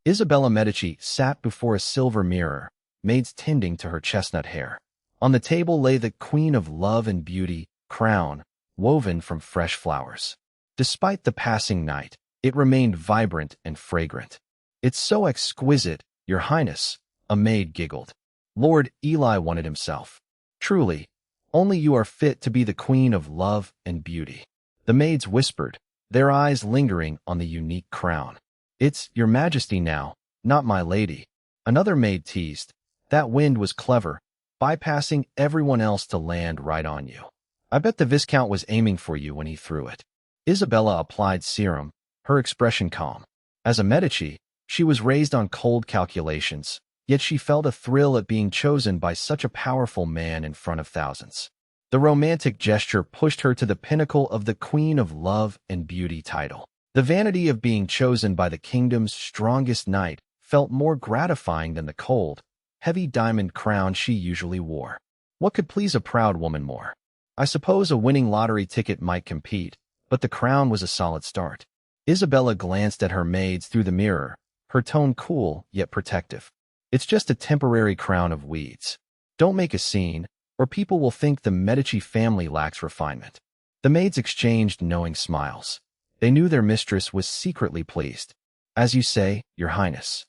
Isabella Medici sat before a silver mirror, maids tending to her chestnut hair. On the table lay the queen of love and beauty, crown, woven from fresh flowers. Despite the passing night, it remained vibrant and fragrant. "It's so exquisite, Your Highness," a maid giggled. Lord Eli wanted himself. "Truly, only you are fit to be the queen of love and beauty," the maids whispered, their eyes lingering on the unique crown. "It's Your Majesty now, not my lady," another maid teased. That wind was clever, bypassing everyone else to land right on you. "I bet the Viscount was aiming for you when he threw it." Isabella applied serum, her expression calm. As a Medici, she was raised on cold calculations, yet she felt a thrill at being chosen by such a powerful man in front of thousands. The romantic gesture pushed her to the pinnacle of the Queen of Love and Beauty title. The vanity of being chosen by the kingdom's strongest knight felt more gratifying than the cold, heavy diamond crown she usually wore. What could please a proud woman more? I suppose a winning lottery ticket might compete, but the crown was a solid start. Isabella glanced at her maids through the mirror, her tone cool yet protective. "It's just a temporary crown of weeds. Don't make a scene, or people will think the Medici family lacks refinement." The maids exchanged knowing smiles. They knew their mistress was secretly pleased. "As you say, Your Highness."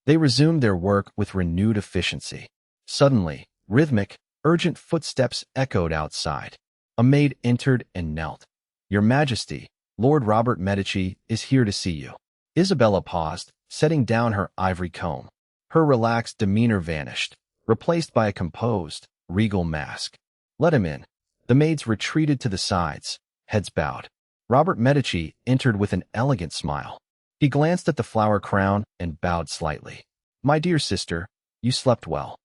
They resumed their work with renewed efficiency. Suddenly, rhythmic, urgent footsteps echoed outside. A maid entered and knelt. "Your Majesty, Lord Robert Medici is here to see you." Isabella paused, setting down her ivory comb. Her relaxed demeanor vanished, replaced by a composed, regal mask. "Let him in." The maids retreated to the sides, heads bowed. Robert Medici entered with an elegant smile. He glanced at the flower crown and bowed slightly. "My dear sister, you slept well."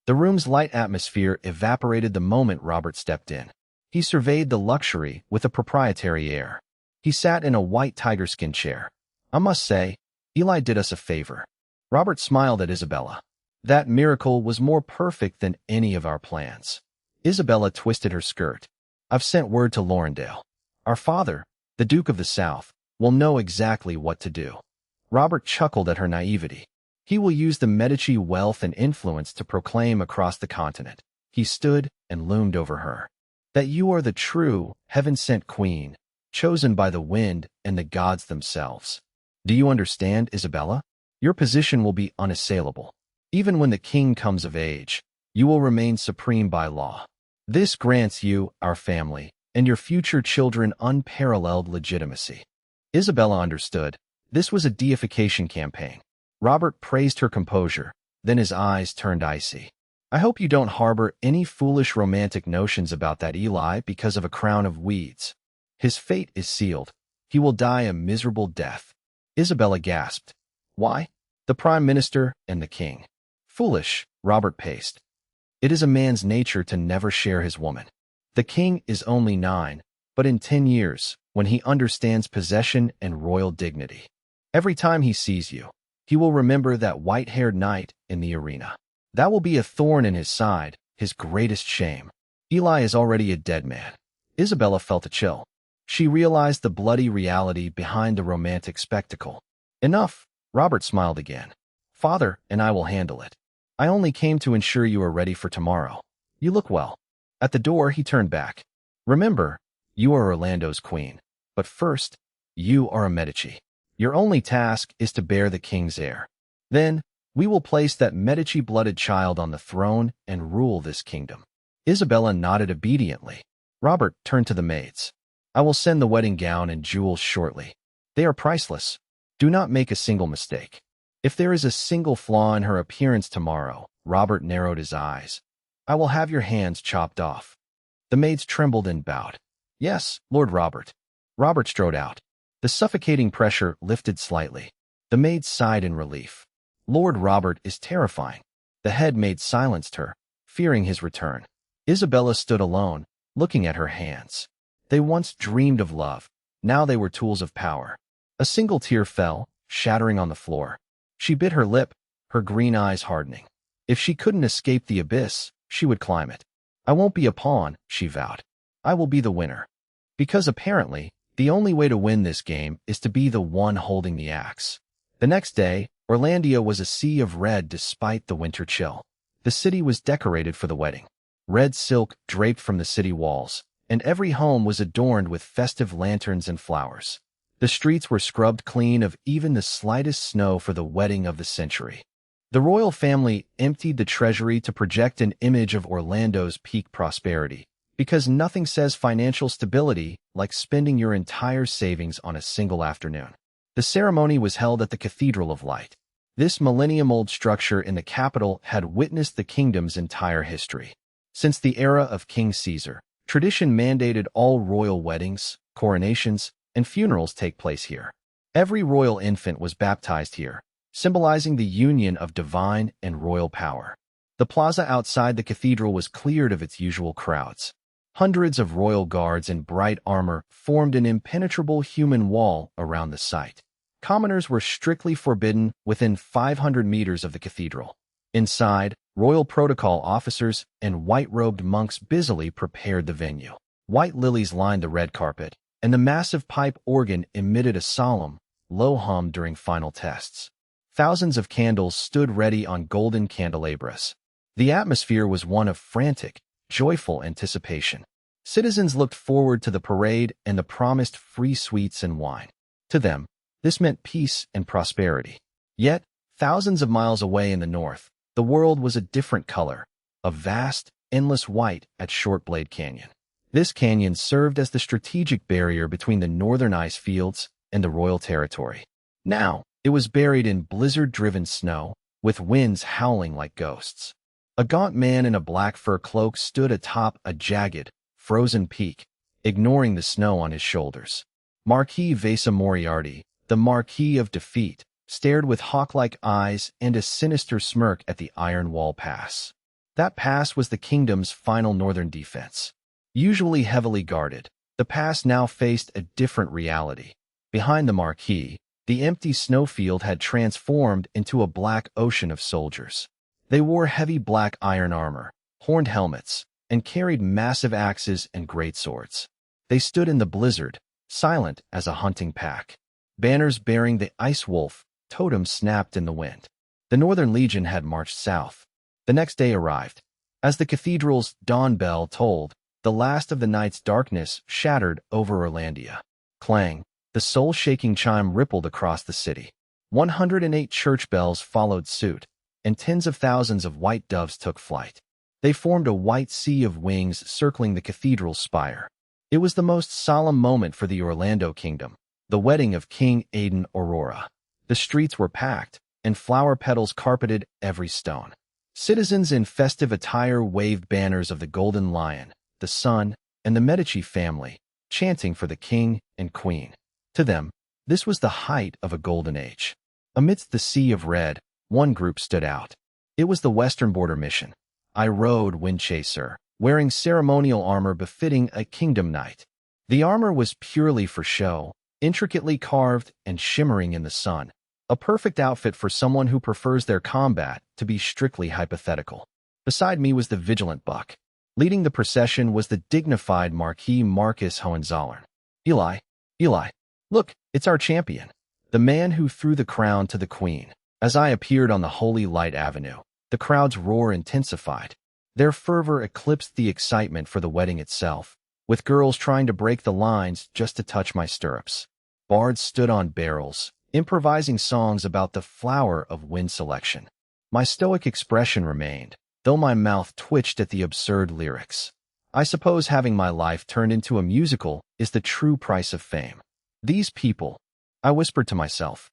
The room's light atmosphere evaporated the moment Robert stepped in. He surveyed the luxury with a proprietary air. He sat in a white tiger-skin chair. "I must say, Eli did us a favor." Robert smiled at Isabella. "That miracle was more perfect than any of our plans." Isabella twisted her skirt. "I've sent word to Laurendale. Our father, the Duke of the South, will know exactly what to do." Robert chuckled at her naivety. He will use the Medici wealth and influence to proclaim across the continent. He stood and loomed over her. "That you are the true, heaven-sent queen, chosen by the wind and the gods themselves. Do you understand, Isabella? Your position will be unassailable. Even when the king comes of age, you will remain supreme by law. This grants you, our family, and your future children unparalleled legitimacy." Isabella understood. This was a deification campaign. Robert praised her composure, then his eyes turned icy. "I hope you don't harbor any foolish romantic notions about that Eli because of a crown of weeds. His fate is sealed. He will die a miserable death." Isabella gasped. "Why? The Prime Minister and the King." "Foolish," Robert paced. "It is a man's nature to never share his woman. The King is only 9, but in 10 years, when he understands possession and royal dignity, every time he sees you, he will remember that white-haired knight in the arena. That will be a thorn in his side, his greatest shame. Eli is already a dead man." Isabella felt a chill. She realized the bloody reality behind the romantic spectacle. "Enough," Robert smiled again. "Father and I will handle it. I only came to ensure you are ready for tomorrow. You look well." At the door, he turned back. "Remember, you are Orlando's queen. But first, you are a Medici. Your only task is to bear the king's heir. Then, we will place that Medici-blooded child on the throne and rule this kingdom." Isabella nodded obediently. Robert turned to the maids. "I will send the wedding gown and jewels shortly. They are priceless. Do not make a single mistake." "If there is a single flaw in her appearance tomorrow," Robert narrowed his eyes, "I will have your hands chopped off." The maids trembled and bowed. "Yes, Lord Robert." Robert strode out. The suffocating pressure lifted slightly. The maids sighed in relief. "Lord Robert is terrifying." The head maid silenced her, fearing his return. Isabella stood alone, looking at her hands. They once dreamed of love. Now they were tools of power. A single tear fell, shattering on the floor. She bit her lip, her green eyes hardening. If she couldn't escape the abyss, she would climb it. "I won't be a pawn," she vowed. "I will be the winner." Because apparently, the only way to win this game is to be the one holding the axe. The next day, Orlandia was a sea of red despite the winter chill. The city was decorated for the wedding. Red silk draped from the city walls, and every home was adorned with festive lanterns and flowers. The streets were scrubbed clean of even the slightest snow for the wedding of the century. The royal family emptied the treasury to project an image of Orlando's peak prosperity, because nothing says financial stability like spending your entire savings on a single afternoon. The ceremony was held at the Cathedral of Light. This millennium-old structure in the capital had witnessed the kingdom's entire history. Since the era of King Caesar, tradition mandated all royal weddings, coronations, and funerals take place here. Every royal infant was baptized here, symbolizing the union of divine and royal power. The plaza outside the cathedral was cleared of its usual crowds. Hundreds of royal guards in bright armor formed an impenetrable human wall around the site. Commoners were strictly forbidden within 500 meters of the cathedral. Inside, royal protocol officers and white-robed monks busily prepared the venue. White lilies lined the red carpet, and the massive pipe organ emitted a solemn, low hum during final tests. Thousands of candles stood ready on golden candelabras. The atmosphere was one of frantic, joyful anticipation. Citizens looked forward to the parade and the promised free sweets and wine. To them, this meant peace and prosperity. Yet, thousands of miles away in the north, the world was a different color, a vast, endless white at Short Blade Canyon. This canyon served as the strategic barrier between the northern ice fields and the royal territory. Now, it was buried in blizzard-driven snow, with winds howling like ghosts. A gaunt man in a black fur cloak stood atop a jagged, frozen peak, ignoring the snow on his shoulders. Marquis Vesa Moriarty, the Marquis of Defeat, stared with hawk-like eyes and a sinister smirk at the Iron Wall Pass. That pass was the kingdom's final northern defense. Usually heavily guarded, the pass now faced a different reality. Behind the Marquis, the empty snowfield had transformed into a black ocean of soldiers. They wore heavy black iron armor, horned helmets, and carried massive axes and great swords. They stood in the blizzard, silent as a hunting pack. Banners bearing the Ice Wolf totem snapped in the wind. The Northern Legion had marched south. The next day arrived. As the cathedral's dawn bell tolled, the last of the night's darkness shattered over Orlandia. Clang, the soul-shaking chime rippled across the city. 108 church bells followed suit, and tens of thousands of white doves took flight. They formed a white sea of wings circling the cathedral's spire. It was the most solemn moment for the Orlando kingdom, the wedding of King Aiden Aurora. The streets were packed, and flower petals carpeted every stone. Citizens in festive attire waved banners of the Golden Lion, the Sun, and the Medici family, chanting for the king and queen. To them, this was the height of a golden age. Amidst the sea of red, one group stood out. It was the Western Border Mission. I rode Windchaser, wearing ceremonial armor befitting a kingdom knight. The armor was purely for show, intricately carved and shimmering in the sun, a perfect outfit for someone who prefers their combat to be strictly hypothetical. Beside me was the vigilant buck. Leading the procession was the dignified Marquis Marcus Hohenzollern. Eli, look, it's our champion, the man who threw the crown to the queen. As I appeared on the Holy Light Avenue, the crowd's roar intensified. Their fervor eclipsed the excitement for the wedding itself, with girls trying to break the lines just to touch my stirrups. Bards stood on barrels, improvising songs about the flower of wind selection. My stoic expression remained, though my mouth twitched at the absurd lyrics. I suppose having my life turned into a musical is the true price of fame. These people, I whispered to myself.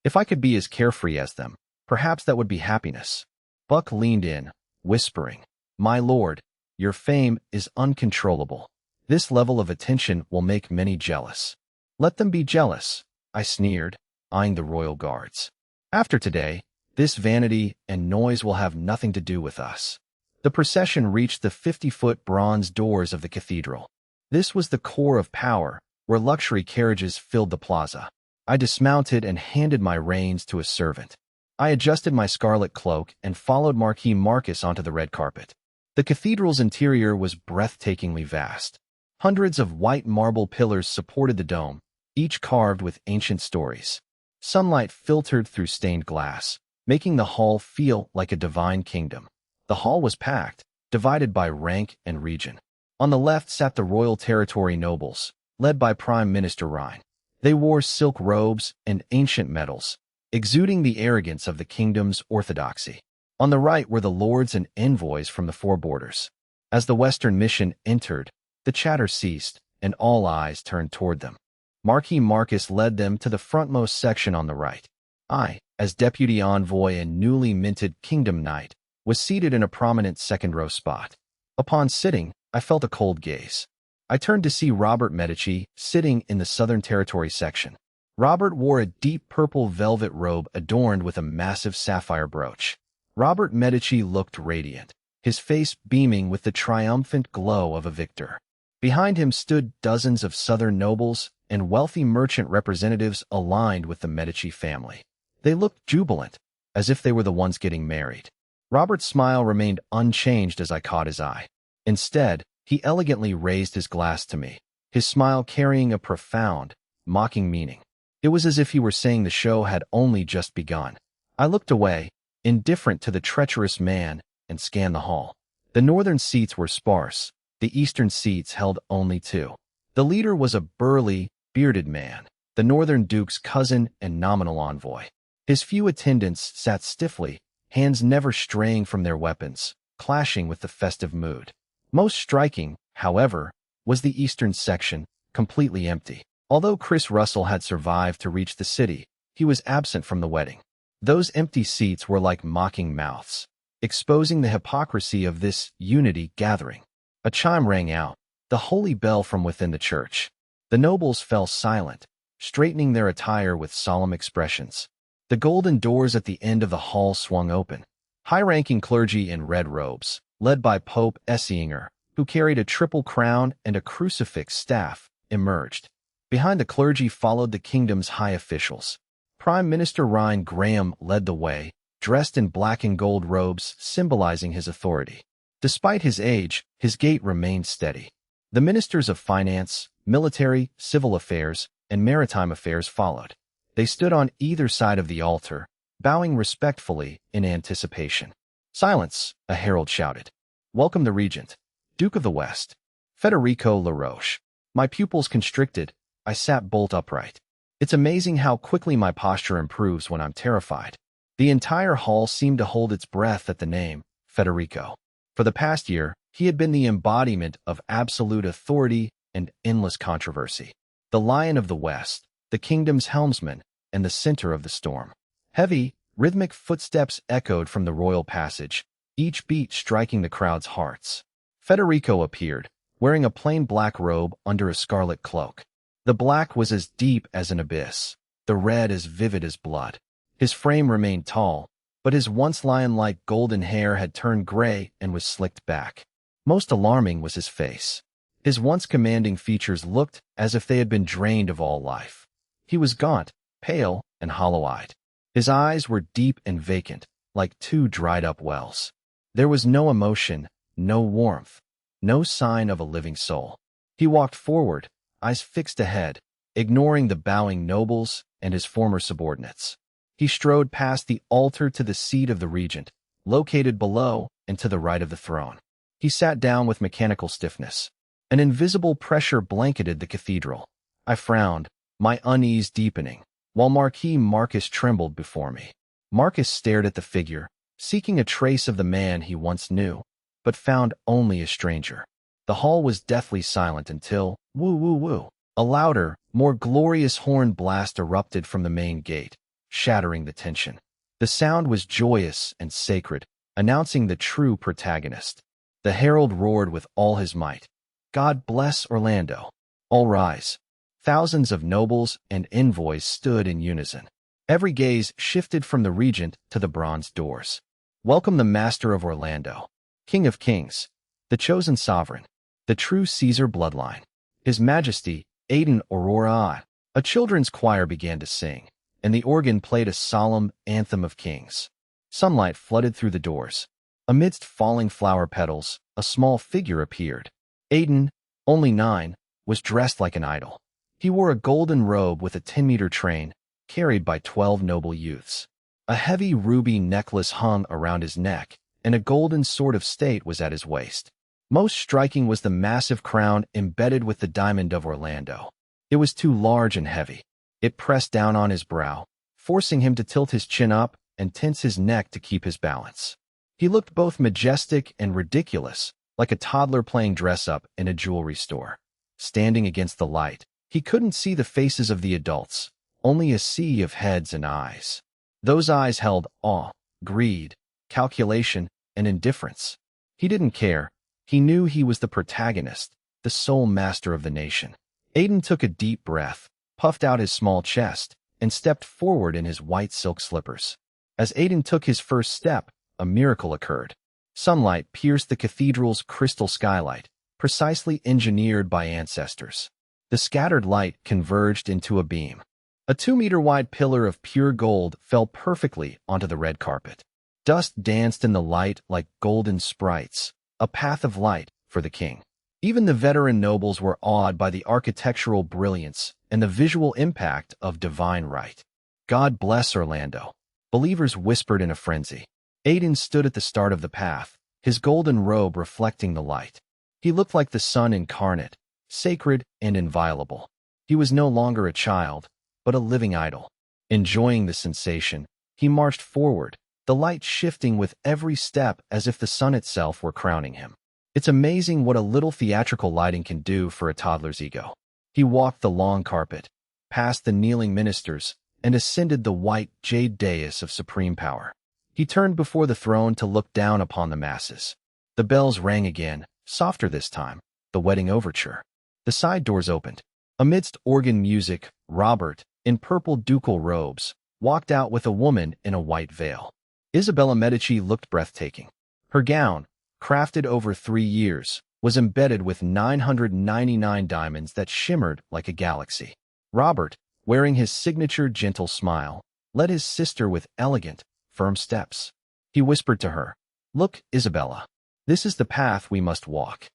If I could be as carefree as them, perhaps that would be happiness. Buck leaned in, whispering, "My lord, your fame is uncontrollable. This level of attention will make many jealous." "Let them be jealous," I sneered, eyeing the royal guards. "After today, this vanity and noise will have nothing to do with us." The procession reached the 50-foot bronze doors of the cathedral. This was the core of power, where luxury carriages filled the plaza. I dismounted and handed my reins to a servant. I adjusted my scarlet cloak and followed Marquis Marcus onto the red carpet. The cathedral's interior was breathtakingly vast. Hundreds of white marble pillars supported the dome, each carved with ancient stories. Sunlight filtered through stained glass, making the hall feel like a divine kingdom. The hall was packed, divided by rank and region. On the left sat the royal territory nobles, led by Prime Minister Rhine. They wore silk robes and ancient medals, exuding the arrogance of the kingdom's orthodoxy. On the right were the lords and envoys from the four borders. As the Western mission entered, the chatter ceased, and all eyes turned toward them. Marquis Marcus led them to the frontmost section on the right. I, as deputy envoy and newly minted kingdom knight, was seated in a prominent second-row spot. Upon sitting, I felt a cold gaze. I turned to see Robert Medici sitting in the Southern Territory section. Robert wore a deep purple velvet robe adorned with a massive sapphire brooch. Robert Medici looked radiant, his face beaming with the triumphant glow of a victor. Behind him stood dozens of Southern nobles and wealthy merchant representatives aligned with the Medici family. They looked jubilant, as if they were the ones getting married. Robert's smile remained unchanged as I caught his eye. Instead, he elegantly raised his glass to me, his smile carrying a profound, mocking meaning. It was as if he were saying the show had only just begun. I looked away, indifferent to the treacherous man, and scanned the hall. The northern seats were sparse. The eastern seats held only two. The leader was a burly, bearded man, the northern duke's cousin and nominal envoy. His few attendants sat stiffly, hands never straying from their weapons, clashing with the festive mood. Most striking, however, was the eastern section, completely empty. Although Chris Russell had survived to reach the city, he was absent from the wedding. Those empty seats were like mocking mouths, exposing the hypocrisy of this unity gathering. A chime rang out, the holy bell from within the church. The nobles fell silent, straightening their attire with solemn expressions. The golden doors at the end of the hall swung open. High-ranking clergy in red robes, led by Pope Essinger, who carried a triple crown and a crucifix staff, emerged. Behind the clergy followed the kingdom's high officials. Prime Minister Ryan Graham led the way, dressed in black and gold robes symbolizing his authority. Despite his age, his gait remained steady. The ministers of finance, military, civil affairs, and maritime affairs followed. They stood on either side of the altar, bowing respectfully in anticipation. "Silence," a herald shouted. "Welcome the regent, Duke of the West, Federico LaRoche." My pupils constricted. I sat bolt upright. It's amazing how quickly my posture improves when I'm terrified. The entire hall seemed to hold its breath at the name, Federico. For the past year, he had been the embodiment of absolute authority and endless controversy. The Lion of the West, the kingdom's helmsman, and the center of the storm. Heavy, rhythmic footsteps echoed from the royal passage, each beat striking the crowd's hearts. Federico appeared, wearing a plain black robe under a scarlet cloak. The black was as deep as an abyss, the red as vivid as blood. His frame remained tall, but his once lion-like golden hair had turned gray and was slicked back. Most alarming was his face. His once commanding features looked as if they had been drained of all life. He was gaunt, pale, and hollow-eyed. His eyes were deep and vacant, like two dried-up wells. There was no emotion, no warmth, no sign of a living soul. He walked forward, eyes fixed ahead, ignoring the bowing nobles and his former subordinates. He strode past the altar to the seat of the regent, located below and to the right of the throne. He sat down with mechanical stiffness. An invisible pressure blanketed the cathedral. I frowned, my unease deepening, while Marquis Marcus trembled before me. Marcus stared at the figure, seeking a trace of the man he once knew, but found only a stranger. The hall was deathly silent until, woo-woo-woo, a louder, more glorious horn blast erupted from the main gate, shattering the tension. The sound was joyous and sacred, announcing the true protagonist. The herald roared with all his might. "God bless Orlando. All rise." Thousands of nobles and envoys stood in unison. Every gaze shifted from the regent to the bronze doors. "Welcome the master of Orlando, King of Kings, the chosen sovereign, the true Caesar bloodline, His Majesty, Aiden Aurora." A children's choir began to sing, and the organ played a solemn anthem of kings. Sunlight flooded through the doors. Amidst falling flower petals, a small figure appeared. Aiden, only 9, was dressed like an idol. He wore a golden robe with a 10-meter train, carried by 12 noble youths. A heavy ruby necklace hung around his neck, and a golden sword of state was at his waist. Most striking was the massive crown embedded with the diamond of Orlando. It was too large and heavy. It pressed down on his brow, forcing him to tilt his chin up and tense his neck to keep his balance. He looked both majestic and ridiculous, like a toddler playing dress-up in a jewelry store. Standing against the light, he couldn't see the faces of the adults, only a sea of heads and eyes. Those eyes held awe, greed, calculation, and indifference. He didn't care. He knew he was the protagonist, the sole master of the nation. Aiden took a deep breath, puffed out his small chest, and stepped forward in his white silk slippers. As Aiden took his first step, a miracle occurred. Sunlight pierced the cathedral's crystal skylight, precisely engineered by ancestors. The scattered light converged into a beam. A 2-meter-wide pillar of pure gold fell perfectly onto the red carpet. Dust danced in the light like golden sprites, a path of light for the king. Even the veteran nobles were awed by the architectural brilliance and the visual impact of divine right. God bless Orlando. Believers whispered in a frenzy. Aiden stood at the start of the path, his golden robe reflecting the light. He looked like the sun incarnate, sacred and inviolable. He was no longer a child, but a living idol. Enjoying the sensation, he marched forward, the light shifting with every step as if the sun itself were crowning him. It's amazing what a little theatrical lighting can do for a toddler's ego. He walked the long carpet, past the kneeling ministers, and ascended the white jade dais of supreme power. He turned before the throne to look down upon the masses. The bells rang again, softer this time, the wedding overture. The side doors opened. Amidst organ music, Robert, in purple ducal robes, walked out with a woman in a white veil. Isabella Medici looked breathtaking. Her gown, crafted over 3 years, was embedded with 999 diamonds that shimmered like a galaxy. Robert, wearing his signature gentle smile, led his sister with elegant, firm steps. He whispered to her, "Look, Isabella, this is the path we must walk.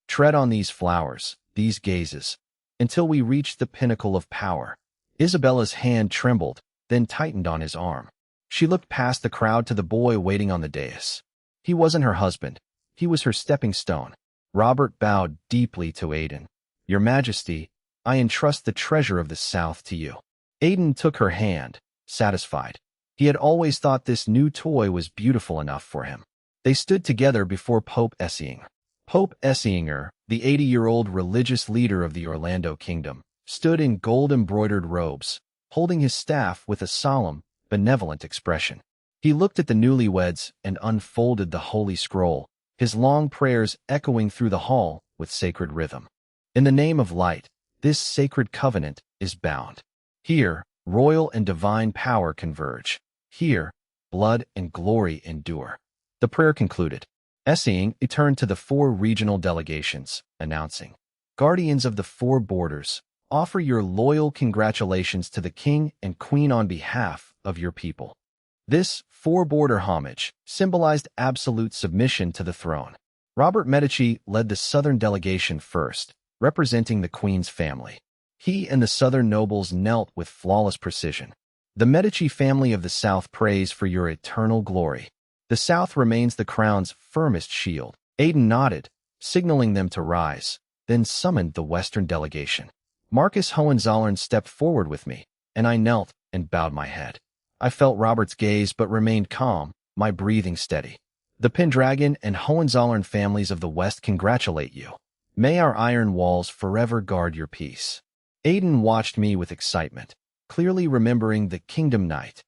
Tread on these flowers, these gazes, until we reach the pinnacle of power." Isabella's hand trembled, then tightened on his arm. She looked past the crowd to the boy waiting on the dais. He wasn't her husband. He was her stepping stone. Robert bowed deeply to Aiden. "Your Majesty, I entrust the treasure of the South to you." Aiden took her hand, satisfied. He had always thought this new toy was beautiful enough for him. They stood together before Pope Essing. Pope Essinger, the 80-year-old religious leader of the Orlando Kingdom, stood in gold-embroidered robes, holding his staff with a solemn, benevolent expression. He looked at the newlyweds and unfolded the holy scroll, his long prayers echoing through the hall with sacred rhythm. "In the name of light, this sacred covenant is bound. Here, royal and divine power converge. Here, blood and glory endure." The prayer concluded. Essing turned to the 4 regional delegations, announcing, "Guardians of the 4 borders, offer your loyal congratulations to the king and queen on behalf of your people." This 4-border homage symbolized absolute submission to the throne. Robert Medici led the southern delegation first, representing the queen's family. He and the southern nobles knelt with flawless precision. "The Medici family of the South prays for your eternal glory. The South remains the crown's firmest shield." Aiden nodded, signaling them to rise, then summoned the western delegation. Marcus Hohenzollern stepped forward with me, and I knelt and bowed my head. I felt Robert's gaze but remained calm, my breathing steady. "The Pendragon and Hohenzollern families of the West congratulate you. May our iron walls forever guard your peace." Aiden watched me with excitement, clearly remembering the Kingdom Night.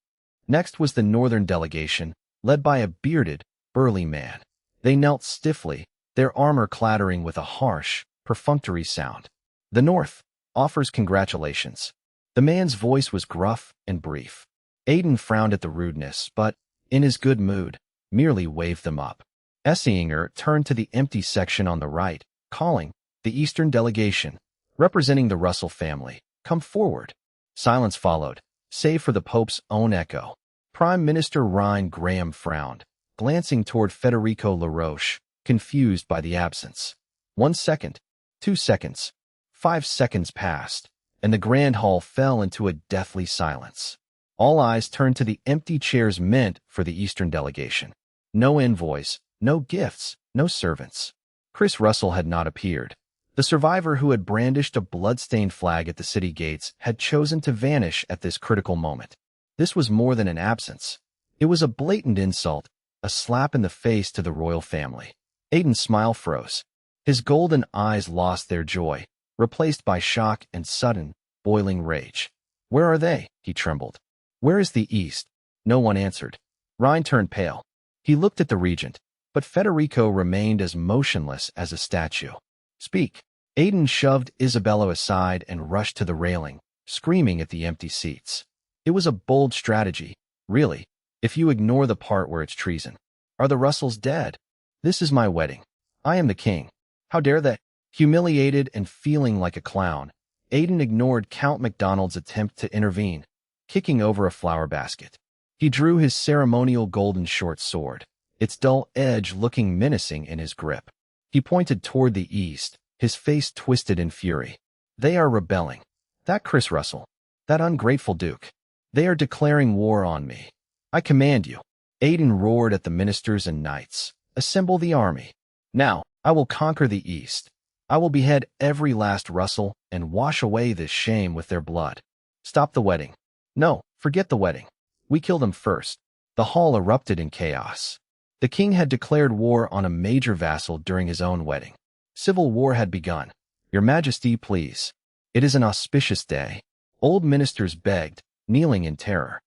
Next was the northern delegation, led by a bearded, burly man. They knelt stiffly, their armor clattering with a harsh, perfunctory sound. "The North offers congratulations." The man's voice was gruff and brief. Aiden frowned at the rudeness, but, in his good mood, merely waved them up. Essinger turned to the empty section on the right, calling, "The Eastern delegation, representing the Russell family, come forward." Silence followed, save for the Pope's own echo. Prime Minister Ryan Graham frowned, glancing toward Federico LaRoche, confused by the absence. 1 second, 2 seconds, 5 seconds passed, and the grand hall fell into a deathly silence. All eyes turned to the empty chairs meant for the Eastern delegation. No envoys, no gifts, no servants. Chris Russell had not appeared. The survivor who had brandished a blood-stained flag at the city gates had chosen to vanish at this critical moment. This was more than an absence. It was a blatant insult, a slap in the face to the royal family. Aiden's smile froze. His golden eyes lost their joy, replaced by shock and sudden, boiling rage. Where are they? He trembled. Where is the East? No one answered. Ryan turned pale. He looked at the regent, but Federico remained as motionless as a statue. Speak. Aiden shoved Isabella aside and rushed to the railing, screaming at the empty seats. It was a bold strategy, really, if you ignore the part where it's treason. Are the Russells dead? This is my wedding. I am the king. How dare they? Humiliated and feeling like a clown, Aiden ignored Count MacDonald's attempt to intervene, kicking over a flower basket. He drew his ceremonial golden short sword, its dull edge looking menacing in his grip. He pointed toward the east, his face twisted in fury. They are rebelling. That Chris Russell, that ungrateful duke. They are declaring war on me. I command you. Aiden roared at the ministers and knights. Assemble the army. Now, I will conquer the east. I will behead every last Russell and wash away this shame with their blood. Stop the wedding. No, forget the wedding. We kill them first. The hall erupted in chaos. The king had declared war on a major vassal during his own wedding. Civil war had begun. Your Majesty, please. It is an auspicious day. Old ministers begged, kneeling in terror.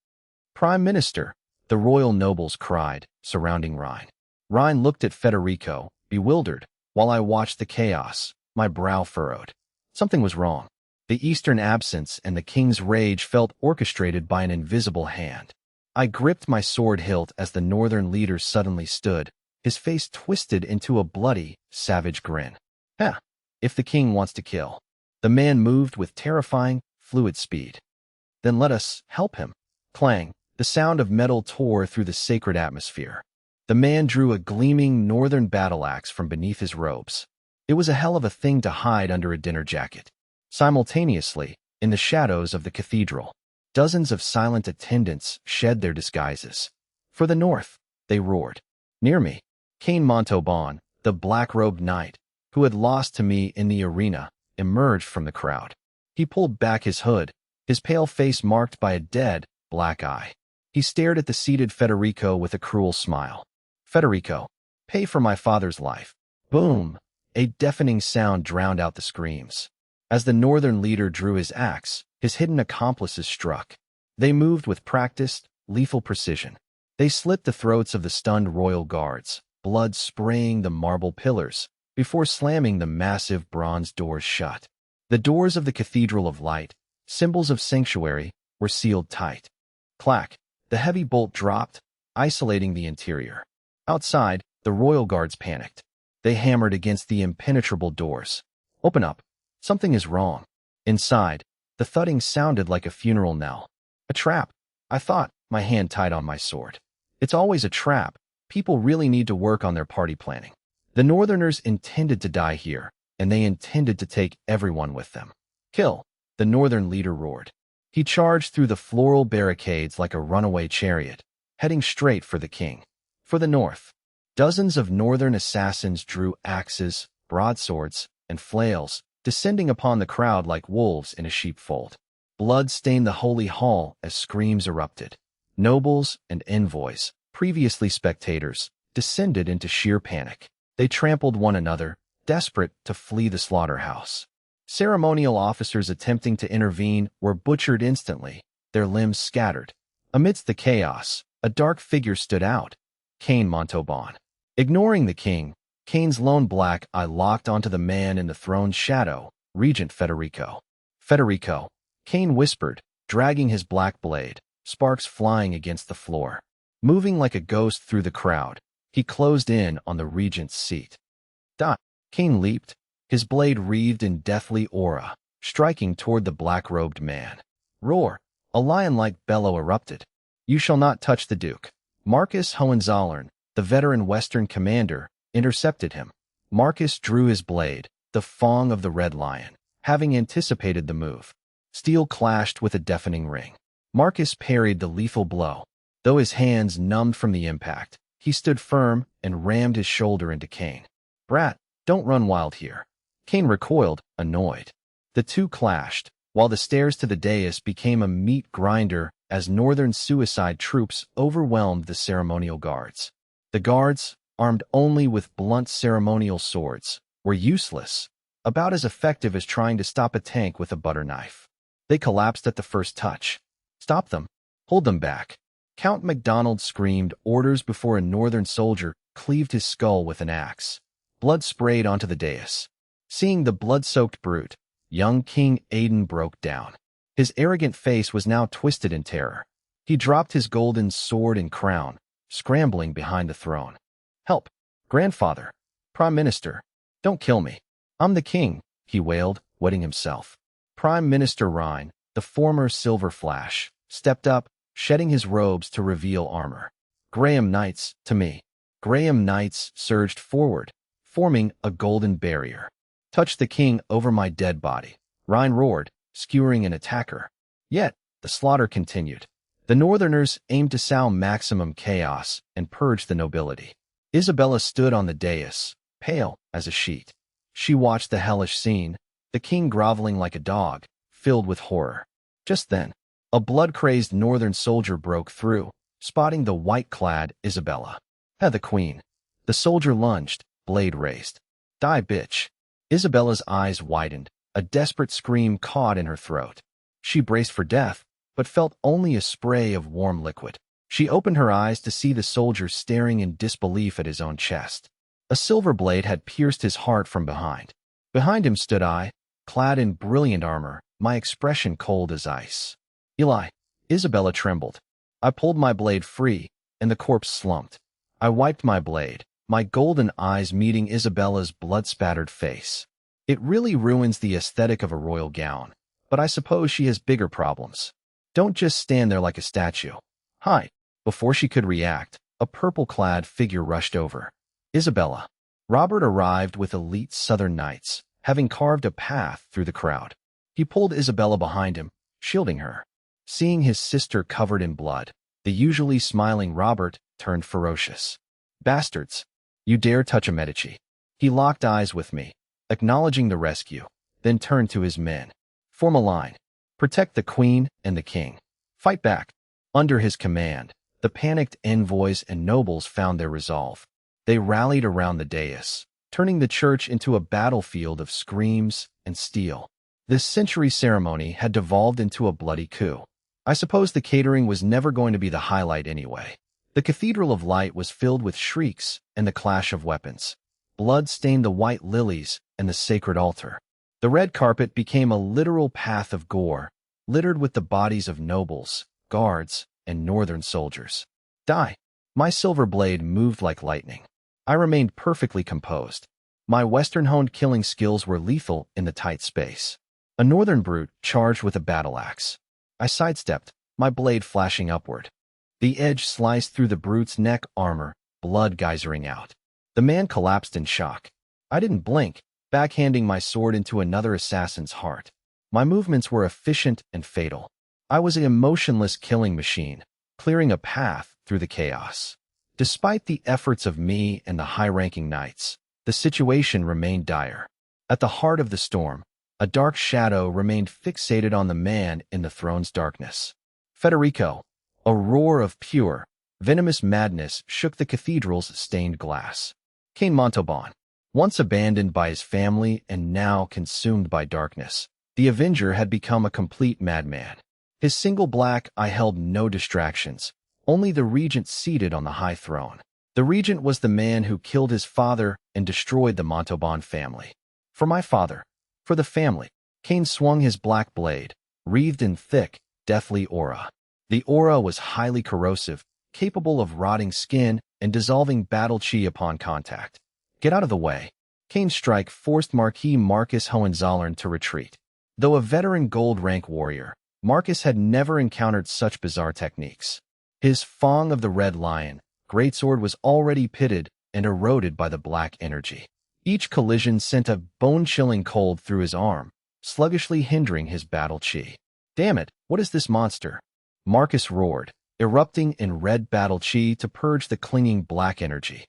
Prime Minister, the royal nobles cried, surrounding Rhine. Rhine looked at Federico, bewildered, while I watched the chaos, my brow furrowed. Something was wrong. The eastern absence and the king's rage felt orchestrated by an invisible hand. I gripped my sword hilt as the northern leader suddenly stood, his face twisted into a bloody, savage grin. If the king wants to kill. The man moved with terrifying, fluid speed. Then let us help him. Clang, the sound of metal tore through the sacred atmosphere. The man drew a gleaming northern battle axe from beneath his robes. It was a hell of a thing to hide under a dinner jacket. Simultaneously, in the shadows of the cathedral, dozens of silent attendants shed their disguises. For the north, they roared. Near me, Cain Montauban, the black-robed knight, who had lost to me in the arena, emerged from the crowd. He pulled back his hood, his pale face marked by a dead, black eye. He stared at the seated Federico with a cruel smile. Federico, pay for my father's life. Boom! A deafening sound drowned out the screams. As the northern leader drew his axe, his hidden accomplices struck. They moved with practiced, lethal precision. They slit the throats of the stunned royal guards, blood spraying the marble pillars, before slamming the massive bronze doors shut. The doors of the Cathedral of Light, symbols of sanctuary, were sealed tight. Clack! The heavy bolt dropped, isolating the interior. Outside, the royal guards panicked. They hammered against the impenetrable doors. Open up. Something is wrong. Inside, the thudding sounded like a funeral knell. A trap. I thought, my hand tied on my sword. It's always a trap. People really need to work on their party planning. The Northerners intended to die here, and they intended to take everyone with them. Kill, the Northern leader roared. He charged through the floral barricades like a runaway chariot, heading straight for the king. For the north, dozens of Northern assassins drew axes, broadswords, and flails, descending upon the crowd like wolves in a sheepfold. Blood stained the holy hall as screams erupted. Nobles and envoys, previously spectators, descended into sheer panic. They trampled one another, desperate to flee the slaughterhouse. Ceremonial officers attempting to intervene were butchered instantly, their limbs scattered. Amidst the chaos, a dark figure stood out. Cain Montauban. Ignoring the king, Cain's lone black eye locked onto the man in the throne's shadow, Regent Federico. Federico, Cain whispered, dragging his black blade, sparks flying against the floor. Moving like a ghost through the crowd, he closed in on the regent's seat. Cain leaped, his blade wreathed in deathly aura, striking toward the black-robed man. Roar! A lion-like bellow erupted. You shall not touch the duke. Marcus Hohenzollern, the veteran Western commander, intercepted him. Marcus drew his blade, the fang of the red lion, having anticipated the move. Steel clashed with a deafening ring. Marcus parried the lethal blow. Though his hands numbed from the impact, he stood firm and rammed his shoulder into Cain. Brat, don't run wild here. Cain recoiled, annoyed. The two clashed, while the stairs to the dais became a meat grinder as northern suicide troops overwhelmed the ceremonial guards. The guards, armed only with blunt ceremonial swords, were useless, about as effective as trying to stop a tank with a butter knife. They collapsed at the first touch. Stop them. Hold them back. Count MacDonald screamed orders before a northern soldier cleaved his skull with an axe. Blood sprayed onto the dais. Seeing the blood-soaked brute, young King Aiden broke down. His arrogant face was now twisted in terror. He dropped his golden sword and crown, scrambling behind the throne. Help! Grandfather! Prime Minister! Don't kill me! I'm the king, he wailed, wetting himself. Prime Minister Rhine, the former Silver Flash, stepped up, shedding his robes to reveal armor. Graham Knights, to me. Graham Knights surged forward, forming a golden barrier. Touch the king over my dead body, Rhine roared, skewering an attacker. Yet, the slaughter continued. The Northerners aimed to sow maximum chaos and purge the nobility. Isabella stood on the dais, pale as a sheet. She watched the hellish scene, the king groveling like a dog, filled with horror. Just then, a blood-crazed northern soldier broke through, spotting the white-clad Isabella. The queen. The soldier lunged, blade raised. Die, bitch. Isabella's eyes widened, a desperate scream caught in her throat. She braced for death, but felt only a spray of warm liquid. She opened her eyes to see the soldier staring in disbelief at his own chest. A silver blade had pierced his heart from behind. Behind him stood I, clad in brilliant armor, my expression cold as ice. Eli. Isabella trembled. I pulled my blade free, and the corpse slumped. I wiped my blade, my golden eyes meeting Isabella's blood-spattered face. It really ruins the aesthetic of a royal gown, but I suppose she has bigger problems. Don't just stand there like a statue. Hi. Before she could react, a purple-clad figure rushed over. Isabella. Robert arrived with elite Southern Knights, having carved a path through the crowd. He pulled Isabella behind him, shielding her. Seeing his sister covered in blood, the usually smiling Robert turned ferocious. Bastards! You dare touch a Medici. He locked eyes with me, acknowledging the rescue, then turned to his men. Form a line. Protect the queen and the king. Fight back. Under his command, the panicked envoys and nobles found their resolve. They rallied around the dais, turning the church into a battlefield of screams and steel. This century ceremony had devolved into a bloody coup. I suppose the catering was never going to be the highlight anyway. The Cathedral of Light was filled with shrieks and the clash of weapons. Blood stained the white lilies and the sacred altar. The red carpet became a literal path of gore, littered with the bodies of nobles, guards, and northern soldiers. Die! My silver blade moved like lightning. I remained perfectly composed. My western-honed killing skills were lethal in the tight space. A northern brute charged with a battle axe. I sidestepped, my blade flashing upward. The edge sliced through the brute's neck armor, blood geysering out. The man collapsed in shock. I didn't blink, backhanding my sword into another assassin's heart. My movements were efficient and fatal. I was an emotionless killing machine, clearing a path through the chaos. Despite the efforts of me and the high-ranking knights, the situation remained dire. At the heart of the storm, a dark shadow remained fixated on the man in the throne's darkness. Federico. A roar of pure, venomous madness shook the cathedral's stained glass. Cain Montalban. Once abandoned by his family and now consumed by darkness, the Avenger had become a complete madman. His single black eye held no distractions, only the regent seated on the high throne. The regent was the man who killed his father and destroyed the Montalban family. For my father, for the family, Cain swung his black blade, wreathed in thick, deathly aura. The aura was highly corrosive, capable of rotting skin and dissolving battle chi upon contact. Get out of the way. Cain's strike forced Marquis Marcus Hohenzollern to retreat. Though a veteran gold-rank warrior, Marcus had never encountered such bizarre techniques. His Fong of the Red Lion, greatsword was already pitted and eroded by the black energy. Each collision sent a bone-chilling cold through his arm, sluggishly hindering his battle chi. Damn it, what is this monster? Marcus roared, erupting in red battle chi to purge the clinging black energy.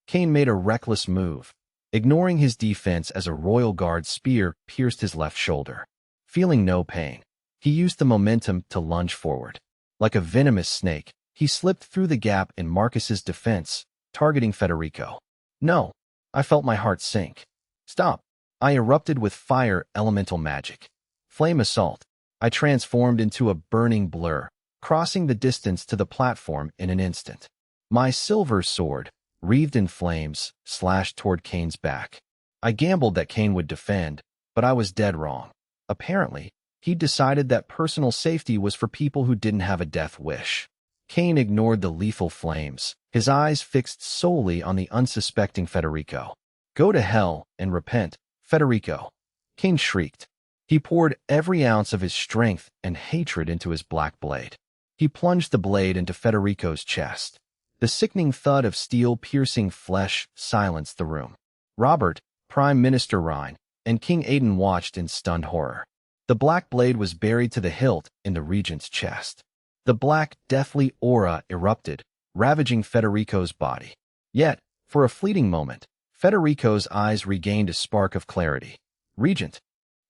Cain made a reckless move, ignoring his defense as a royal guard spear pierced his left shoulder. Feeling no pain, he used the momentum to lunge forward. Like a venomous snake, he slipped through the gap in Marcus's defense, targeting Federico. No! I felt my heart sink. Stop! I erupted with fire elemental magic. Flame assault. I transformed into a burning blur, crossing the distance to the platform in an instant. My silver sword, wreathed in flames, slashed toward Cain's back. I gambled that Cain would defend, but I was dead wrong. Apparently, he'd decided that personal safety was for people who didn't have a death wish. Cain ignored the lethal flames, his eyes fixed solely on the unsuspecting Federico. Go to hell and repent, Federico. Cain shrieked. He poured every ounce of his strength and hatred into his black blade. He plunged the blade into Federico's chest. The sickening thud of steel piercing flesh silenced the room. Robert, Prime Minister Rhine, and King Aidan watched in stunned horror. The black blade was buried to the hilt in the regent's chest. The black, deathly aura erupted, ravaging Federico's body. Yet, for a fleeting moment, Federico's eyes regained a spark of clarity. Regent!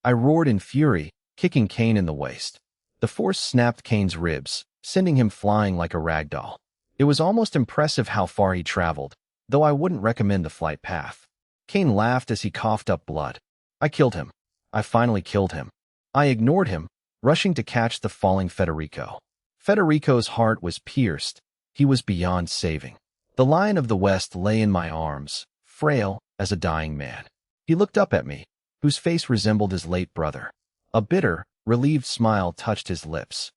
I roared in fury, kicking Cain in the waist. The force snapped Cain's ribs, sending him flying like a rag doll. It was almost impressive how far he traveled, though I wouldn't recommend the flight path. Cain laughed as he coughed up blood. I killed him. I finally killed him. I ignored him, rushing to catch the falling Federico. Federico's heart was pierced. He was beyond saving. The Lion of the West lay in my arms, frail as a dying man. He looked up at me, whose face resembled his late brother. A bitter, relieved smile touched his lips.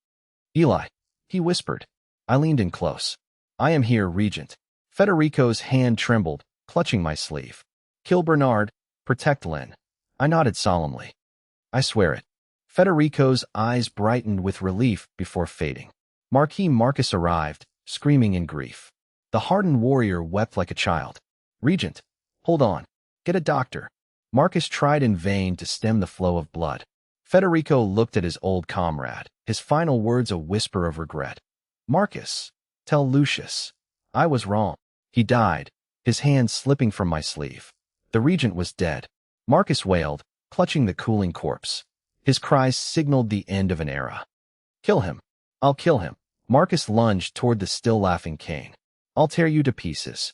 Eli, he whispered. I leaned in close. I am here, Regent. Federico's hand trembled, clutching my sleeve. Kill Bernard, protect Lynn. I nodded solemnly. I swear it. Federico's eyes brightened with relief before fading. Marquis Marcus arrived, screaming in grief. The hardened warrior wept like a child. Regent, hold on. Get a doctor. Marcus tried in vain to stem the flow of blood. Federico looked at his old comrade, his final words a whisper of regret. Marcus, tell Lucius. I was wrong. He died, his hand slipping from my sleeve. The regent was dead. Marcus wailed, clutching the cooling corpse. His cries signaled the end of an era. Kill him. I'll kill him. Marcus lunged toward the still-laughing Cain. I'll tear you to pieces.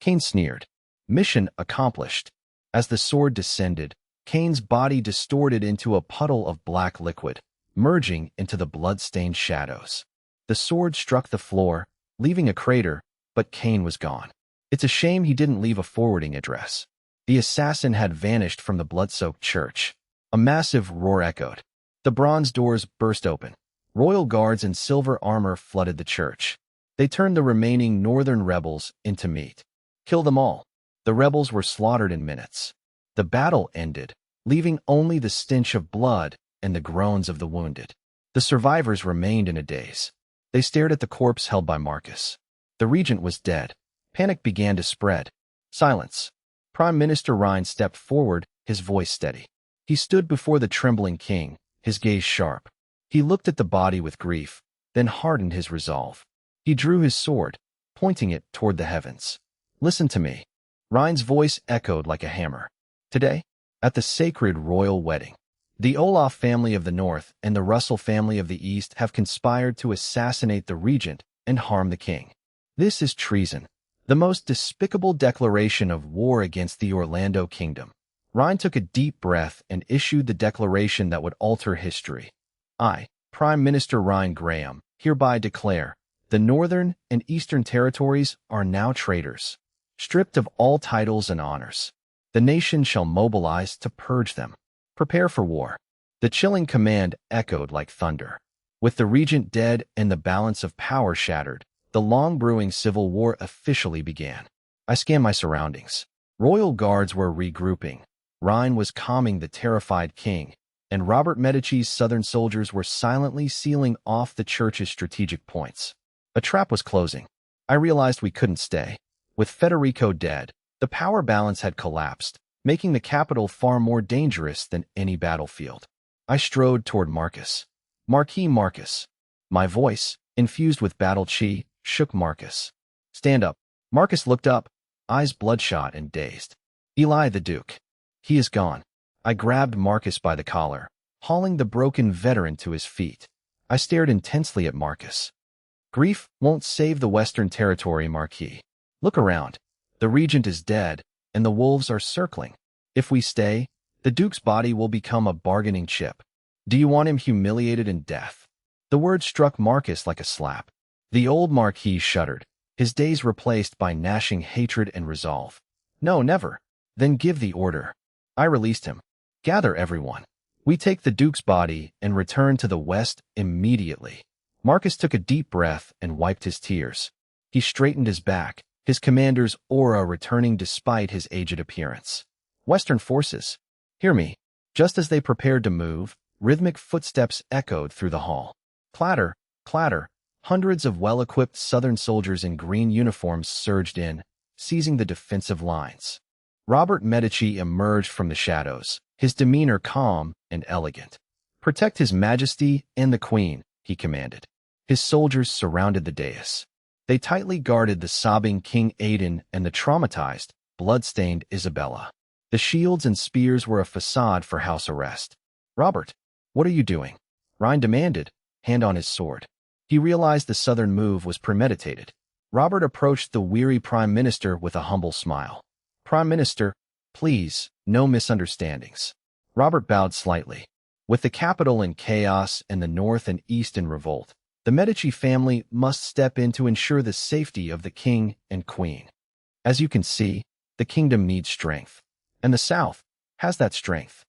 Cain sneered. Mission accomplished. As the sword descended, Cain's body distorted into a puddle of black liquid, merging into the blood-stained shadows. The sword struck the floor, leaving a crater, but Cain was gone. It's a shame he didn't leave a forwarding address. The assassin had vanished from the blood-soaked church. A massive roar echoed. The bronze doors burst open. Royal guards in silver armor flooded the church. They turned the remaining northern rebels into meat. Kill them all. The rebels were slaughtered in minutes. The battle ended, leaving only the stench of blood and the groans of the wounded. The survivors remained in a daze. They stared at the corpse held by Marcus. The regent was dead. Panic began to spread. Silence. Prime Minister Rhine stepped forward, his voice steady. He stood before the trembling king, his gaze sharp. He looked at the body with grief, then hardened his resolve. He drew his sword, pointing it toward the heavens. Listen to me. Rhine's voice echoed like a hammer. Today, at the sacred royal wedding, the Olaf family of the north and the Russell family of the east have conspired to assassinate the regent and harm the king. This is treason, the most despicable declaration of war against the Orlando kingdom. Rhine took a deep breath and issued the declaration that would alter history. I, Prime Minister Rhine Graham, hereby declare, the northern and eastern territories are now traitors, stripped of all titles and honors. The nation shall mobilize to purge them. Prepare for war. The chilling command echoed like thunder. With the regent dead and the balance of power shattered, the long-brewing civil war officially began. I scanned my surroundings. Royal guards were regrouping. Rhine was calming the terrified king, and Robert Medici's southern soldiers were silently sealing off the church's strategic points. A trap was closing. I realized we couldn't stay. With Federico dead, the power balance had collapsed, making the capital far more dangerous than any battlefield. I strode toward Marcus. Marquis Marcus. My voice, infused with battle chi, shook Marcus. Stand up. Marcus looked up, eyes bloodshot and dazed. Eli the Duke. He is gone. I grabbed Marcus by the collar, hauling the broken veteran to his feet. I stared intensely at Marcus. Grief won't save the Western Territory, Marquis. Look around. The regent is dead, and the wolves are circling. If we stay, the Duke's body will become a bargaining chip. Do you want him humiliated in death? The word struck Marcus like a slap. The old Marquis shuddered, his days replaced by gnashing hatred and resolve. No, never. Then give the order. I released him. Gather everyone. We take the Duke's body and return to the West immediately. Marcus took a deep breath and wiped his tears. He straightened his back, his commander's aura returning despite his aged appearance. Western forces. Hear me. Just as they prepared to move, rhythmic footsteps echoed through the hall. Clatter, clatter. Hundreds of well-equipped Southern soldiers in green uniforms surged in, seizing the defensive lines. Robert Medici emerged from the shadows, his demeanor calm and elegant. Protect His Majesty and the Queen, he commanded. His soldiers surrounded the dais. They tightly guarded the sobbing King Aidan and the traumatized, blood-stained Isabella. The shields and spears were a facade for house arrest. Robert, what are you doing? Ryan demanded, hand on his sword. He realized the Southern move was premeditated. Robert approached the weary Prime Minister with a humble smile. Prime Minister, please, no misunderstandings. Robert bowed slightly. With the capital in chaos and the North and East in revolt, the Medici family must step in to ensure the safety of the King and Queen. As you can see, the kingdom needs strength, and the South has that strength.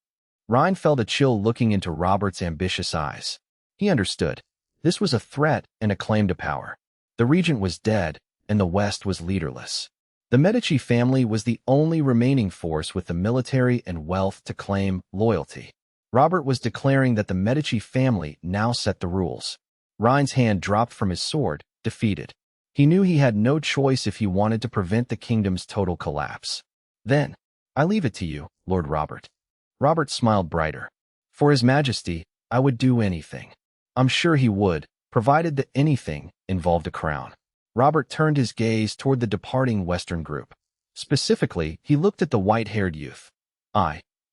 Ryan felt a chill looking into Robert's ambitious eyes. He understood. This was a threat and a claim to power. The regent was dead, and the West was leaderless. The Medici family was the only remaining force with the military and wealth to claim loyalty. Robert was declaring that the Medici family now set the rules. Ryan's hand dropped from his sword, defeated. He knew he had no choice if he wanted to prevent the kingdom's total collapse. Then, I leave it to you, Lord Robert. Robert smiled brighter. For His Majesty, I would do anything. I'm sure he would, provided that anything involved a crown. Robert turned his gaze toward the departing Western group. Specifically, he looked at the white-haired youth.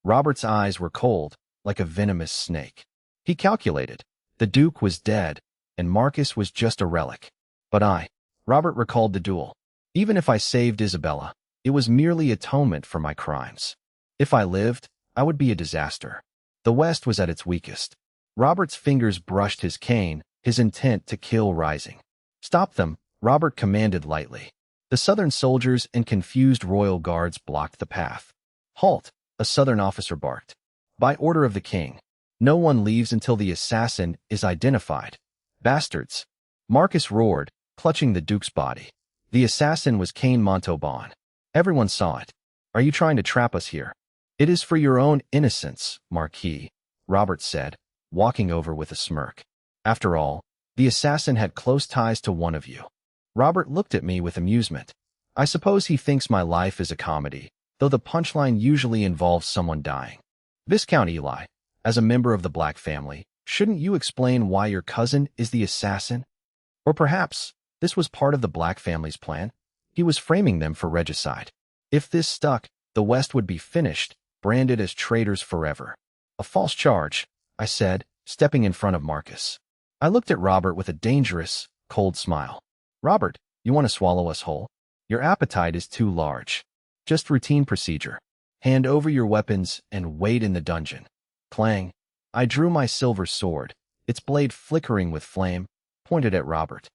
Robert's eyes were cold, like a venomous snake. He calculated. The Duke was dead, and Marcus was just a relic. But Robert recalled the duel. Even if I saved Isabella, it was merely atonement for my crimes. If I lived, I would be a disaster. The West was at its weakest. Robert's fingers brushed his cane, his intent to kill rising. Stop them, Robert commanded lightly. The Southern soldiers and confused royal guards blocked the path. Halt, a Southern officer barked. By order of the king, no one leaves until the assassin is identified. Bastards! Marcus roared, clutching the Duke's body. The assassin was Cain Montauban. Everyone saw it. Are you trying to trap us here? It is for your own innocence, Marquis, Robert said, walking over with a smirk. After all, the assassin had close ties to one of you. Robert looked at me with amusement. I suppose he thinks my life is a comedy, though the punchline usually involves someone dying. Viscount Eli, as a member of the Black family, shouldn't you explain why your cousin is the assassin? Or perhaps this was part of the Black family's plan? He was framing them for regicide. If this stuck, the West would be finished, branded as traitors forever. A false charge, I said, stepping in front of Marcus. I looked at Robert with a dangerous, cold smile. Robert, you want to swallow us whole? Your appetite is too large. Just routine procedure. Hand over your weapons and wait in the dungeon. Clang. I drew my silver sword, its blade flickering with flame, pointed at Robert.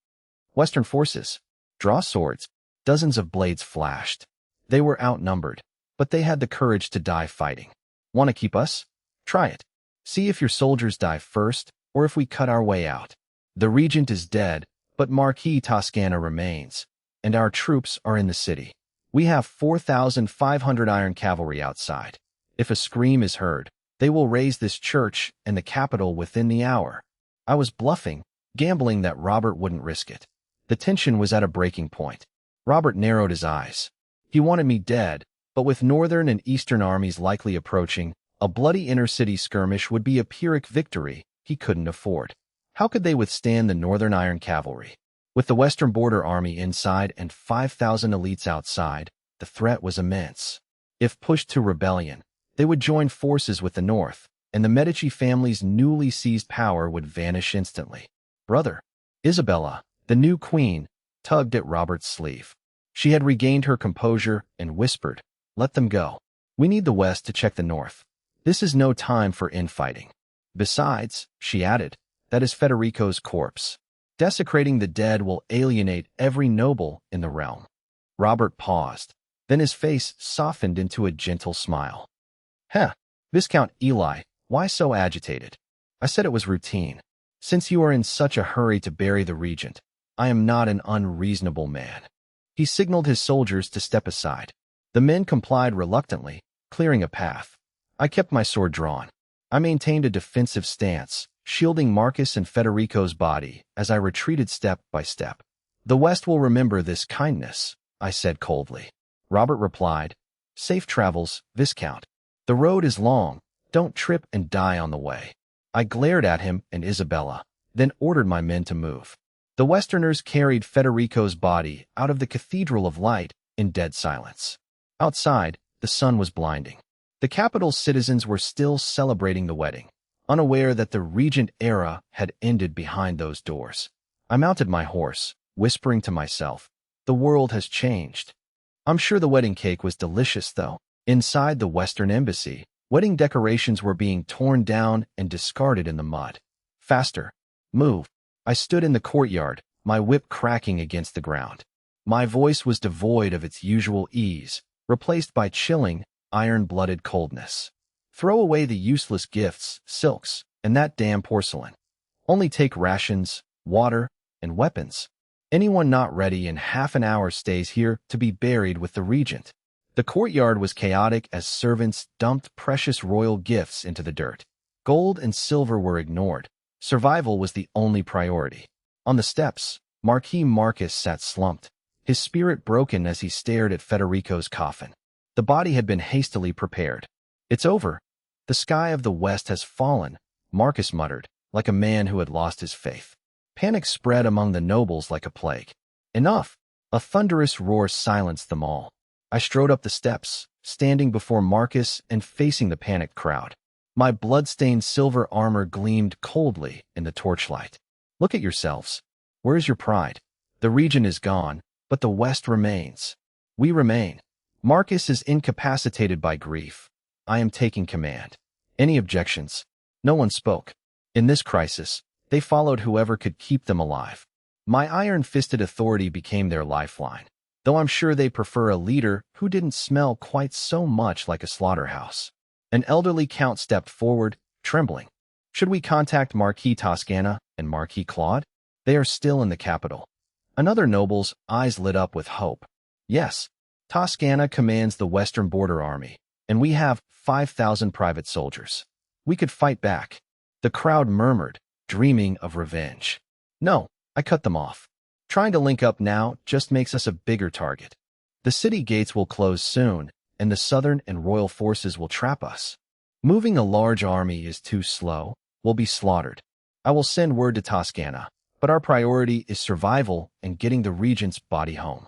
Western forces. Draw swords. Dozens of blades flashed. They were outnumbered, but they had the courage to die fighting. Want to keep us? Try it. See if your soldiers die first, or if we cut our way out. The regent is dead, but Marquis Toscana remains, and our troops are in the city. We have 4,500 iron cavalry outside. If a scream is heard, they will raise this church and the capital within the hour. I was bluffing, gambling that Robert wouldn't risk it. The tension was at a breaking point. Robert narrowed his eyes. He wanted me dead, but with northern and eastern armies likely approaching, a bloody inner-city skirmish would be a Pyrrhic victory he couldn't afford. How could they withstand the Northern Iron Cavalry? With the Western Border Army inside and 5,000 elites outside, the threat was immense. If pushed to rebellion, they would join forces with the North, and the Medici family's newly seized power would vanish instantly. Brother, Isabella, the new queen, tugged at Robert's sleeve. She had regained her composure and whispered, "Let them go. We need the West to check the North. This is no time for infighting. Besides," she added, "that is Federico's corpse. Desecrating the dead will alienate every noble in the realm." Robert paused. Then his face softened into a gentle smile. Viscount Eli, why so agitated? I said it was routine. Since you are in such a hurry to bury the regent, I am not an unreasonable man." He signaled his soldiers to step aside. The men complied reluctantly, clearing a path. I kept my sword drawn. I maintained a defensive stance, shielding Marcus and Federico's body as I retreated step by step. "The West will remember this kindness," I said coldly. Robert replied, "Safe travels, Viscount. The road is long. Don't trip and die on the way." I glared at him and Isabella, then ordered my men to move. The Westerners carried Federico's body out of the Cathedral of Light in dead silence. Outside, the sun was blinding. The capital's citizens were still celebrating the wedding, unaware that the regent era had ended behind those doors. I mounted my horse, whispering to myself, "The world has changed." I'm sure the wedding cake was delicious, though. Inside the Western Embassy, wedding decorations were being torn down and discarded in the mud. "Faster! Move!" I stood in the courtyard, my whip cracking against the ground. My voice was devoid of its usual ease, replaced by chilling, iron-blooded coldness. "Throw away the useless gifts, silks, and that damn porcelain. Only take rations, water, and weapons. Anyone not ready in half an hour stays here to be buried with the regent." The courtyard was chaotic as servants dumped precious royal gifts into the dirt. Gold and silver were ignored. Survival was the only priority. On the steps, Marquis Marcus sat slumped, his spirit broken as he stared at Federico's coffin. The body had been hastily prepared. "It's over. The sky of the West has fallen," Marcus muttered, like a man who had lost his faith. Panic spread among the nobles like a plague. "Enough!" A thunderous roar silenced them all. I strode up the steps, standing before Marcus and facing the panicked crowd. My blood-stained silver armor gleamed coldly in the torchlight. "Look at yourselves. Where is your pride? The region is gone, but the West remains. We remain. Marcus is incapacitated by grief. I am taking command." Any objections? No one spoke. In this crisis, they followed whoever could keep them alive. My iron-fisted authority became their lifeline, though I'm sure they prefer a leader who didn't smell quite so much like a slaughterhouse. An elderly count stepped forward, trembling. "Should we contact Marquis Toscana and Marquis Claude? They are still in the capital." Another noble's eyes lit up with hope. "Yes, Toscana commands the Western Border Army, and we have 5,000 private soldiers. We could fight back." The crowd murmured, dreaming of revenge. "No," I cut them off. "Trying to link up now just makes us a bigger target. The city gates will close soon, and the Southern and Royal forces will trap us. Moving a large army is too slow. We'll be slaughtered. I will send word to Toscana, but our priority is survival and getting the regent's body home."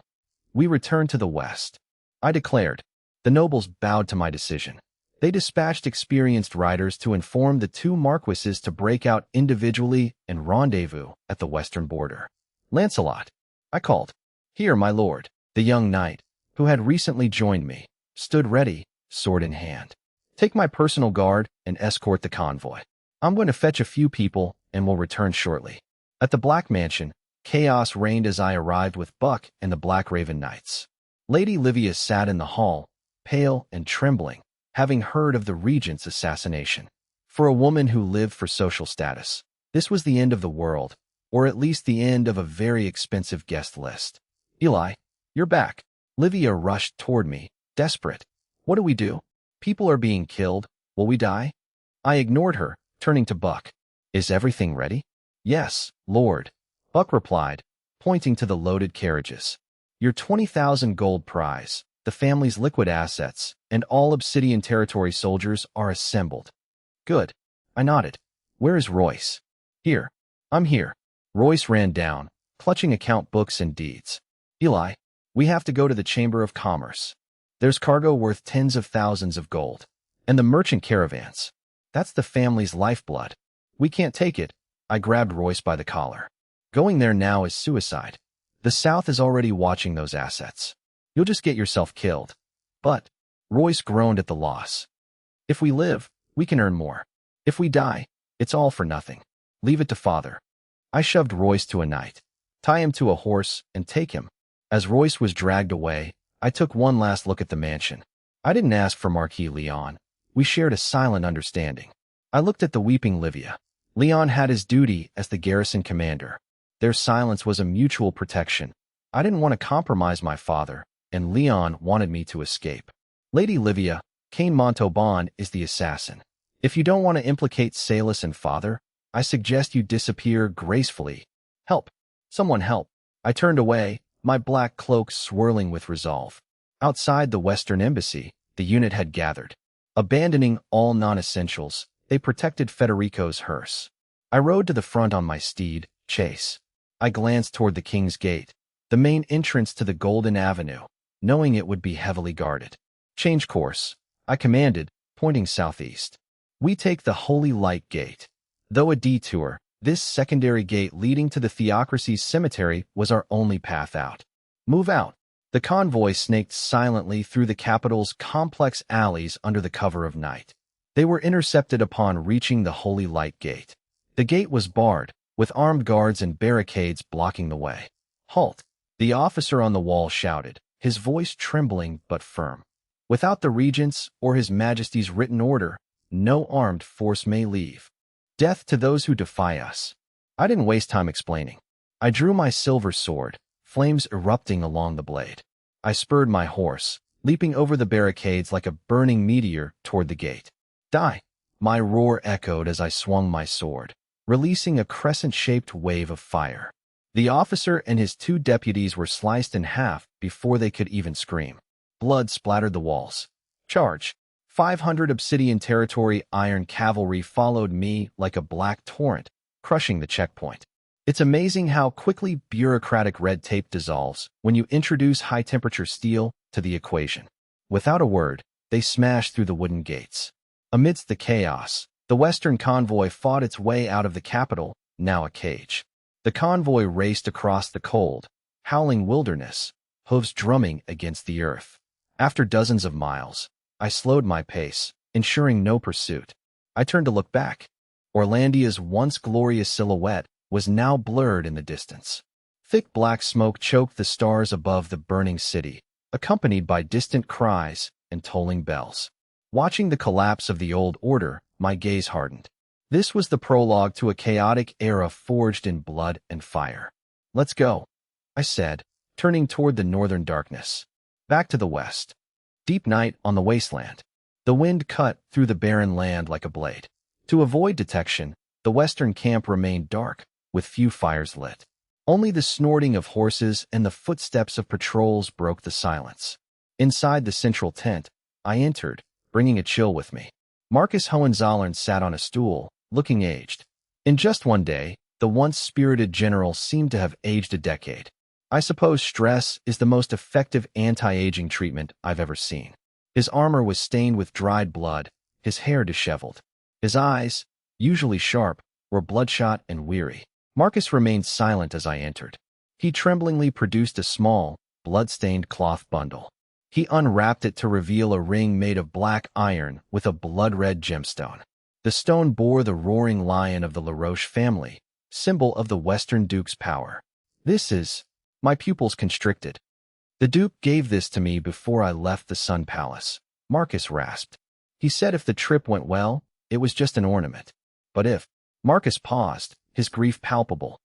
We returned to the West. I declared. The nobles bowed to my decision. They dispatched experienced riders to inform the two marquises to break out individually and rendezvous at the western border. "Lancelot," I called. "Here, my lord." The young knight, who had recently joined me, stood ready, sword in hand. "Take my personal guard and escort the convoy. I'm going to fetch a few people and will return shortly." At the Black Mansion, chaos reigned as I arrived with Buck and the Black Raven Knights. Lady Livia sat in the hall, pale and trembling, having heard of the regent's assassination. For a woman who lived for social status, this was the end of the world, or at least the end of a very expensive guest list. "Eli, you're back." Livia rushed toward me, desperate. "What do we do? People are being killed. Will we die?" I ignored her, turning to Buck. "Is everything ready?" "Yes, Lord," Buck replied, pointing to the loaded carriages. "Your 20,000 gold prize, the family's liquid assets, and all Obsidian Territory soldiers are assembled." "Good." I nodded. "Where is Royce?" "Here." I'm here. Royce ran down, clutching account books and deeds. Eli, we have to go to the Chamber of Commerce. There's cargo worth tens of thousands of gold. And the merchant caravans. That's the family's lifeblood. We can't take it. I grabbed Royce by the collar. Going there now is suicide. The South is already watching those assets. You'll just get yourself killed. But, Royce groaned at the loss. If we live, we can earn more. If we die, it's all for nothing. Leave it to Father. I shoved Royce to a knight. Tie him to a horse and take him. As Royce was dragged away, I took one last look at the mansion. I didn't ask for Marquis Leon. We shared a silent understanding. I looked at the weeping Livia. Leon had his duty as the garrison commander. Their silence was a mutual protection. I didn't want to compromise my father, and Leon wanted me to escape. Lady Livia, Cain Montauban is the assassin. If you don't want to implicate Salus and father, I suggest you disappear gracefully. Help! Someone help! I turned away, my black cloak swirling with resolve. Outside the Western Embassy, the unit had gathered. Abandoning all non-essentials, they protected Federico's hearse. I rode to the front on my steed, Chase. I glanced toward the King's Gate, the main entrance to the Golden Avenue, knowing it would be heavily guarded. Change course, I commanded, pointing southeast. We take the Holy Light Gate. Though a detour, this secondary gate leading to the Theocracy's cemetery was our only path out. Move out. The convoy snaked silently through the capital's complex alleys under the cover of night. They were intercepted upon reaching the Holy Light Gate. The gate was barred, with armed guards and barricades blocking the way. Halt! The officer on the wall shouted, his voice trembling but firm. Without the Regent's or His Majesty's written order, no armed force may leave. Death to those who defy us. I didn't waste time explaining. I drew my silver sword, flames erupting along the blade. I spurred my horse, leaping over the barricades like a burning meteor toward the gate. Die! My roar echoed as I swung my sword, releasing a crescent-shaped wave of fire. The officer and his two deputies were sliced in half before they could even scream. Blood splattered the walls. Charge! 500 Obsidian Territory Iron Cavalry followed me like a black torrent, crushing the checkpoint. It's amazing how quickly bureaucratic red tape dissolves when you introduce high-temperature steel to the equation. Without a word, they smashed through the wooden gates. Amidst the chaos, the Western convoy fought its way out of the capital, now a cage. The convoy raced across the cold, howling wilderness, hooves drumming against the earth. After dozens of miles, I slowed my pace, ensuring no pursuit. I turned to look back. Orlandia's once glorious silhouette was now blurred in the distance. Thick black smoke choked the stars above the burning city, accompanied by distant cries and tolling bells. Watching the collapse of the old order, my gaze hardened. This was the prologue to a chaotic era forged in blood and fire. Let's go, I said, turning toward the northern darkness. Back to the west. Deep night on the wasteland. The wind cut through the barren land like a blade. To avoid detection, the western camp remained dark, with few fires lit. Only the snorting of horses and the footsteps of patrols broke the silence. Inside the central tent, I entered, bringing a chill with me. Marcus Hohenzollern sat on a stool, looking aged. In just one day, the once spirited general seemed to have aged a decade. I suppose stress is the most effective anti-aging treatment I've ever seen. His armor was stained with dried blood, his hair disheveled. His eyes, usually sharp, were bloodshot and weary. Marcus remained silent as I entered. He tremblingly produced a small, blood-stained cloth bundle. He unwrapped it to reveal a ring made of black iron with a blood-red gemstone. The stone bore the roaring lion of the LaRoche family, symbol of the Western Duke's power. This is... My pupils constricted. The Duke gave this to me before I left the Sun Palace, Marcus rasped. He said if the trip went well, it was just an ornament. But if... Marcus paused, his grief palpable.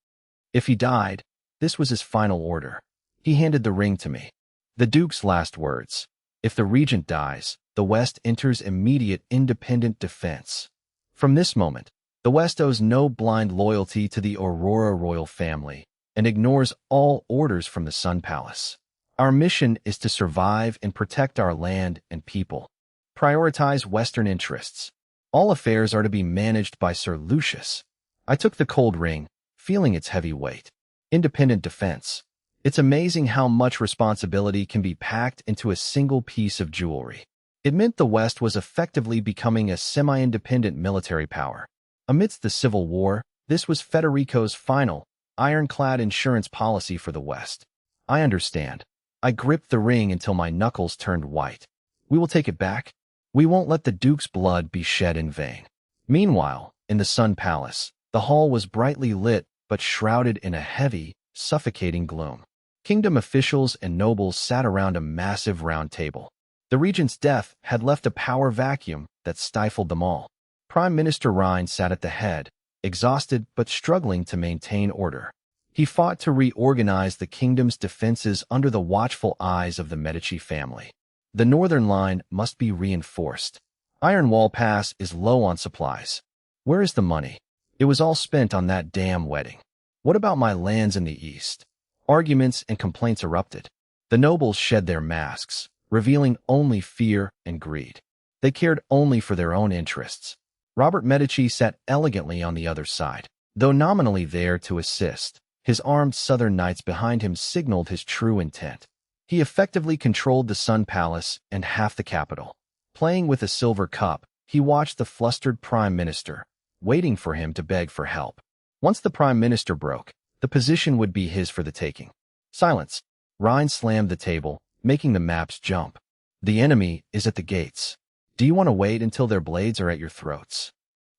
If he died, this was his final order. He handed the ring to me. The Duke's last words. If the regent dies, the West enters immediate independent defense. From this moment, the West owes no blind loyalty to the Aurora royal family and ignores all orders from the Sun Palace. Our mission is to survive and protect our land and people. Prioritize Western interests. All affairs are to be managed by Sir Lucius. I took the cold ring, feeling its heavy weight. Independent defense. It's amazing how much responsibility can be packed into a single piece of jewelry. It meant the West was effectively becoming a semi-independent military power. Amidst the Civil War, this was Federico's final, ironclad insurance policy for the West. I understand. I gripped the ring until my knuckles turned white. We will take it back. We won't let the Duke's blood be shed in vain. Meanwhile, in the Sun Palace, the hall was brightly lit but shrouded in a heavy, suffocating gloom. Kingdom officials and nobles sat around a massive round table. The regent's death had left a power vacuum that stifled them all. Prime Minister Rein sat at the head, exhausted but struggling to maintain order. He fought to reorganize the kingdom's defenses under the watchful eyes of the Medici family. The northern line must be reinforced. Iron Wall Pass is low on supplies. Where is the money? It was all spent on that damn wedding. What about my lands in the east? Arguments and complaints erupted. The nobles shed their masks, revealing only fear and greed. They cared only for their own interests. Robert Medici sat elegantly on the other side. Though nominally there to assist, his armed southern knights behind him signaled his true intent. He effectively controlled the Sun Palace and half the capital. Playing with a silver cup, he watched the flustered prime minister, waiting for him to beg for help. Once the prime minister broke, the position would be his for the taking. Silence. Rein slammed the table, making the maps jump. The enemy is at the gates. Do you want to wait until their blades are at your throats?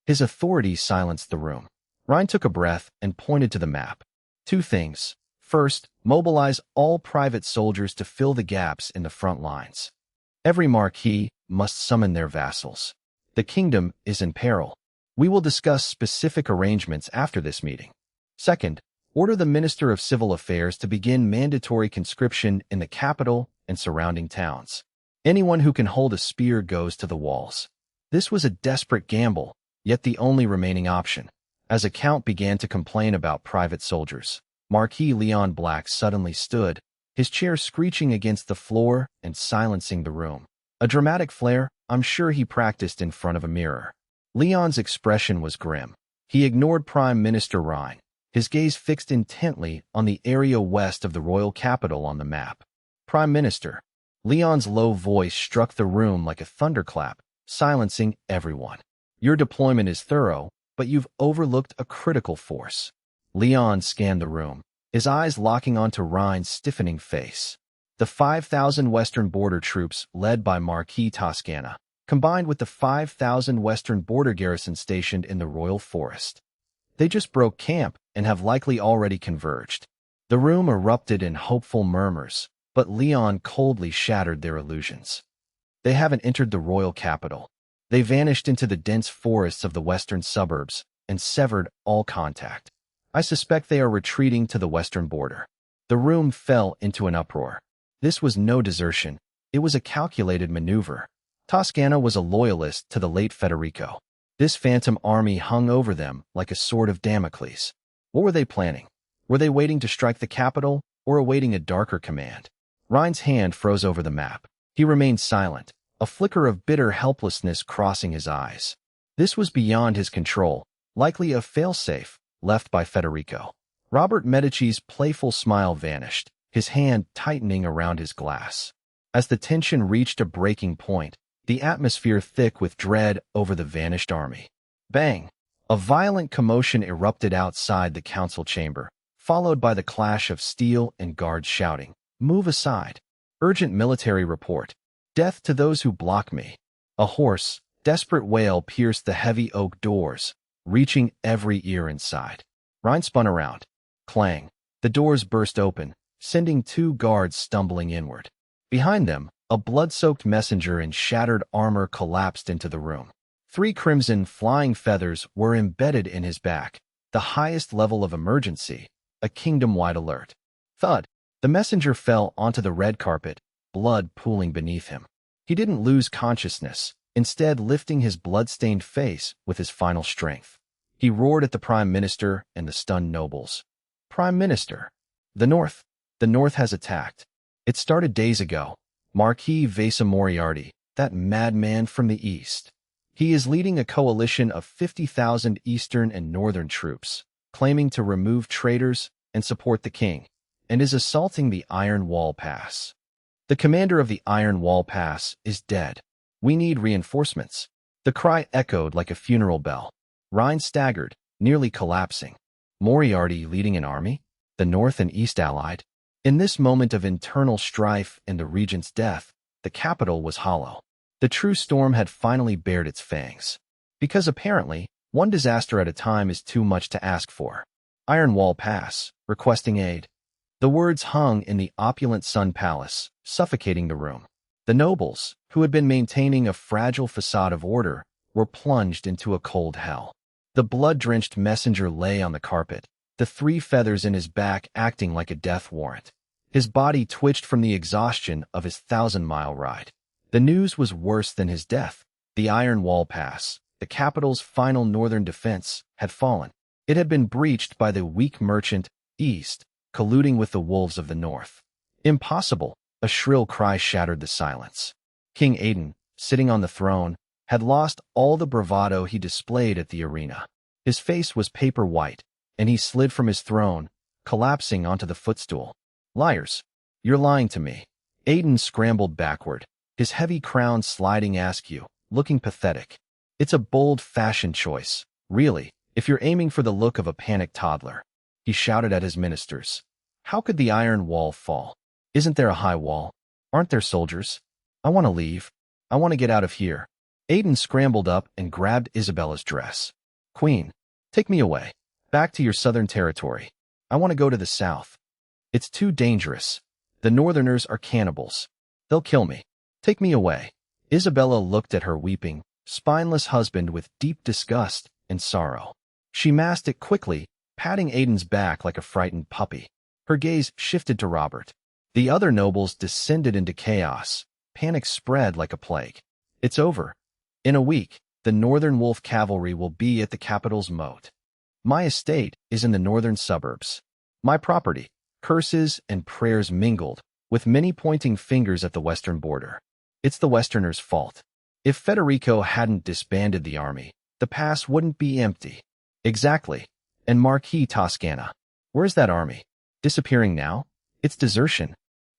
His authority silenced the room. Rein took a breath and pointed to the map. Two things. First, mobilize all private soldiers to fill the gaps in the front lines. Every marquis must summon their vassals. The kingdom is in peril. We will discuss specific arrangements after this meeting. Second, order the Minister of Civil Affairs to begin mandatory conscription in the capital and surrounding towns. Anyone who can hold a spear goes to the walls. This was a desperate gamble, yet the only remaining option. As a count began to complain about private soldiers, Marquis Leon Black suddenly stood, his chair screeching against the floor and silencing the room. A dramatic flair, I'm sure he practiced in front of a mirror. Leon's expression was grim. He ignored Prime Minister Rein, his gaze fixed intently on the area west of the royal capital on the map. Prime Minister. Leon's low voice struck the room like a thunderclap, silencing everyone. Your deployment is thorough, but you've overlooked a critical force. Leon scanned the room, his eyes locking onto Rein's stiffening face. The 5,000 Western border troops led by Marquis Toscana, combined with the 5,000 Western border garrison stationed in the Royal Forest. They just broke camp and have likely already converged. The room erupted in hopeful murmurs, but Leon coldly shattered their illusions. They haven't entered the royal capital. They vanished into the dense forests of the western suburbs and severed all contact. I suspect they are retreating to the western border. The room fell into an uproar. This was no desertion. It was a calculated maneuver. Toscana was a loyalist to the late Federico. This phantom army hung over them like a sword of Damocles. What were they planning? Were they waiting to strike the capital or awaiting a darker command? Rein's hand froze over the map. He remained silent, a flicker of bitter helplessness crossing his eyes. This was beyond his control, likely a failsafe left by Federico. Robert Medici's playful smile vanished, his hand tightening around his glass. As the tension reached a breaking point, the atmosphere thick with dread over the vanished army. Bang! A violent commotion erupted outside the council chamber, followed by the clash of steel and guards shouting, "Move aside! Urgent military report! Death to those who block me!" A hoarse, desperate wail pierced the heavy oak doors, reaching every ear inside. Rein spun around. Clang! The doors burst open, sending two guards stumbling inward. Behind them, a blood-soaked messenger in shattered armor collapsed into the room. 3 crimson flying feathers were embedded in his back, the highest level of emergency, a kingdom-wide alert. Thud! The messenger fell onto the red carpet, blood pooling beneath him. He didn't lose consciousness, instead lifting his blood-stained face with his final strength. He roared at the Prime Minister and the stunned nobles. Prime Minister! The North has attacked. It started days ago. Marquis Vesa Moriarty, that madman from the east. He is leading a coalition of 50,000 eastern and northern troops. claiming to remove traitors and support the king, and is assaulting the Iron Wall Pass. The commander of the Iron Wall Pass is dead. We need reinforcements. The cry echoed like a funeral bell. Rhine staggered, nearly collapsing. Moriarty leading an army? The North and East allied? In this moment of internal strife and the regent's death, the capital was hollow. The true storm had finally bared its fangs. Because apparently, one disaster at a time is too much to ask for. Iron Wall Pass, requesting aid. The words hung in the opulent Sun Palace, suffocating the room. The nobles, who had been maintaining a fragile facade of order, were plunged into a cold hell. The blood-drenched messenger lay on the carpet, the 3 feathers in his back acting like a death warrant. His body twitched from the exhaustion of his 1,000-mile ride. The news was worse than his death. The Iron Wall Pass, the capital's final northern defense, had fallen. It had been breached by the weak merchant, East, colluding with the wolves of the North. Impossible! A shrill cry shattered the silence. King Aiden, sitting on the throne, had lost all the bravado he displayed at the arena. His face was paper white, and he slid from his throne, collapsing onto the footstool. Liars! You're lying to me. Aiden scrambled backward, his heavy crown sliding askew, looking pathetic. It's a bold fashion choice, really, if you're aiming for the look of a panicked toddler. He shouted at his ministers. How could the iron wall fall? Isn't there a high wall? Aren't there soldiers? I want to leave. I want to get out of here. Aiden scrambled up and grabbed Isabella's dress. Queen, take me away. Back to your southern territory. I want to go to the south. It's too dangerous. The northerners are cannibals. They'll kill me. Take me away. Isabella looked at her weeping, spineless husband with deep disgust and sorrow. She masked it quickly, patting Aiden's back like a frightened puppy. Her gaze shifted to Robert. The other nobles descended into chaos. Panic spread like a plague. It's over. In a week, the Northern Wolf Cavalry will be at the capital's moat. My estate is in the northern suburbs. My property, curses and prayers mingled, with many pointing fingers at the western border. It's the Westerners' fault. If Federico hadn't disbanded the army, the pass wouldn't be empty. Exactly. And Marquis Toscana. Where's that army? Disappearing now? It's desertion.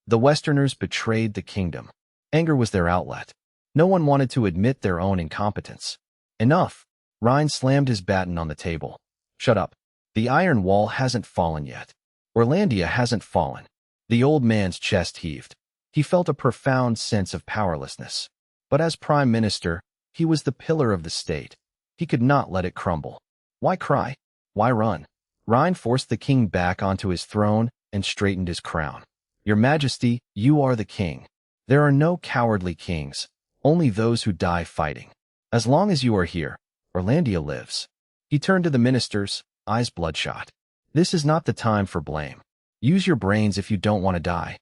The Westerners betrayed the kingdom. Anger was their outlet. No one wanted to admit their own incompetence. Enough. Rhine slammed his baton on the table. Shut up. The iron wall hasn't fallen yet. Orlandia hasn't fallen. The old man's chest heaved. He felt a profound sense of powerlessness. But as prime minister, he was the pillar of the state. He could not let it crumble. Why cry? Why run? Rhine forced the king back onto his throne and straightened his crown. Your Majesty, you are the king. There are no cowardly kings, only those who die fighting. As long as you are here, Orlandia lives. He turned to the ministers, eyes bloodshot. This is not the time for blame. Use your brains if you don't want to die.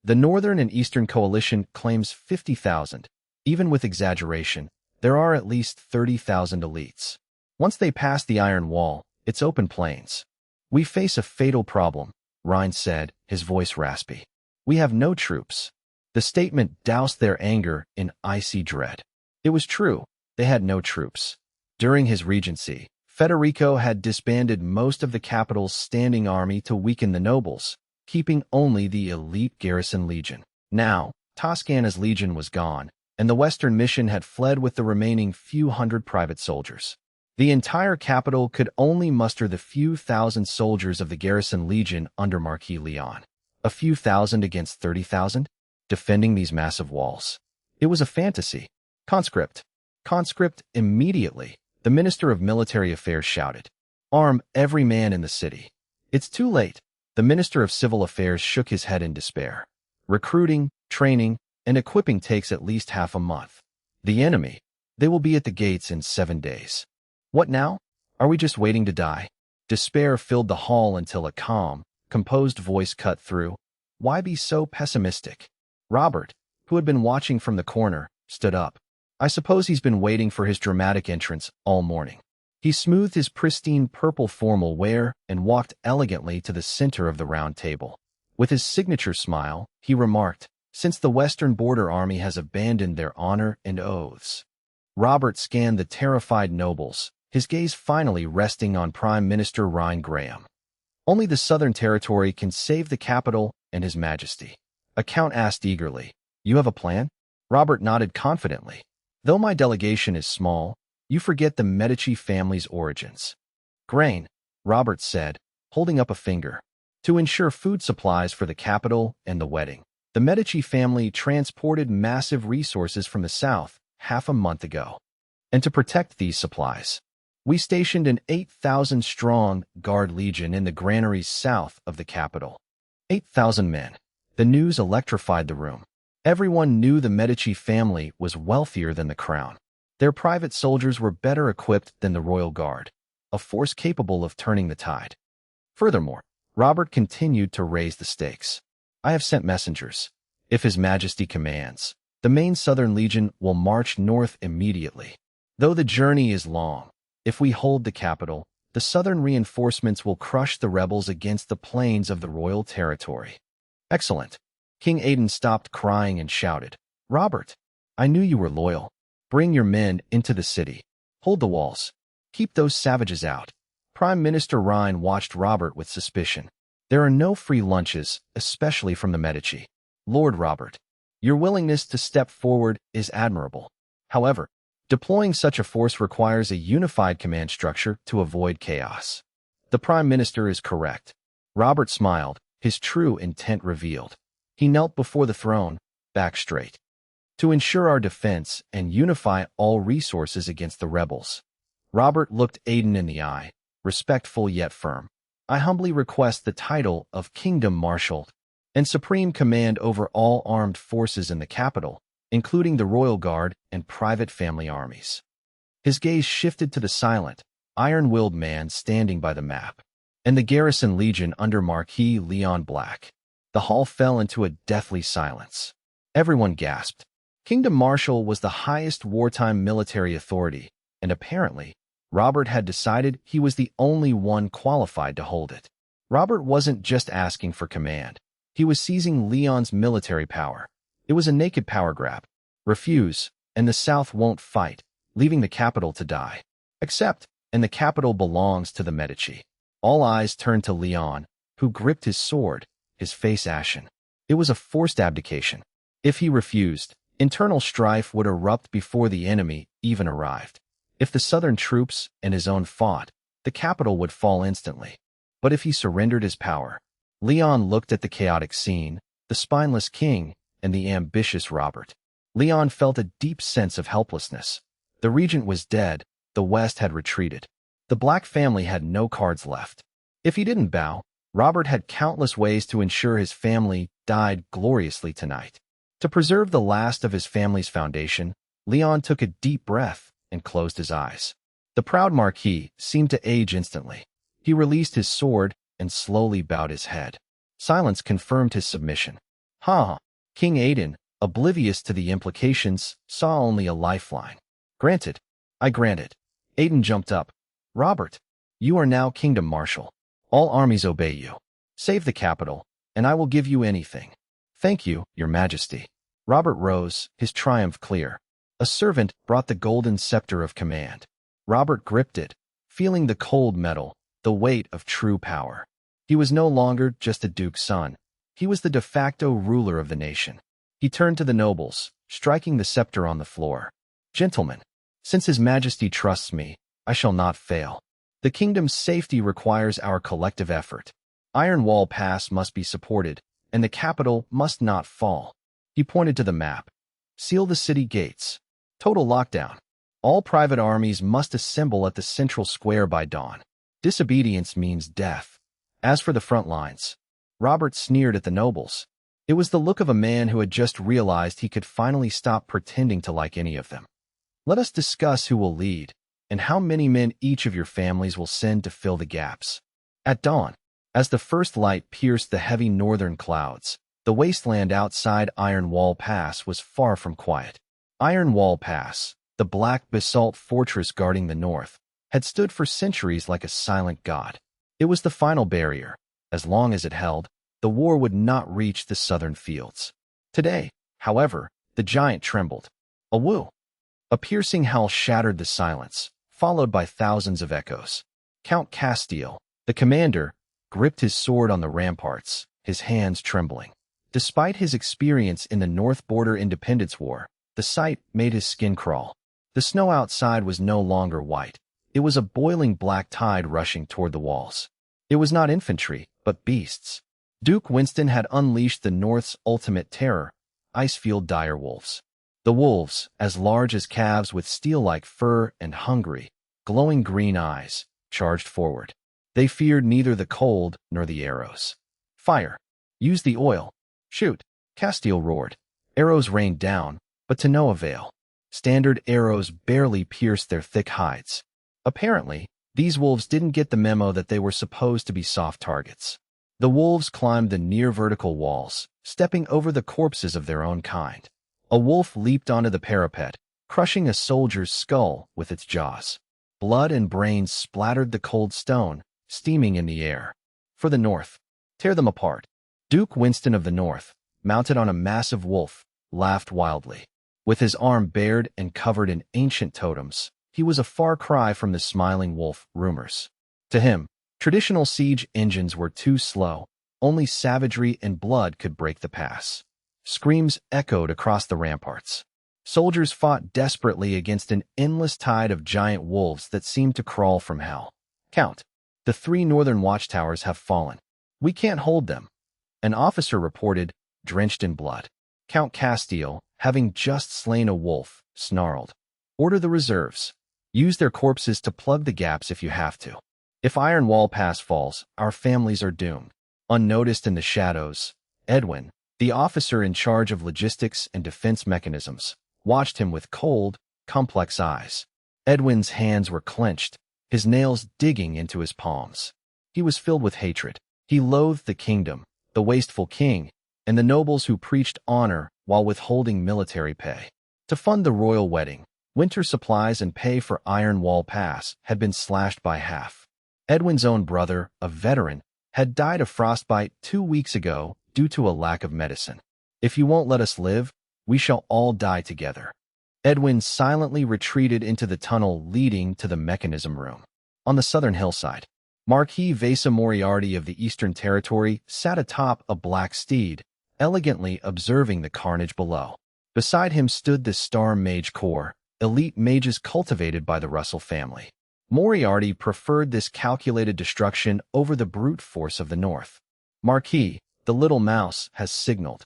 The Northern and Eastern Coalition claims 50,000. Even with exaggeration, there are at least 30,000 elites. Once they pass the Iron Wall, it's open plains. We face a fatal problem, Rhine said, his voice raspy. We have no troops. The statement doused their anger in icy dread. It was true, they had no troops. During his regency, Federico had disbanded most of the capital's standing army to weaken the nobles, keeping only the elite garrison legion. Now, Toscana's legion was gone, and the Western mission had fled with the remaining few hundred private soldiers. The entire capital could only muster the few thousand soldiers of the garrison legion under Marquis Leon. A few thousand against 30,000? Defending these massive walls. It was a fantasy. Conscript. Conscript immediately, the Minister of Military Affairs shouted. Arm every man in the city. It's too late. The Minister of Civil Affairs shook his head in despair. Recruiting, training, and equipping takes at least half a month. The enemy, they will be at the gates in 7 days. What now? Are we just waiting to die? Despair filled the hall until a calm, composed voice cut through. Why be so pessimistic? Robert, who had been watching from the corner, stood up. I suppose he's been waiting for his dramatic entrance all morning. He smoothed his pristine purple formal wear and walked elegantly to the center of the round table. With his signature smile, he remarked, since the Western Border Army has abandoned their honor and oaths. Robert scanned the terrified nobles, his gaze finally resting on Prime Minister Ryan Graham. Only the Southern Territory can save the capital and His Majesty. A count asked eagerly, "You have a plan?" Robert nodded confidently. "Though my delegation is small, you forget the Medici family's origins." "Grain," Robert said, holding up a finger. "To ensure food supplies for the capital and the wedding. The Medici family transported massive resources from the south half a month ago. And to protect these supplies, we stationed an 8,000-strong guard legion in the granaries south of the capital. 8,000 men. The news electrified the room. Everyone knew the Medici family was wealthier than the crown. Their private soldiers were better equipped than the royal guard, a force capable of turning the tide. Furthermore, Robert continued to raise the stakes. "I have sent messengers. If His Majesty commands, the main Southern Legion will march north immediately. Though the journey is long, if we hold the capital, the Southern reinforcements will crush the rebels against the plains of the royal territory." "Excellent." King Aiden stopped crying and shouted, "Robert, I knew you were loyal. Bring your men into the city. Hold the walls. Keep those savages out." Prime Minister Ryan watched Robert with suspicion. "There are no free lunches, especially from the Medici. Lord Robert, your willingness to step forward is admirable. However, deploying such a force requires a unified command structure to avoid chaos." "The Prime Minister is correct." Robert smiled, his true intent revealed. He knelt before the throne, back straight. "To ensure our defense and unify all resources against the rebels." Robert looked Aiden in the eye, respectful yet firm. "I humbly request the title of Kingdom Marshal and supreme command over all armed forces in the capital, including the Royal Guard and private family armies." His gaze shifted to the silent, iron-willed man standing by the map, and the garrison legion under Marquis Leon Black. The hall fell into a deathly silence. Everyone gasped. Kingdom Marshal was the highest wartime military authority, and apparently, Robert had decided he was the only one qualified to hold it. Robert wasn't just asking for command. He was seizing Leon's military power. It was a naked power grab. Refuse, and the South won't fight, leaving the capital to die. Accept, and the capital belongs to the Medici. All eyes turned to Leon, who gripped his sword, his face ashen. It was a forced abdication. If he refused, internal strife would erupt before the enemy even arrived. If the Southern troops and his own fought, the capital would fall instantly. But if he surrendered his power, Leon looked at the chaotic scene, the spineless king, and the ambitious Robert. Leon felt a deep sense of helplessness. The regent was dead, the West had retreated. The Black family had no cards left. If he didn't bow, Robert had countless ways to ensure his family died gloriously tonight. To preserve the last of his family's foundation, Leon took a deep breath and closed his eyes. The proud Marquis seemed to age instantly. He released his sword and slowly bowed his head. Silence confirmed his submission. King Aiden, oblivious to the implications, saw only a lifeline. "Granted. I grant it." Aiden jumped up. "Robert, you are now Kingdom Marshal. All armies obey you. Save the capital, and I will give you anything." "Thank you, Your Majesty." Robert rose, his triumph clear. A servant brought the golden scepter of command. Robert gripped it, feeling the cold metal, the weight of true power. He was no longer just a duke's son. He was the de facto ruler of the nation. He turned to the nobles, striking the scepter on the floor. "Gentlemen, since His Majesty trusts me, I shall not fail. The kingdom's safety requires our collective effort. Iron Wall Pass must be supported, and the capital must not fall." He pointed to the map. "Seal the city gates. Total lockdown. All private armies must assemble at the central square by dawn. Disobedience means death." As for the front lines, Robert sneered at the nobles. It was the look of a man who had just realized he could finally stop pretending to like any of them. "Let us discuss who will lead, and how many men each of your families will send to fill the gaps." At dawn, as the first light pierced the heavy northern clouds, the wasteland outside Iron Wall Pass was far from quiet. Iron Wall Pass, the black basalt fortress guarding the north, had stood for centuries like a silent god. It was the final barrier. As long as it held, the war would not reach the southern fields. Today, however, the giant trembled. A woo! A piercing howl shattered the silence, followed by thousands of echoes. Count Castile, the commander, gripped his sword on the ramparts, his hands trembling. Despite his experience in the North Border Independence War, the sight made his skin crawl. The snow outside was no longer white. It was a boiling black tide rushing toward the walls. It was not infantry, but beasts. Duke Winston had unleashed the North's ultimate terror, Icefield direwolves. The wolves, as large as calves with steel-like fur and hungry, glowing green eyes, charged forward. They feared neither the cold nor the arrows. Fire! Use the oil! Shoot! Castile roared. Arrows rained down, but to no avail. Standard arrows barely pierced their thick hides. Apparently, these wolves didn't get the memo that they were supposed to be soft targets. The wolves climbed the near-vertical walls, stepping over the corpses of their own kind. A wolf leaped onto the parapet, crushing a soldier's skull with its jaws. Blood and brains splattered the cold stone, steaming in the air. For the North, tear them apart. Duke Winston of the North, mounted on a massive wolf, laughed wildly. With his arm bared and covered in ancient totems, he was a far cry from the smiling wolf rumors. To him, traditional siege engines were too slow. Only savagery and blood could break the pass. Screams echoed across the ramparts. Soldiers fought desperately against an endless tide of giant wolves that seemed to crawl from hell. Count, the 3 northern watchtowers have fallen. We can't hold them. An officer reported, drenched in blood. Count Castile, having just slain a wolf, snarled. Order the reserves. Use their corpses to plug the gaps if you have to. If Iron Wall Pass falls, our families are doomed. Unnoticed in the shadows, Edwin, the officer in charge of logistics and defense mechanisms, watched him with cold, complex eyes. Edwin's hands were clenched, his nails digging into his palms. He was filled with hatred. He loathed the kingdom, the wasteful king, and the nobles who preached honor while withholding military pay. To fund the royal wedding, winter supplies and pay for Iron Wall Pass had been slashed by half. Edwin's own brother, a veteran, had died of frostbite 2 weeks ago due to a lack of medicine. If you won't let us live, we shall all die together. Edwin silently retreated into the tunnel leading to the mechanism room. On the southern hillside, Marquis Vesa Moriarty of the Eastern Territory sat atop a black steed, elegantly observing the carnage below. Beside him stood the Star Mage Corps, elite mages cultivated by the Russell family. Moriarty preferred this calculated destruction over the brute force of the North. Marquis, the little mouse, has signaled.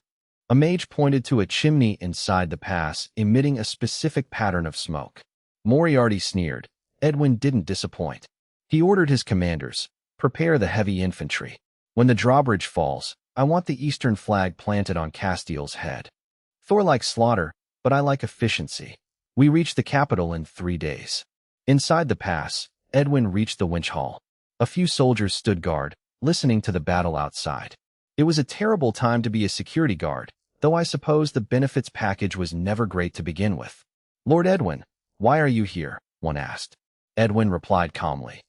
A mage pointed to a chimney inside the pass, emitting a specific pattern of smoke. Moriarty sneered. Edwin didn't disappoint. He ordered his commanders, prepare the heavy infantry. When the drawbridge falls, I want the eastern flag planted on Castile's head. Thor likes slaughter, but I like efficiency. We reach the capital in 3 days. Inside the pass, Edwin reached the winch hall. A few soldiers stood guard, listening to the battle outside. It was a terrible time to be a security guard, though I suppose the benefits package was never great to begin with. Lord Edwin, why are you here? One asked. Edwin replied calmly.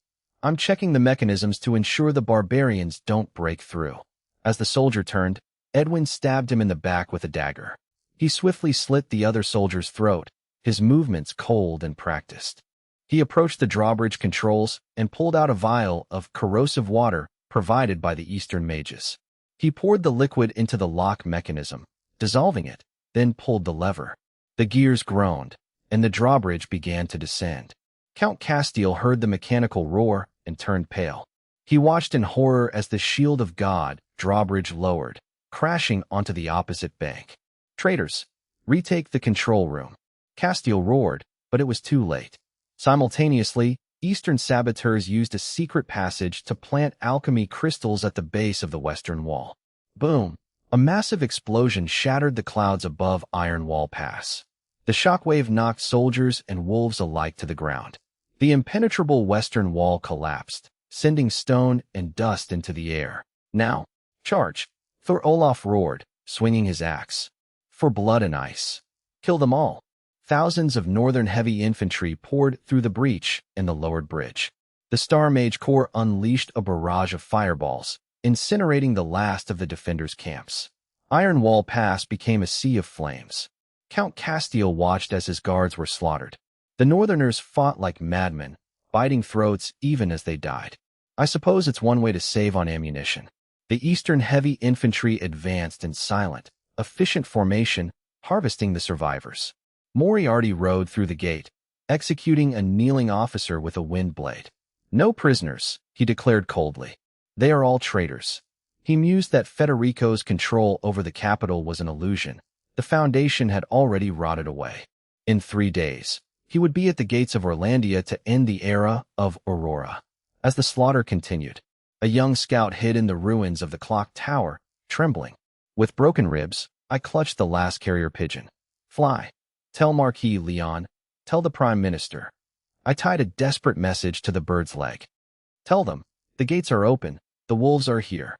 I'm checking the mechanisms to ensure the barbarians don't break through. As the soldier turned, Edwin stabbed him in the back with a dagger. He swiftly slit the other soldier's throat, his movements cold and practiced. He approached the drawbridge controls and pulled out a vial of corrosive water provided by the Eastern mages. He poured the liquid into the lock mechanism, dissolving it, then pulled the lever. The gears groaned, and the drawbridge began to descend. Count Castile heard the mechanical roar and turned pale. He watched in horror as the shield of God drawbridge lowered, crashing onto the opposite bank. Traitors, retake the control room. Castile roared, but it was too late. Simultaneously, Eastern saboteurs used a secret passage to plant alchemy crystals at the base of the western wall. Boom! A massive explosion shattered the clouds above Iron Wall Pass. The shockwave knocked soldiers and wolves alike to the ground. The impenetrable western wall collapsed, sending stone and dust into the air. Now, charge! Thor Olaf roared, swinging his axe. For blood and ice. Kill them all. Thousands of northern heavy infantry poured through the breach in the lowered bridge. The Star Mage Corps unleashed a barrage of fireballs, incinerating the last of the defenders' camps. Iron Wall Pass became a sea of flames. Count Castile watched as his guards were slaughtered. The northerners fought like madmen, biting throats even as they died. I suppose it's one way to save on ammunition. The Eastern heavy infantry advanced in silent, efficient formation, harvesting the survivors. Moriarty rode through the gate, executing a kneeling officer with a wind blade. No prisoners, he declared coldly. They are all traitors. He mused that Federico's control over the capital was an illusion. The foundation had already rotted away. In 3 days, he would be at the gates of Orlandia to end the era of Aurora. As the slaughter continued, a young scout hid in the ruins of the clock tower, trembling. With broken ribs, I clutched the last carrier pigeon. Fly. Tell Marquis Leon. Tell the Prime Minister. I tied a desperate message to the bird's leg. Tell them, the gates are open, the wolves are here.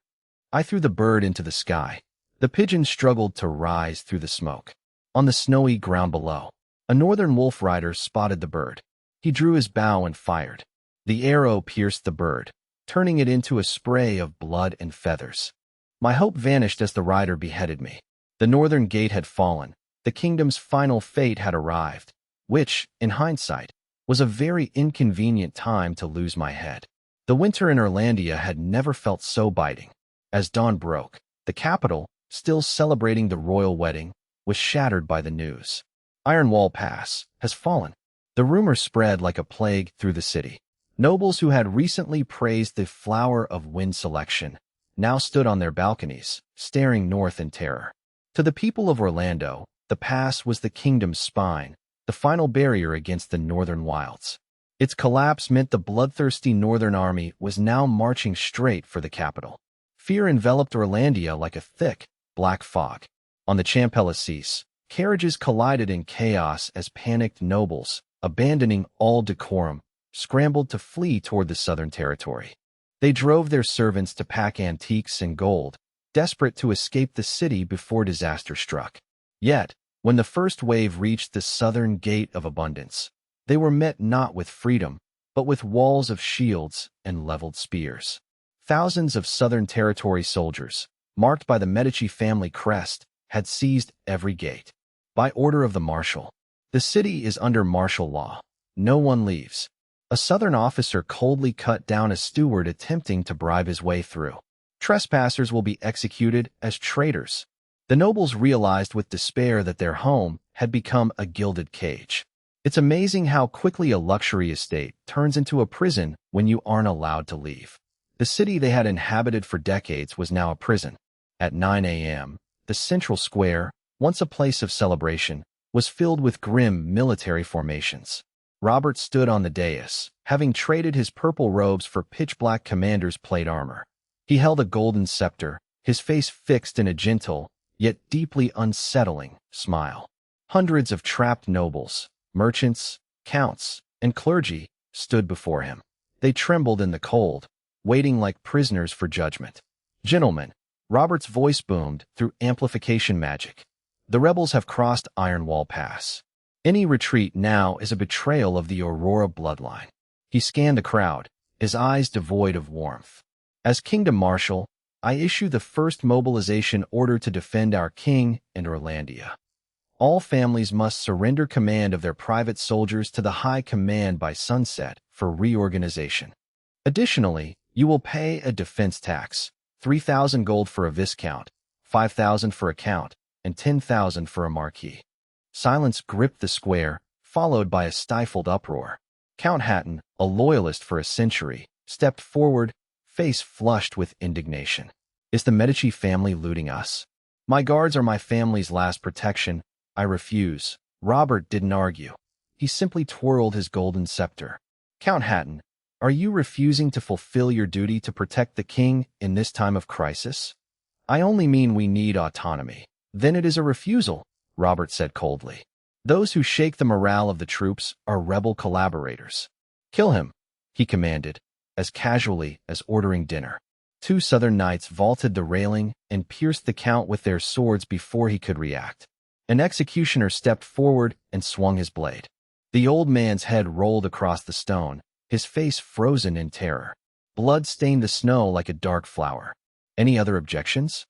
I threw the bird into the sky. The pigeon struggled to rise through the smoke. On the snowy ground below, a northern wolf rider spotted the bird. He drew his bow and fired. The arrow pierced the bird, turning it into a spray of blood and feathers. My hope vanished as the rider beheaded me. The northern gate had fallen. The kingdom's final fate had arrived, which, in hindsight, was a very inconvenient time to lose my head. The winter in Orlandia had never felt so biting. As dawn broke, the capital, still celebrating the royal wedding, was shattered by the news. Iron Wall Pass has fallen. The rumor spread like a plague through the city. Nobles who had recently praised the flower of wind selection now stood on their balconies, staring north in terror. To the people of Orlando, the pass was the kingdom's spine, the final barrier against the northern wilds. Its collapse meant the bloodthirsty northern army was now marching straight for the capital. Fear enveloped Orlandia like a thick, black fog. On the Champs-Élysées, carriages collided in chaos as panicked nobles, abandoning all decorum, scrambled to flee toward the southern territory. They drove their servants to pack antiques and gold, desperate to escape the city before disaster struck. Yet, when the first wave reached the southern gate of abundance, they were met not with freedom, but with walls of shields and leveled spears. Thousands of Southern Territory soldiers, marked by the Medici family crest, had seized every gate. By order of the marshal, the city is under martial law. No one leaves. A Southern officer coldly cut down a steward attempting to bribe his way through. Trespassers will be executed as traitors. The nobles realized with despair that their home had become a gilded cage. It's amazing how quickly a luxury estate turns into a prison when you aren't allowed to leave. The city they had inhabited for decades was now a prison. At 9 a.m., the central square, once a place of celebration, was filled with grim military formations. Robert stood on the dais, having traded his purple robes for pitch-black commander's plate armor. He held a golden scepter, his face fixed in a gentle, yet deeply unsettling, smile. Hundreds of trapped nobles, merchants, counts, and clergy stood before him. They trembled in the cold, waiting like prisoners for judgment. Gentlemen, Robert's voice boomed through amplification magic. The rebels have crossed Iron Wall Pass. Any retreat now is a betrayal of the Aurora bloodline. He scanned the crowd, his eyes devoid of warmth. As Kingdom Marshal, I issue the first mobilization order to defend our king and Orlandia. All families must surrender command of their private soldiers to the High Command by sunset for reorganization. Additionally, you will pay a defense tax, 3,000 gold for a viscount, 5,000 for a count, and 10,000 for a marquis. Silence gripped the square, followed by a stifled uproar. Count Hatton, a loyalist for a century, stepped forward, face flushed with indignation. Is the Medici family looting us? My guards are my family's last protection. I refuse. Robert didn't argue. He simply twirled his golden scepter. Count Hatton, are you refusing to fulfill your duty to protect the king in this time of crisis? I only mean we need autonomy. Then it is a refusal, Robert said coldly. Those who shake the morale of the troops are rebel collaborators. Kill him, he commanded, as casually as ordering dinner. 2 Southern knights vaulted the railing and pierced the count with their swords before he could react. An executioner stepped forward and swung his blade. The old man's head rolled across the stone, his face frozen in terror. Blood stained the snow like a dark flower. Any other objections?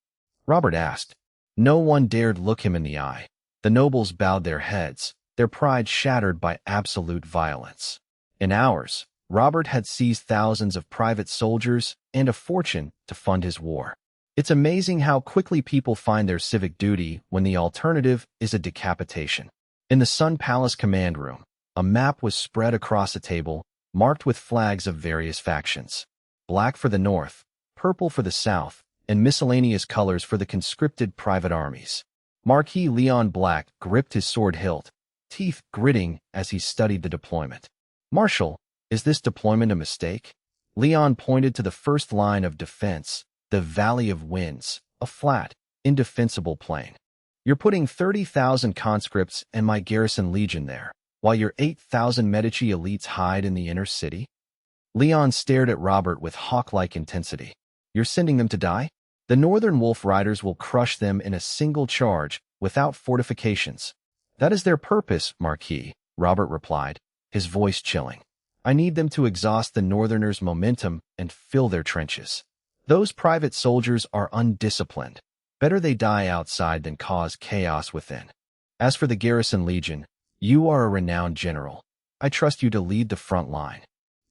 Robert asked. No one dared look him in the eye. The nobles bowed their heads, their pride shattered by absolute violence. In hours, Robert had seized thousands of private soldiers and a fortune to fund his war. It's amazing how quickly people find their civic duty when the alternative is a decapitation. In the Sun Palace command room, a map was spread across a table, marked with flags of various factions. Black for the north, purple for the south, and miscellaneous colors for the conscripted private armies. Marquis Leon Black gripped his sword hilt, teeth gritting as he studied the deployment. "Marshal, is this deployment a mistake?" Leon pointed to the first line of defense, the Valley of Winds, a flat, indefensible plain. "You're putting 30,000 conscripts and my garrison legion there, while your 8,000 Medici elites hide in the inner city?" Leon stared at Robert with hawk-like intensity. "You're sending them to die? The Northern Wolf Riders will crush them in a single charge, without fortifications." "That is their purpose, Marquis," Robert replied, his voice chilling. "I need them to exhaust the Northerners' momentum and fill their trenches. Those private soldiers are undisciplined. Better they die outside than cause chaos within. As for the garrison legion, you are a renowned general. I trust you to lead the front line.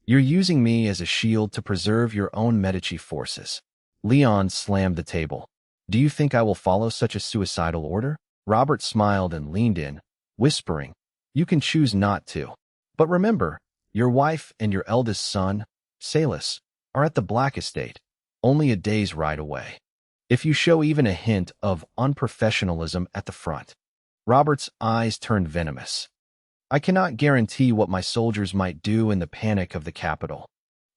You're using me as a shield to preserve your own Medici forces." Leon slammed the table. "Do you think I will follow such a suicidal order?" Robert smiled and leaned in, whispering, "You can choose not to. But remember, your wife and your eldest son, Salus, are at the Black Estate, only a day's ride away. If you show even a hint of unprofessionalism at the front..." Robert's eyes turned venomous. "I cannot guarantee what my soldiers might do in the panic of the capital."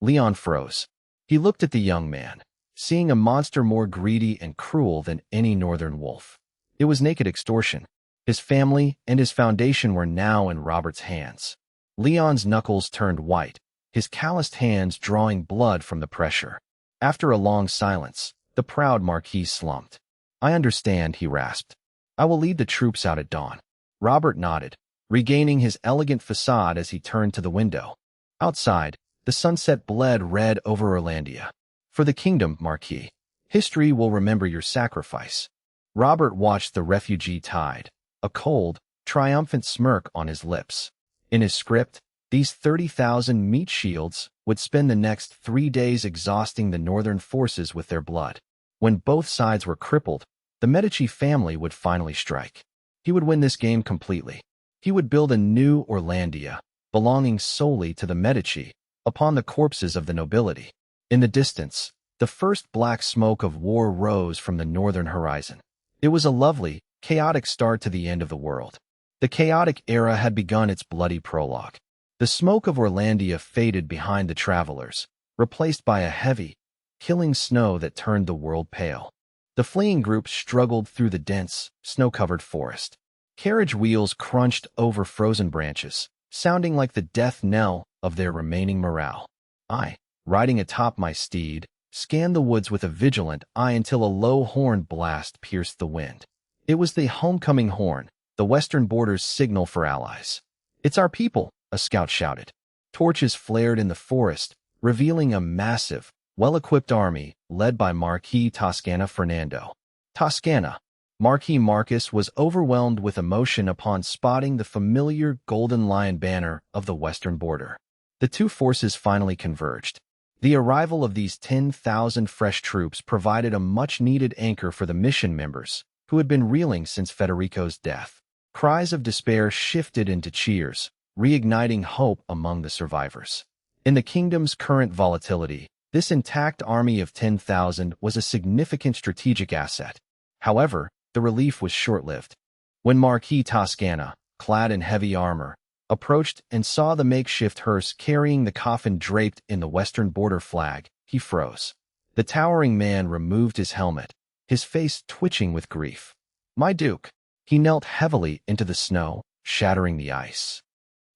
Leon froze. He looked at the young man, seeing a monster more greedy and cruel than any northern wolf. It was naked extortion. His family and his foundation were now in Robert's hands. Leon's knuckles turned white, his calloused hands drawing blood from the pressure. After a long silence, the proud Marquis slumped. "I understand," he rasped. "I will lead the troops out at dawn." Robert nodded, regaining his elegant facade as he turned to the window. Outside, the sunset bled red over Orlandia. "For the kingdom, Marquis. History will remember your sacrifice." Robert watched the refugee tide, a cold, triumphant smirk on his lips. In his script, these 30,000 meat shields would spend the next 3 days exhausting the northern forces with their blood. When both sides were crippled, the Medici family would finally strike. He would win this game completely. He would build a new Orlandia, belonging solely to the Medici, upon the corpses of the nobility. In the distance, the first black smoke of war rose from the northern horizon. It was a lovely, chaotic start to the end of the world. The chaotic era had begun its bloody prologue. The smoke of Orlandia faded behind the travelers, replaced by a heavy, killing snow that turned the world pale. The fleeing group struggled through the dense, snow-covered forest. Carriage wheels crunched over frozen branches, sounding like the death knell of their remaining morale. I, riding atop my steed, scanned the woods with a vigilant eye until a low horn blast pierced the wind. It was the homecoming horn, the western border's signal for allies. "It's our people," a scout shouted. Torches flared in the forest, revealing a massive, well-equipped army led by Marquis Toscana Fernando. Toscana. Marquis Marcus was overwhelmed with emotion upon spotting the familiar golden lion banner of the western border. The two forces finally converged. The arrival of these 10,000 fresh troops provided a much-needed anchor for the mission members, who had been reeling since Federico's death. Cries of despair shifted into cheers, reigniting hope among the survivors. In the kingdom's current volatility, this intact army of 10,000 was a significant strategic asset. However, the relief was short-lived. When Marquis Toscana, clad in heavy armor, approached and saw the makeshift hearse carrying the coffin draped in the western border flag, he froze. The towering man removed his helmet, his face twitching with grief. "My duke." He knelt heavily into the snow, shattering the ice.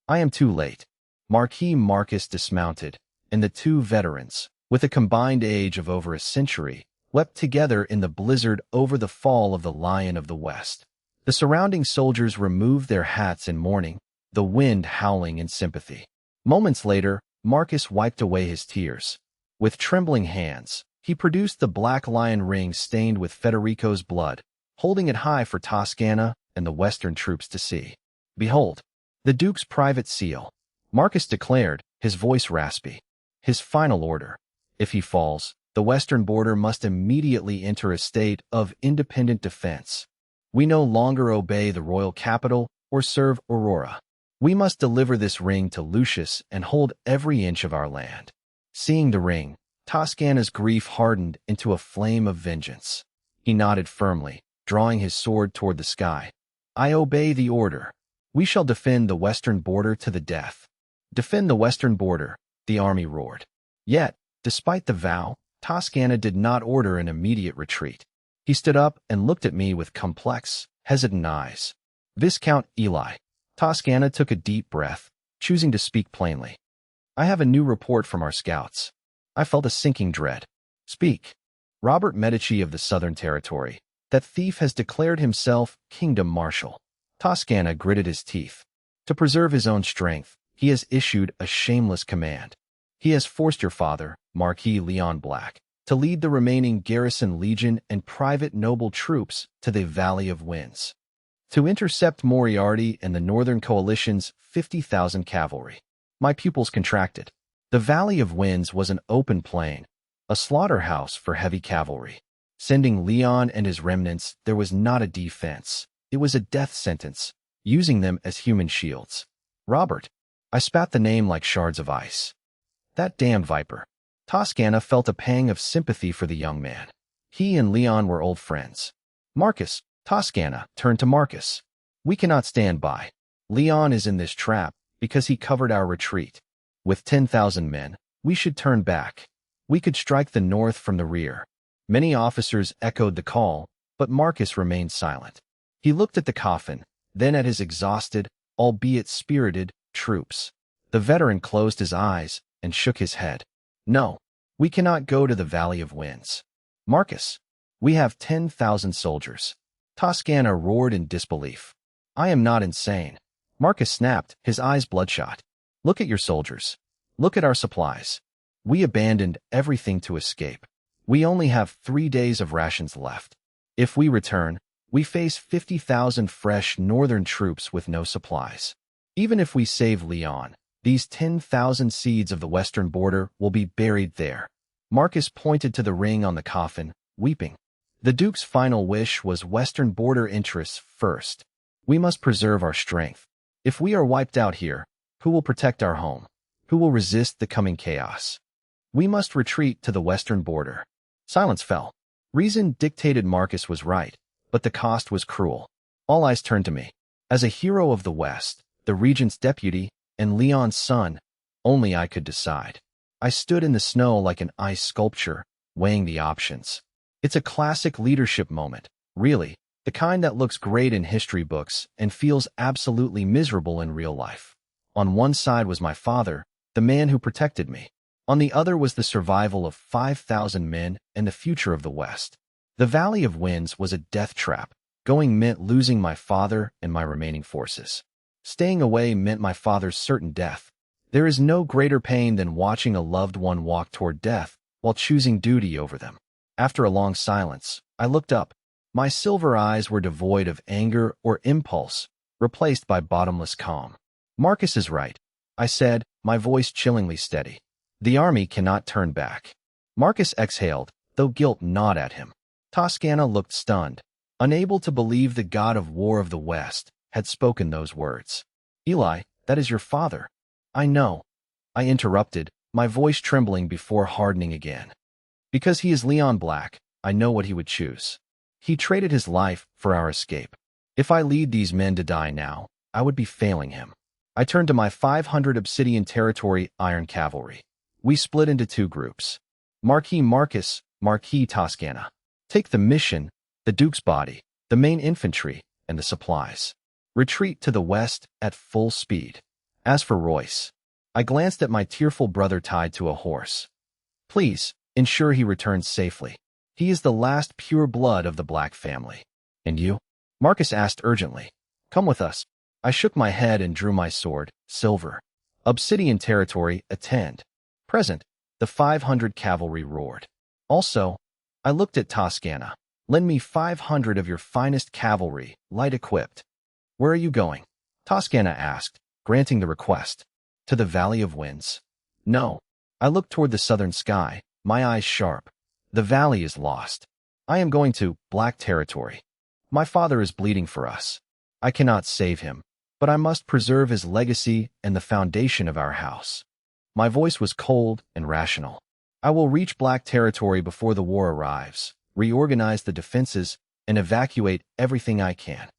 "I am too late." Marquis Marcus dismounted, and the two veterans, with a combined age of over a century, wept together in the blizzard over the fall of the Lion of the West. The surrounding soldiers removed their hats in mourning, the wind howling in sympathy. Moments later, Marcus wiped away his tears. With trembling hands, he produced the black lion ring stained with Federico's blood, holding it high for Toscana and the western troops to see. "Behold, the Duke's private seal," Marcus declared, his voice raspy. His final order. If he falls, the western border must immediately enter a state of independent defense. We no longer obey the royal capital or serve Aurora. We must deliver this ring to Lucius and hold every inch of our land. Seeing the ring, Toscana's grief hardened into a flame of vengeance. He nodded firmly, drawing his sword toward the sky. I obey the order. We shall defend the western border to the death. Defend the western border, the army roared. Yet, despite the vow, Toscana did not order an immediate retreat. He stood up and looked at me with complex, hesitant eyes. Viscount Eli. Toscana took a deep breath, choosing to speak plainly. I have a new report from our scouts. I felt a sinking dread. Speak. Robert Medici of the Southern Territory. That thief has declared himself Kingdom Marshal. Toscana gritted his teeth. To preserve his own strength, he has issued a shameless command. He has forced your father, Marquis Leon Black, to lead the remaining garrison legion and private noble troops to the Valley of Winds, to intercept Moriarty and the Northern Coalition's 50,000 cavalry. My pupils contracted. The Valley of Winds was an open plain, a slaughterhouse for heavy cavalry. Sending Leon and his remnants, there was not a defense. It was a death sentence, using them as human shields. Robert. I spat the name like shards of ice. That damned viper. Toscana felt a pang of sympathy for the young man. He and Leon were old friends. Marcus. Toscana turned to Marcus. We cannot stand by. Leon is in this trap because he covered our retreat. With 10,000 men, we should turn back. We could strike the north from the rear. Many officers echoed the call, but Marcus remained silent. He looked at the coffin, then at his exhausted, albeit spirited, troops. The veteran closed his eyes and shook his head. No, we cannot go to the Valley of Winds. Marcus, we have 10,000 soldiers. Toscana roared in disbelief. I am not insane. Marcus snapped, his eyes bloodshot. Look at your soldiers. Look at our supplies. We abandoned everything to escape. We only have 3 days of rations left. If we return, we face 50,000 fresh northern troops with no supplies. Even if we save Leon, these 10,000 seeds of the western border will be buried there. Marcus pointed to the ring on the coffin, weeping. The Duke's final wish was western border interests first. We must preserve our strength. If we are wiped out here, who will protect our home? Who will resist the coming chaos? We must retreat to the western border. Silence fell. Reason dictated Marcus was right, but the cost was cruel. All eyes turned to me. As a hero of the West, the regent's deputy, and Leon's son, only I could decide. I stood in the snow like an ice sculpture, weighing the options. It's a classic leadership moment, really, the kind that looks great in history books and feels absolutely miserable in real life. On one side was my father, the man who protected me. On the other was the survival of 5,000 men and the future of the West. The Valley of Winds was a death trap. Going meant losing my father and my remaining forces. Staying away meant my father's certain death. There is no greater pain than watching a loved one walk toward death while choosing duty over them. After a long silence, I looked up. My silver eyes were devoid of anger or impulse, replaced by bottomless calm. Marcus is right, I said, my voice chillingly steady. The army cannot turn back. Marcus exhaled, though guilt gnawed at him. Toscana looked stunned, unable to believe the god of war of the West had spoken those words. Eli, that is your father. I know. I interrupted, my voice trembling before hardening again. Because he is Leon Black, I know what he would choose. He traded his life for our escape. If I lead these men to die now, I would be failing him. I turned to my 500 Obsidian Territory Iron Cavalry. We split into 2 groups. Marquis Marcus, Marquis Toscana. Take the mission, the Duke's body, the main infantry, and the supplies. Retreat to the west at full speed. As for Royce, I glanced at my tearful brother tied to a horse. Please, ensure he returns safely. He is the last pure blood of the Black family. And you? Marcus asked urgently. Come with us. I shook my head and drew my sword, silver. Obsidian Territory, attend. Present, the 500 cavalry roared. Also, I looked at Toscana. Lend me 500 of your finest cavalry, light equipped. Where are you going? Toscana asked, granting the request. To the Valley of Winds. No. I look toward the southern sky, my eyes sharp. The valley is lost. I am going to black territory. My father is bleeding for us. I cannot save him, but I must preserve his legacy and the foundation of our house. My voice was cold and rational. I will reach black territory before the war arrives, reorganize the defenses, and evacuate everything I can.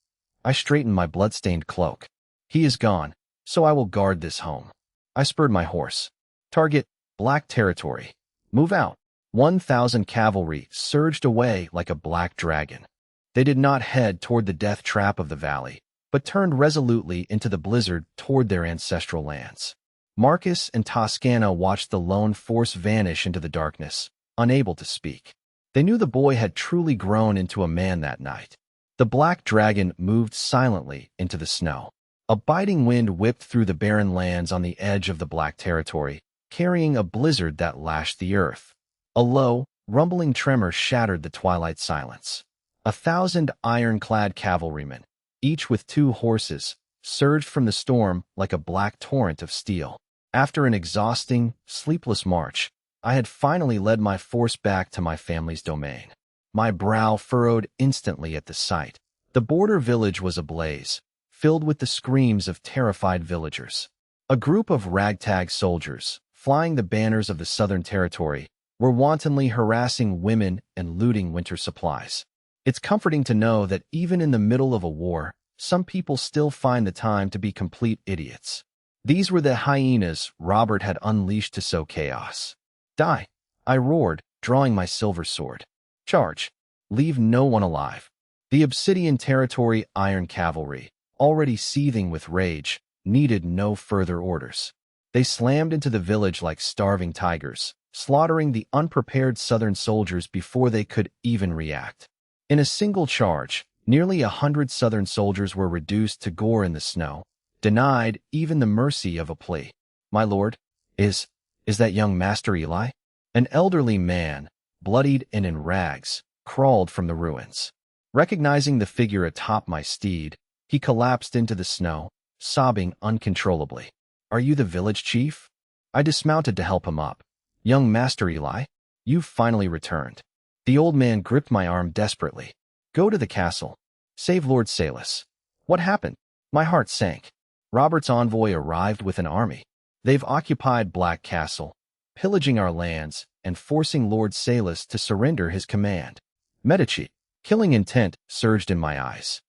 I straightened my blood-stained cloak. He is gone, so I will guard this home. I spurred my horse. Target, black territory. Move out. 1,000 cavalry surged away like a black dragon. They did not head toward the death trap of the valley, but turned resolutely into the blizzard toward their ancestral lands. Marcus and Toscana watched the lone force vanish into the darkness, unable to speak. They knew the boy had truly grown into a man that night. The black dragon moved silently into the snow. A biting wind whipped through the barren lands on the edge of the black territory, carrying a blizzard that lashed the earth. A low, rumbling tremor shattered the twilight silence. 1,000 iron-clad cavalrymen, each with 2 horses, surged from the storm like a black torrent of steel. After an exhausting, sleepless march, I had finally led my force back to my family's domain. My brow furrowed instantly at the sight. The border village was ablaze, filled with the screams of terrified villagers. A group of ragtag soldiers, flying the banners of the Southern Territory, were wantonly harassing women and looting winter supplies. It's comforting to know that even in the middle of a war, some people still find the time to be complete idiots. These were the hyenas Robert had unleashed to sow chaos. Die! I roared, drawing my silver sword. Charge! Leave no one alive. The Obsidian Territory Iron Cavalry, already seething with rage, needed no further orders. They slammed into the village like starving tigers, slaughtering the unprepared Southern soldiers before they could even react. In a single charge, nearly 100 Southern soldiers were reduced to gore in the snow, denied even the mercy of a plea. My lord, is that young Master Eli? An elderly man, bloodied and in rags, crawled from the ruins. Recognizing the figure atop my steed, he collapsed into the snow, sobbing uncontrollably. Are you the village chief? I dismounted to help him up. Young Master Eli, you've finally returned. The old man gripped my arm desperately. Go to the castle. Save Lord Salus. What happened? My heart sank. Robert's envoy arrived with an army. They've occupied Black Castle, pillaging our lands and forcing Lord Salus to surrender his command. Medici, killing intent surged in my eyes.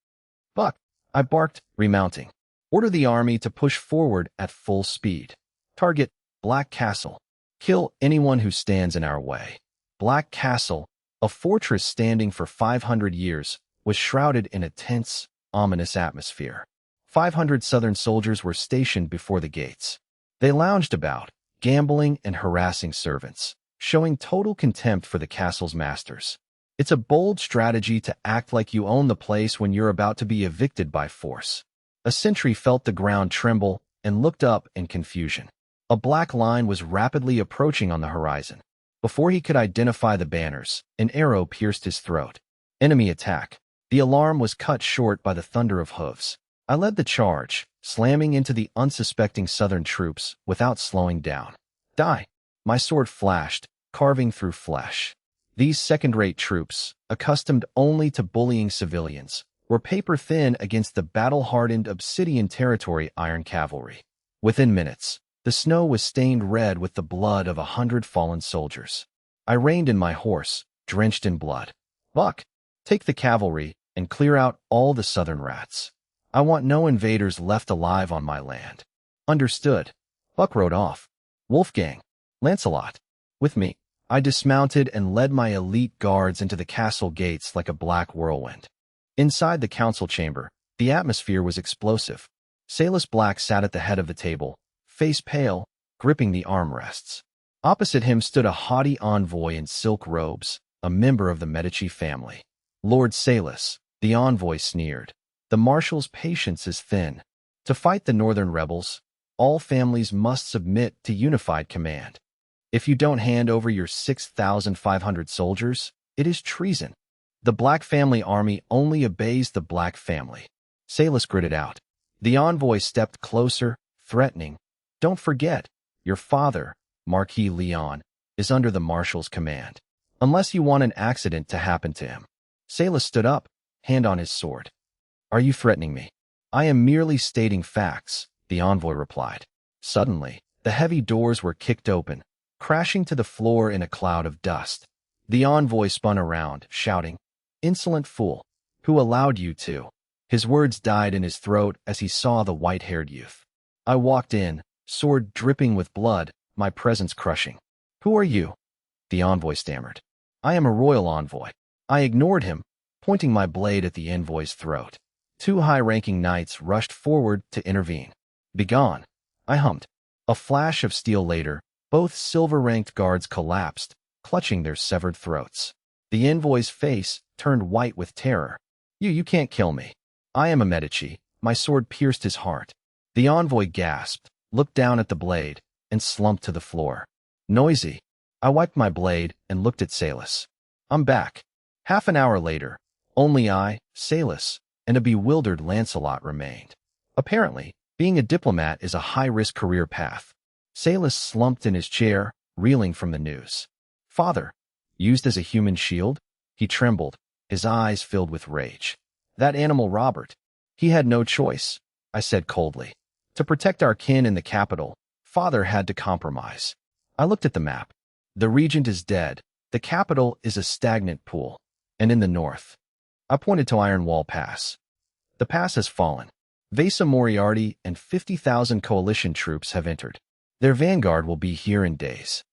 Buck, I barked, remounting. Order the army to push forward at full speed. Target, Black Castle. Kill anyone who stands in our way. Black Castle, a fortress standing for 500 years, was shrouded in a tense, ominous atmosphere. 500 Southern soldiers were stationed before the gates. They lounged about, gambling and harassing servants, showing total contempt for the castle's masters. It's a bold strategy to act like you own the place when you're about to be evicted by force. A sentry felt the ground tremble and looked up in confusion. A black line was rapidly approaching on the horizon. Before he could identify the banners, an arrow pierced his throat. Enemy attack. The alarm was cut short by the thunder of hooves. I led the charge, slamming into the unsuspecting Southern troops without slowing down. Die! My sword flashed, carving through flesh. These second-rate troops, accustomed only to bullying civilians, were paper-thin against the battle-hardened Obsidian Territory Iron Cavalry. Within minutes, the snow was stained red with the blood of 100 fallen soldiers. I reined in my horse, drenched in blood. Buck, take the cavalry and clear out all the Southern rats. I want no invaders left alive on my land. Understood. Buck rode off. Wolfgang, Lancelot, with me. I dismounted and led my elite guards into the castle gates like a black whirlwind. Inside the council chamber, the atmosphere was explosive. Salus Black sat at the head of the table, face pale, gripping the armrests. Opposite him stood a haughty envoy in silk robes, a member of the Medici family. Lord Salus, the envoy sneered. The marshal's patience is thin. To fight the northern rebels, all families must submit to unified command. If you don't hand over your 6,500 soldiers, it is treason. The Black family army only obeys the Black family. Salus gritted out. The envoy stepped closer, threatening. Don't forget, your father, Marquis Leon, is under the Marshal's command. Unless you want an accident to happen to him. Salas stood up, hand on his sword. Are you threatening me? I am merely stating facts, the envoy replied. Suddenly, the heavy doors were kicked open, crashing to the floor in a cloud of dust. The envoy spun around, shouting, "Insolent fool! Who allowed you to?" His words died in his throat as he saw the white-haired youth. I walked in, sword dripping with blood, my presence crushing. "Who are you?" The envoy stammered. "I am a royal envoy." I ignored him, pointing my blade at the envoy's throat. Two high-ranking knights rushed forward to intervene. "Begone," I hummed. A flash of steel later, both silver-ranked guards collapsed, clutching their severed throats. The envoy's face turned white with terror. You can't kill me. I am a Medici." My sword pierced his heart. The envoy gasped, looked down at the blade, and slumped to the floor. Noisy. I wiped my blade and looked at Salas. "I'm back." Half an hour later, only I, Salas, and a bewildered Lancelot remained. Apparently, being a diplomat is a high-risk career path. Salas slumped in his chair, reeling from the news. "Father, used as a human shield?" He trembled, his eyes filled with rage. "That animal Robert. He had no choice," I said coldly. "To protect our kin in the capital, Father had to compromise." I looked at the map. The regent is dead. The capital is a stagnant pool. And in the north, I pointed to Iron Wall Pass. The pass has fallen. Vesa Moriarty and 50,000 coalition troops have entered. Their vanguard will be here in days.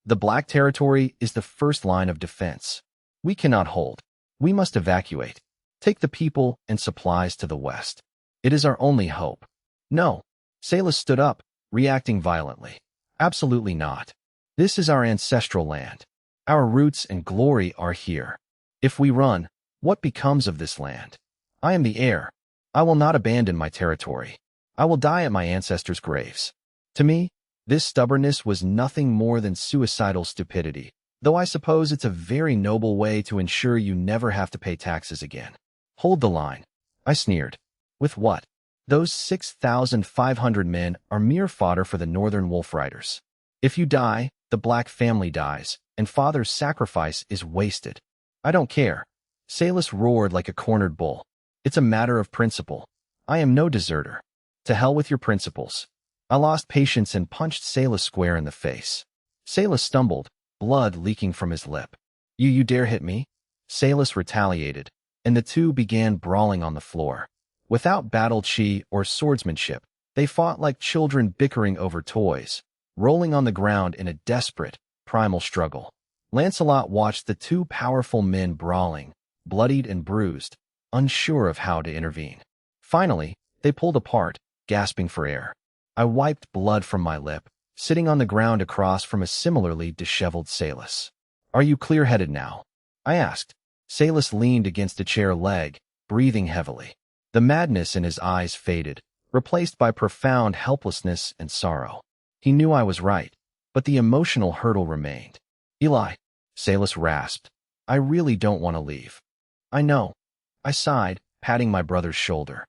The Black Territory is the first line of defense. We cannot hold. We must evacuate. Take the people and supplies to the west. It is our only hope. No. Salas stood up, reacting violently. Absolutely not. This is our ancestral land. Our roots and glory are here. If we run, what becomes of this land? I am the heir. I will not abandon my territory. I will die at my ancestors' graves. To me, this stubbornness was nothing more than suicidal stupidity, though I suppose it's a very noble way to ensure you never have to pay taxes again. Hold the line. I sneered. With what? Those 6,500 men are mere fodder for the Northern Wolf Riders. If you die, the Black family dies, and Father's sacrifice is wasted. I don't care. Salas roared like a cornered bull. It's a matter of principle. I am no deserter. To hell with your principles. I lost patience and punched Salas square in the face. Salas stumbled, blood leaking from his lip. You dare hit me?" Salas retaliated, and the two began brawling on the floor. Without battle chi or swordsmanship, they fought like children bickering over toys, rolling on the ground in a desperate, primal struggle. Lancelot watched the two powerful men brawling, bloodied and bruised, unsure of how to intervene. Finally, they pulled apart, gasping for air. I wiped blood from my lip, sitting on the ground across from a similarly disheveled Salas. "Are you clear-headed now?" I asked. Salas leaned against a chair leg, breathing heavily. The madness in his eyes faded, replaced by profound helplessness and sorrow. He knew I was right, but the emotional hurdle remained. "Eli," Salas rasped, "I really don't want to leave." "I know." I sighed, patting my brother's shoulder.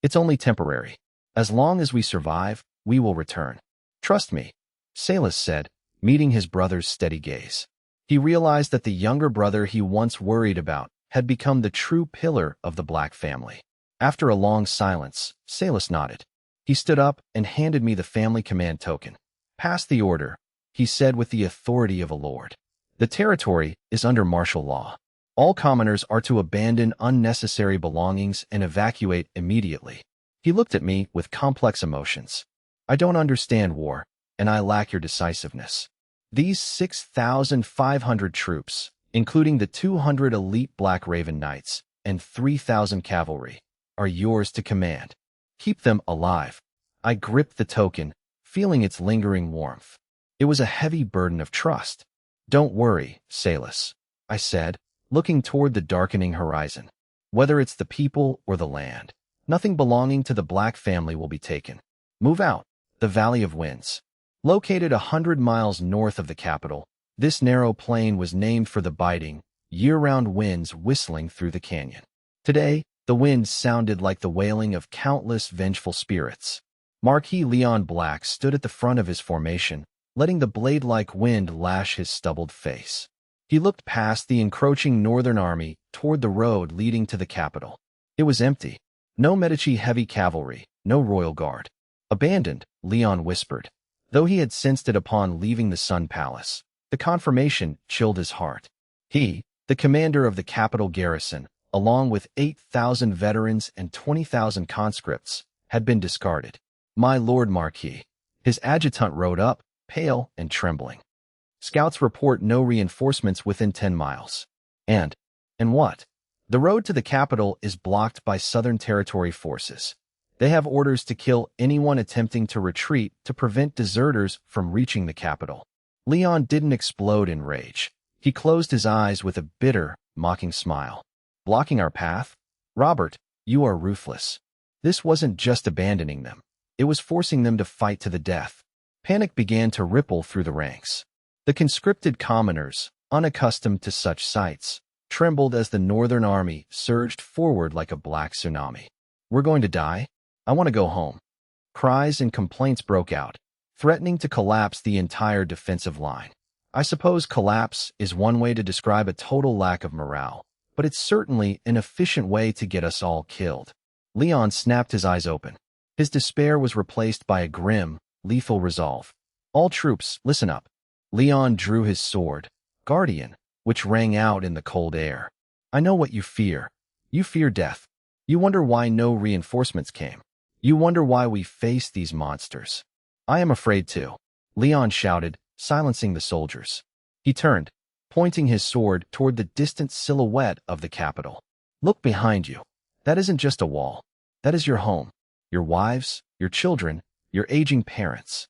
"It's only temporary. As long as we survive, we will return. Trust me," Salas said, meeting his brother's steady gaze. He realized that the younger brother he once worried about had become the true pillar of the Black family. After a long silence, Salas nodded. He stood up and handed me the family command token. "Pass the order," he said with the authority of a lord. "The territory is under martial law. All commoners are to abandon unnecessary belongings and evacuate immediately." He looked at me with complex emotions. "I don't understand war, and I lack your decisiveness. These 6,500 troops, including the 200 elite Black Raven Knights and 3,000 cavalry, are yours to command. Keep them alive." I gripped the token, feeling its lingering warmth. It was a heavy burden of trust. "Don't worry, Salas," I said, looking toward the darkening horizon. "Whether it's the people or the land, nothing belonging to the Black family will be taken. Move out." The Valley of Winds. Located 100 miles north of the capital, this narrow plain was named for the biting, year-round winds whistling through the canyon. Today, the winds sounded like the wailing of countless vengeful spirits. Marquis Leon Black stood at the front of his formation, letting the blade-like wind lash his stubbled face. He looked past the encroaching northern army toward the road leading to the capital. It was empty. No Medici heavy cavalry, no royal guard. Abandoned, Leon whispered. Though he had sensed it upon leaving the Sun Palace, the confirmation chilled his heart. He, the commander of the capital garrison, along with 8,000 veterans and 20,000 conscripts, had been discarded. My lord Marquis. His adjutant rode up, pale and trembling. Scouts report no reinforcements within 10 miles. And what? The road to the capital is blocked by Southern Territory forces. They have orders to kill anyone attempting to retreat to prevent deserters from reaching the capital. Leon didn't explode in rage. He closed his eyes with a bitter, mocking smile. Blocking our path? Robert, you are ruthless. This wasn't just abandoning them. It was forcing them to fight to the death. Panic began to ripple through the ranks. The conscripted commoners, unaccustomed to such sights, trembled as the northern army surged forward like a black tsunami. We're going to die? I want to go home. Cries and complaints broke out, threatening to collapse the entire defensive line. I suppose collapse is one way to describe a total lack of morale, but it's certainly an efficient way to get us all killed. Leon snapped his eyes open. His despair was replaced by a grim, lethal resolve. All troops, listen up. Leon drew his sword, Guardian, which rang out in the cold air. I know what you fear. You fear death. You wonder why no reinforcements came. You wonder why we face these monsters. I am afraid too, Leon shouted, silencing the soldiers. He turned, pointing his sword toward the distant silhouette of the capital. Look behind you. That isn't just a wall. That is your home. Your wives, your children, your aging parents.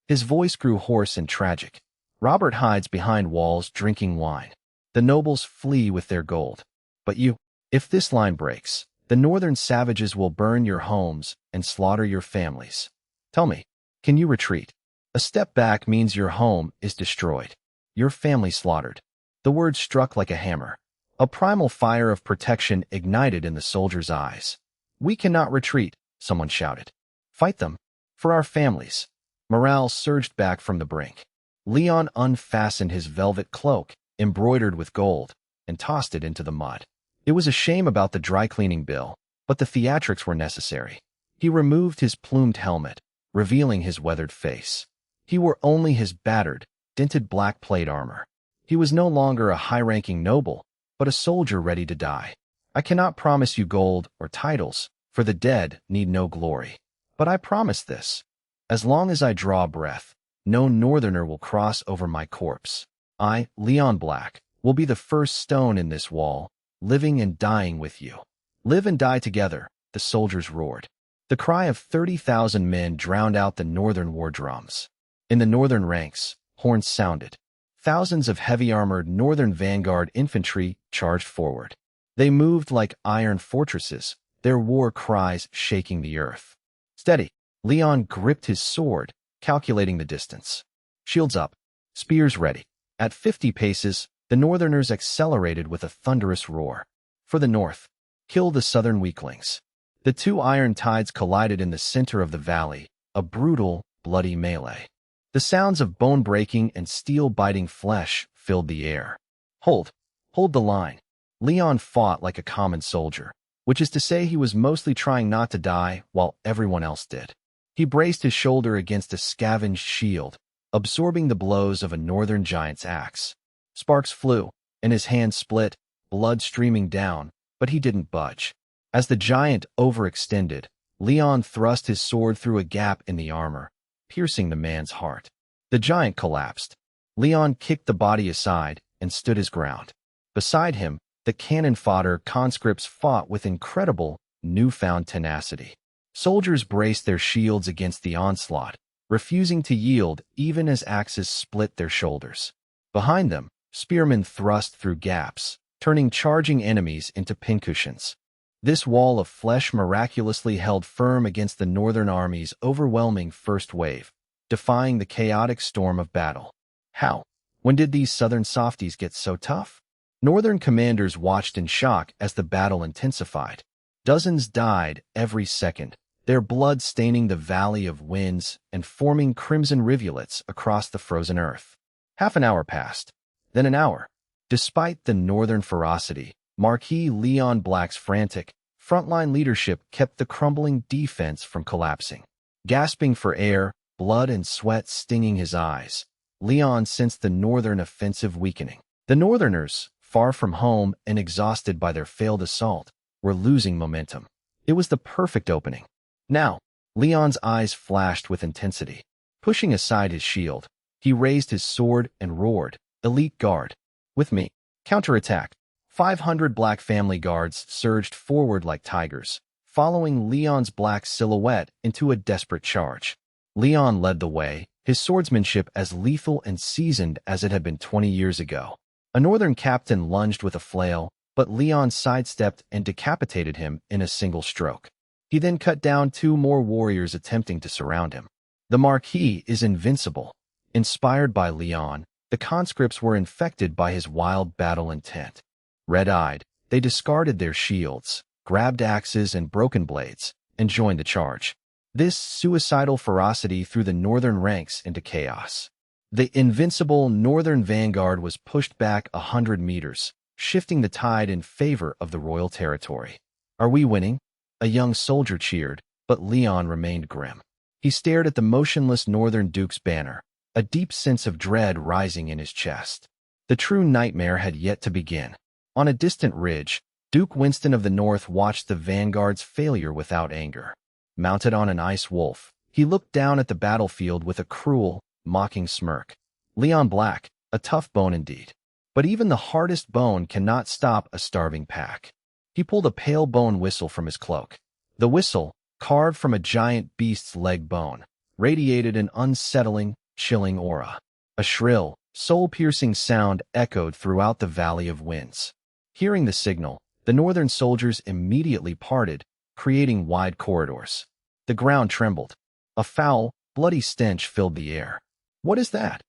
His voice grew hoarse and tragic. Robert hides behind walls drinking wine. The nobles flee with their gold. But you, if this line breaks, the northern savages will burn your homes and slaughter your families. Tell me, can you retreat? A step back means your home is destroyed. Your family slaughtered. The word struck like a hammer. A primal fire of protection ignited in the soldiers' eyes. We cannot retreat, someone shouted. Fight them. For our families. Morale surged back from the brink. Leon unfastened his velvet cloak, embroidered with gold, and tossed it into the mud. It was a shame about the dry cleaning bill, but the theatrics were necessary. He removed his plumed helmet, revealing his weathered face. He wore only his battered, dented black plate armor. He was no longer a high-ranking noble, but a soldier ready to die. I cannot promise you gold or titles, for the dead need no glory. But I promise this. As long as I draw breath, no northerner will cross over my corpse. I, Leon Black, will be the first stone in this wall, living and dying with you. Live and die together, the soldiers roared. The cry of 30,000 men drowned out the northern war drums. In the northern ranks, horns sounded. Thousands of heavy-armored northern vanguard infantry charged forward. They moved like iron fortresses, their war cries shaking the earth. Steady. Leon gripped his sword, calculating the distance. Shields up. Spears ready. At 50 paces, the northerners accelerated with a thunderous roar. For the north, kill the southern weaklings. The two iron tides collided in the center of the valley, a brutal, bloody melee. The sounds of bone-breaking and steel-biting flesh filled the air. Hold the line. Leon fought like a common soldier, which is to say he was mostly trying not to die while everyone else did. He braced his shoulder against a scavenged shield, absorbing the blows of a northern giant's axe. Sparks flew, and his hand split, blood streaming down, but he didn't budge. As the giant overextended, Leon thrust his sword through a gap in the armor, piercing the man's heart. The giant collapsed. Leon kicked the body aside and stood his ground. Beside him, the cannon fodder conscripts fought with incredible, newfound tenacity. Soldiers braced their shields against the onslaught, refusing to yield even as axes split their shoulders. Behind them, spearmen thrust through gaps, turning charging enemies into pincushions. This wall of flesh miraculously held firm against the northern army's overwhelming first wave, defying the chaotic storm of battle. How? When did these southern softies get so tough? Northern commanders watched in shock as the battle intensified. Dozens died every second, their blood staining the valley of winds and forming crimson rivulets across the frozen earth. Half an hour passed, then an hour. Despite the northern ferocity, Marquis Leon Black's frantic, frontline leadership kept the crumbling defense from collapsing. Gasping for air, blood and sweat stinging his eyes, Leon sensed the northern offensive weakening. The northerners, far from home and exhausted by their failed assault, were losing momentum. It was the perfect opening. Now, Leon's eyes flashed with intensity. Pushing aside his shield, he raised his sword and roared, "Elite Guard! With me! Counterattack!" 500 black family guards surged forward like tigers, following Leon's black silhouette into a desperate charge. Leon led the way, his swordsmanship as lethal and seasoned as it had been 20 years ago. A northern captain lunged with a flail, but Leon sidestepped and decapitated him in a single stroke. He then cut down 2 more warriors attempting to surround him. The Marquis is invincible. Inspired by Leon, the conscripts were infected by his wild battle intent. Red-eyed, they discarded their shields, grabbed axes and broken blades, and joined the charge. This suicidal ferocity threw the northern ranks into chaos. The invincible northern vanguard was pushed back 100 meters, shifting the tide in favor of the royal territory. "Are we winning?" A young soldier cheered, but Leon remained grim. He stared at the motionless northern duke's banner, a deep sense of dread rising in his chest. The true nightmare had yet to begin. On a distant ridge, Duke Winston of the North watched the vanguard's failure without anger. Mounted on an ice wolf, he looked down at the battlefield with a cruel, mocking smirk. Leon Black, a tough bone indeed. But even the hardest bone cannot stop a starving pack. He pulled a pale bone whistle from his cloak. The whistle, carved from a giant beast's leg bone, radiated an unsettling, chilling aura. A shrill, soul-piercing sound echoed throughout the Valley of Winds. Hearing the signal, the northern soldiers immediately parted, creating wide corridors. The ground trembled. A foul, bloody stench filled the air. "What is that?"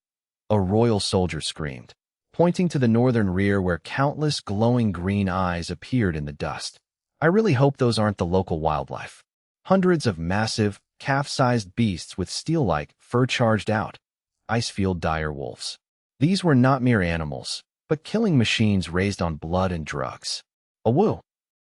A royal soldier screamed, pointing to the northern rear where countless glowing green eyes appeared in the dust. "I really hope those aren't the local wildlife." Hundreds of massive, calf-sized beasts with steel-like fur charged out. Icefield dire wolves. These were not mere animals, but killing machines raised on blood and drugs. "Awoo!"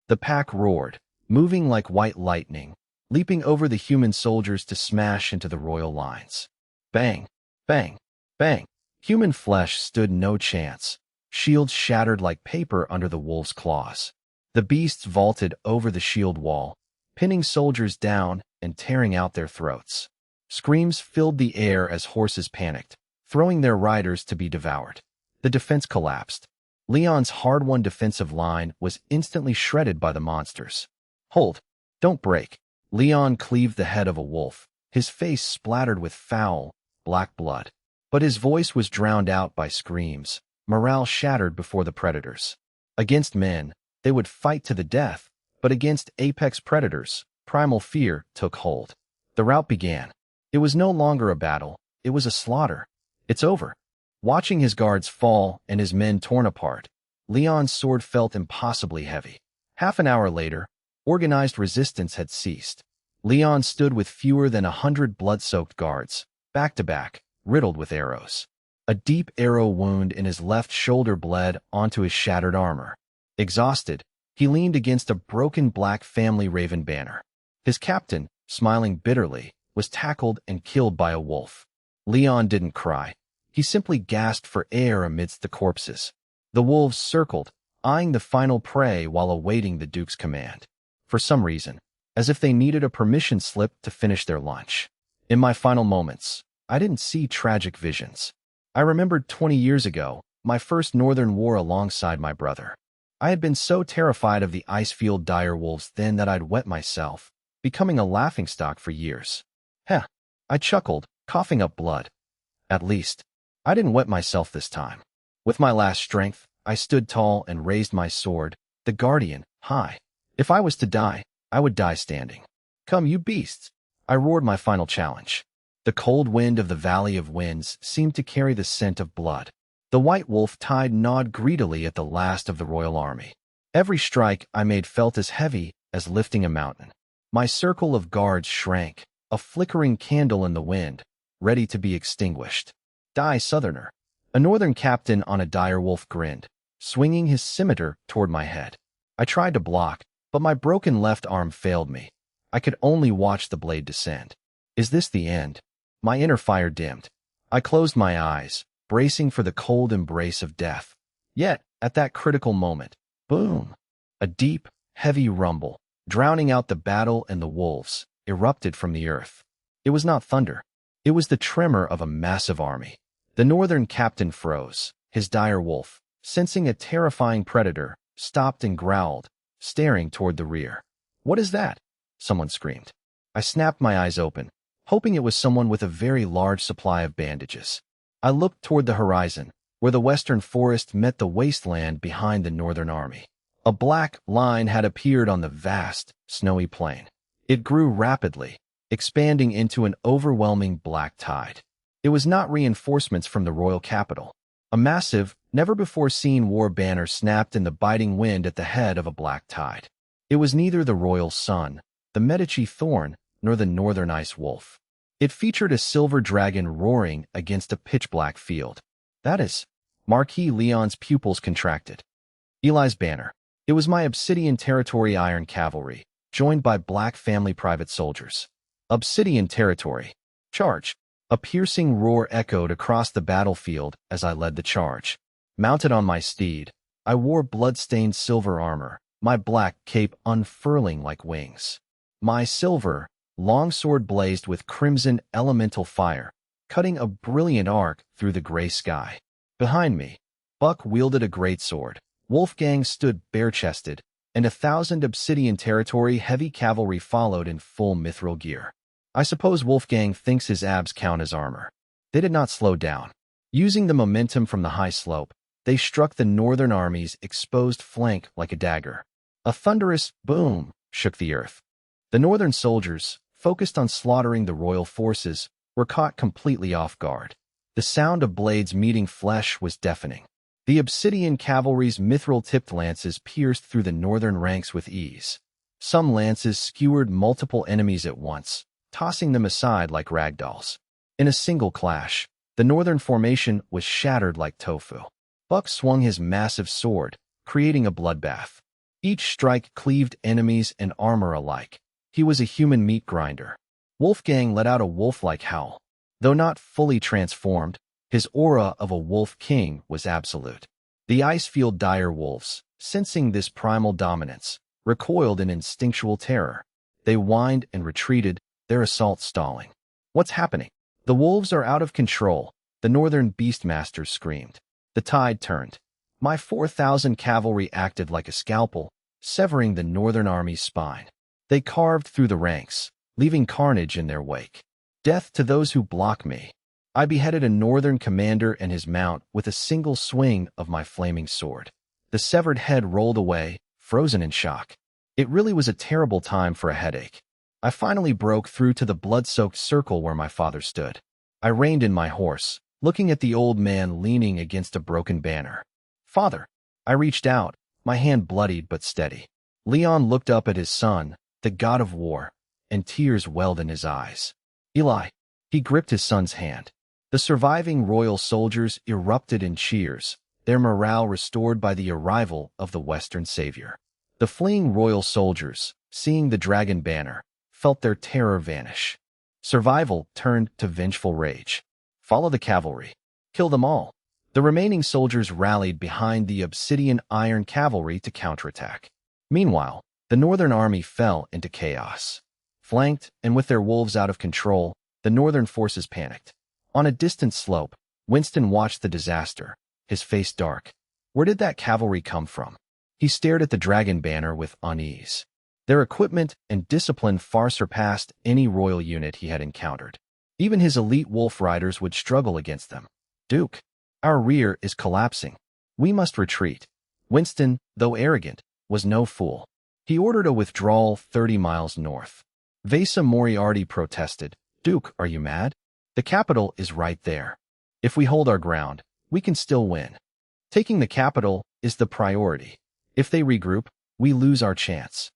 The pack roared, moving like white lightning, leaping over the human soldiers to smash into the royal lines. Bang! Bang! Bang! Human flesh stood no chance. Shields shattered like paper under the wolves' claws. The beasts vaulted over the shield wall, pinning soldiers down and tearing out their throats. Screams filled the air as horses panicked, throwing their riders to be devoured. The defense collapsed. Leon's hard-won defensive line was instantly shredded by the monsters. "Hold! Don't break!" Leon cleaved the head of a wolf, his face splattered with foul, black blood. But his voice was drowned out by screams, morale shattered before the predators. Against men, they would fight to the death, but against apex predators, primal fear took hold. The rout began. It was no longer a battle, it was a slaughter. "It's over." Watching his guards fall and his men torn apart, Leon's sword felt impossibly heavy. Half an hour later, organized resistance had ceased. Leon stood with fewer than 100 blood-soaked guards, back to back, riddled with arrows. A deep arrow wound in his left shoulder bled onto his shattered armor. Exhausted, he leaned against a broken black family raven banner. His captain, smiling bitterly, was tackled and killed by a wolf. Leon didn't cry. He simply gasped for air amidst the corpses. The wolves circled, eyeing the final prey while awaiting the Duke's command. For some reason, as if they needed a permission slip to finish their lunch. In my final moments, I didn't see tragic visions. I remembered 20 years ago, my first northern war alongside my brother. I had been so terrified of the Icefield dire wolves then that I'd wet myself, becoming a laughingstock for years. Heh, I chuckled, coughing up blood. At least, I didn't wet myself this time. With my last strength, I stood tall and raised my sword, the guardian, high. If I was to die, I would die standing. "Come, you beasts!" I roared my final challenge. The cold wind of the Valley of Winds seemed to carry the scent of blood. The white wolf tide gnawed greedily at the last of the royal army. Every strike I made felt as heavy as lifting a mountain. My circle of guards shrank, a flickering candle in the wind, ready to be extinguished. Die, Southerner. A northern captain on a direwolf grinned, swinging his scimitar toward my head. I tried to block, but my broken left arm failed me. I could only watch the blade descend. Is this the end? My inner fire dimmed. I closed my eyes, bracing for the cold embrace of death. Yet, at that critical moment, boom! A deep, heavy rumble, drowning out the battle and the wolves, erupted from the earth. It was not thunder. It was the tremor of a massive army. The northern captain froze. His dire wolf, sensing a terrifying predator, stopped and growled, staring toward the rear. "What is that?" someone screamed. I snapped my eyes open, hoping it was someone with a very large supply of bandages. I looked toward the horizon, where the western forest met the wasteland behind the northern army. A black line had appeared on the vast, snowy plain. It grew rapidly, expanding into an overwhelming black tide. It was not reinforcements from the royal capital. A massive, never-before-seen war banner snapped in the biting wind at the head of a black tide. It was neither the royal sun, the Medici thorn, nor the northern ice wolf. It featured a silver dragon roaring against a pitch-black field. That is, Marquis Leon's pupils contracted. Eli's banner. It was my Obsidian Territory Iron Cavalry, joined by Black Family private soldiers. Obsidian Territory. Charge. A piercing roar echoed across the battlefield as I led the charge. Mounted on my steed, I wore blood-stained silver armor, my black cape unfurling like wings. My silver, long sword blazed with crimson elemental fire, cutting a brilliant arc through the gray sky. Behind me, Buck wielded a greatsword, Wolfgang stood bare-chested, and 1,000 Obsidian Territory heavy cavalry followed in full mithril gear. I suppose Wolfgang thinks his abs count as armor. They did not slow down. Using the momentum from the high slope, they struck the northern army's exposed flank like a dagger. A thunderous boom shook the earth. The northern soldiers, focused on slaughtering the royal forces, were caught completely off guard. The sound of blades meeting flesh was deafening. The Obsidian cavalry's mithril-tipped lances pierced through the northern ranks with ease. Some lances skewered multiple enemies at once, tossing them aside like ragdolls. In a single clash, the northern formation was shattered like tofu. Buck swung his massive sword, creating a bloodbath. Each strike cleaved enemies and armor alike. He was a human meat grinder. Wolfgang let out a wolf-like howl. Though not fully transformed, his aura of a wolf king was absolute. The Icefield dire wolves, sensing this primal dominance, recoiled in instinctual terror. They whined and retreated, their assault stalling. "What's happening? The wolves are out of control," the northern beastmasters screamed. The tide turned. My 4,000 cavalry acted like a scalpel, severing the northern army's spine. They carved through the ranks, leaving carnage in their wake. Death to those who block me. I beheaded a northern commander and his mount with a single swing of my flaming sword. The severed head rolled away, frozen in shock. It really was a terrible time for a headache. I finally broke through to the blood-soaked circle where my father stood. I reined in my horse, looking at the old man leaning against a broken banner. "Father." I reached out, my hand bloodied but steady. Leon looked up at his son, the god of war, and tears welled in his eyes. "Eli." He gripped his son's hand. The surviving royal soldiers erupted in cheers, their morale restored by the arrival of the Western savior. The fleeing royal soldiers, seeing the dragon banner, felt their terror vanish. Survival turned to vengeful rage. Follow the cavalry. Kill them all. The remaining soldiers rallied behind the Obsidian Iron Cavalry to counterattack. Meanwhile, the northern army fell into chaos. Flanked and with their wolves out of control, the northern forces panicked. On a distant slope, Winston watched the disaster, his face dark. Where did that cavalry come from? He stared at the dragon banner with unease. Their equipment and discipline far surpassed any royal unit he had encountered. Even his elite wolf riders would struggle against them. "Duke, our rear is collapsing. We must retreat." Winston, though arrogant, was no fool. He ordered a withdrawal 30 miles north. Vesa Moriarty protested. "Duke, are you mad? The capital is right there. If we hold our ground, we can still win. Taking the capital is the priority. If they regroup, we lose our chance."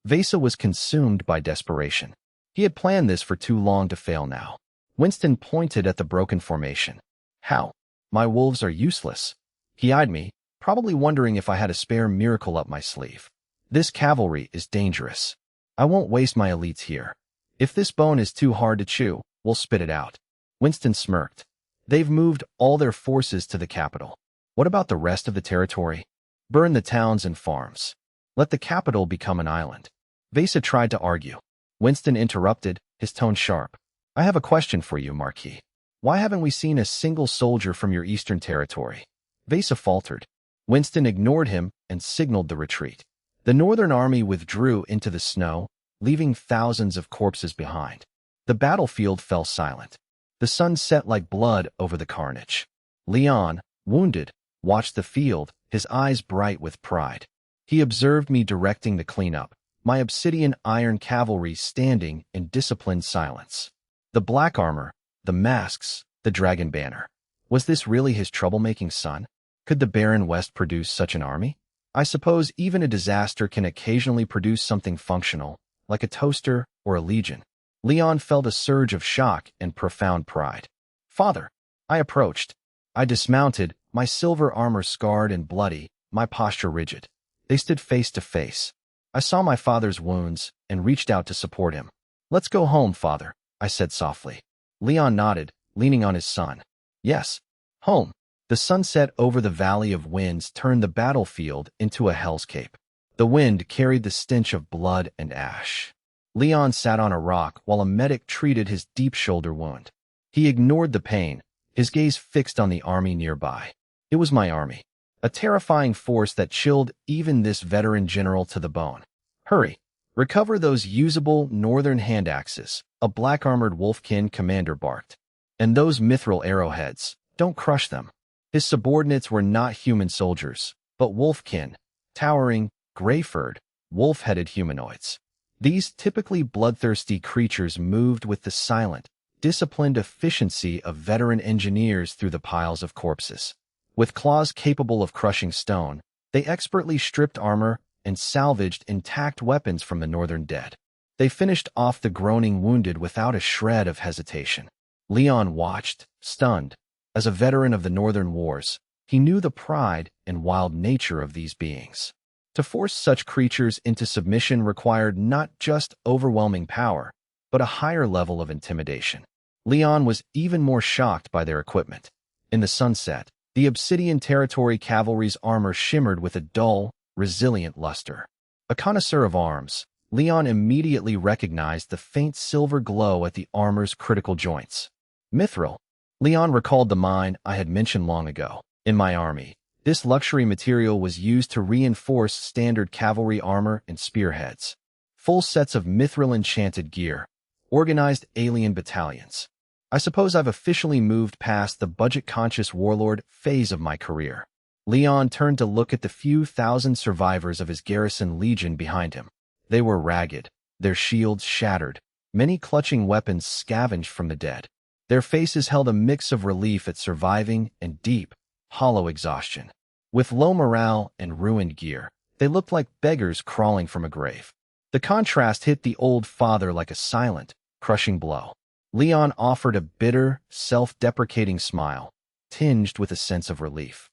Vesa was consumed by desperation. He had planned this for too long to fail now. Winston pointed at the broken formation. How? My wolves are useless. He eyed me, probably wondering if I had a spare miracle up my sleeve. This cavalry is dangerous. I won't waste my elites here. If this bone is too hard to chew, we'll spit it out. Winston smirked. They've moved all their forces to the capital. What about the rest of the territory? Burn the towns and farms. Let the capital become an island. Vesa tried to argue. Winston interrupted, his tone sharp. I have a question for you, Marquis. Why haven't we seen a single soldier from your eastern territory? Vesa faltered. Winston ignored him and signaled the retreat. The northern army withdrew into the snow, leaving thousands of corpses behind. The battlefield fell silent. The sun set like blood over the carnage. Leon, wounded, watched the field, his eyes bright with pride. He observed me directing the cleanup, my obsidian iron cavalry standing in disciplined silence. The black armor, the masks, the dragon banner. Was this really his troublemaking son? Could the barren West produce such an army? I suppose even a disaster can occasionally produce something functional, like a toaster or a legion. Leon felt a surge of shock and profound pride. Father, I approached. I dismounted, my silver armor scarred and bloody, my posture rigid. They stood face to face. I saw my father's wounds and reached out to support him. Let's go home, father, I said softly. Leon nodded, leaning on his son. Yes, home. The sunset over the Valley of Winds turned the battlefield into a hellscape. The wind carried the stench of blood and ash. Leon sat on a rock while a medic treated his deep shoulder wound. He ignored the pain, his gaze fixed on the army nearby. It was my army, a terrifying force that chilled even this veteran general to the bone. Hurry, recover those usable northern hand axes, a black-armored wolfkin commander barked. And those mithril arrowheads, don't crush them. His subordinates were not human soldiers, but wolfkin, towering, gray-furred, wolf-headed humanoids. These typically bloodthirsty creatures moved with the silent, disciplined efficiency of veteran engineers through the piles of corpses. With claws capable of crushing stone, they expertly stripped armor and salvaged intact weapons from the northern dead. They finished off the groaning wounded without a shred of hesitation. Leon watched, stunned. As a veteran of the Northern Wars, he knew the pride and wild nature of these beings. To force such creatures into submission required not just overwhelming power, but a higher level of intimidation. Leon was even more shocked by their equipment. In the sunset, the Obsidian Territory cavalry's armor shimmered with a dull, resilient luster. A connoisseur of arms, Leon immediately recognized the faint silver glow at the armor's critical joints. Mithril. Leon recalled the mine I had mentioned long ago. In my army, this luxury material was used to reinforce standard cavalry armor and spearheads. Full sets of mithril-enchanted gear, organized alien battalions. I suppose I've officially moved past the budget-conscious warlord phase of my career. Leon turned to look at the few thousand survivors of his garrison legion behind him. They were ragged, their shields shattered, many clutching weapons scavenged from the dead. Their faces held a mix of relief at surviving and deep, hollow exhaustion. With low morale and ruined gear, they looked like beggars crawling from a grave. The contrast hit the old father like a silent, crushing blow. Leon offered a bitter, self-deprecating smile, tinged with a sense of relief.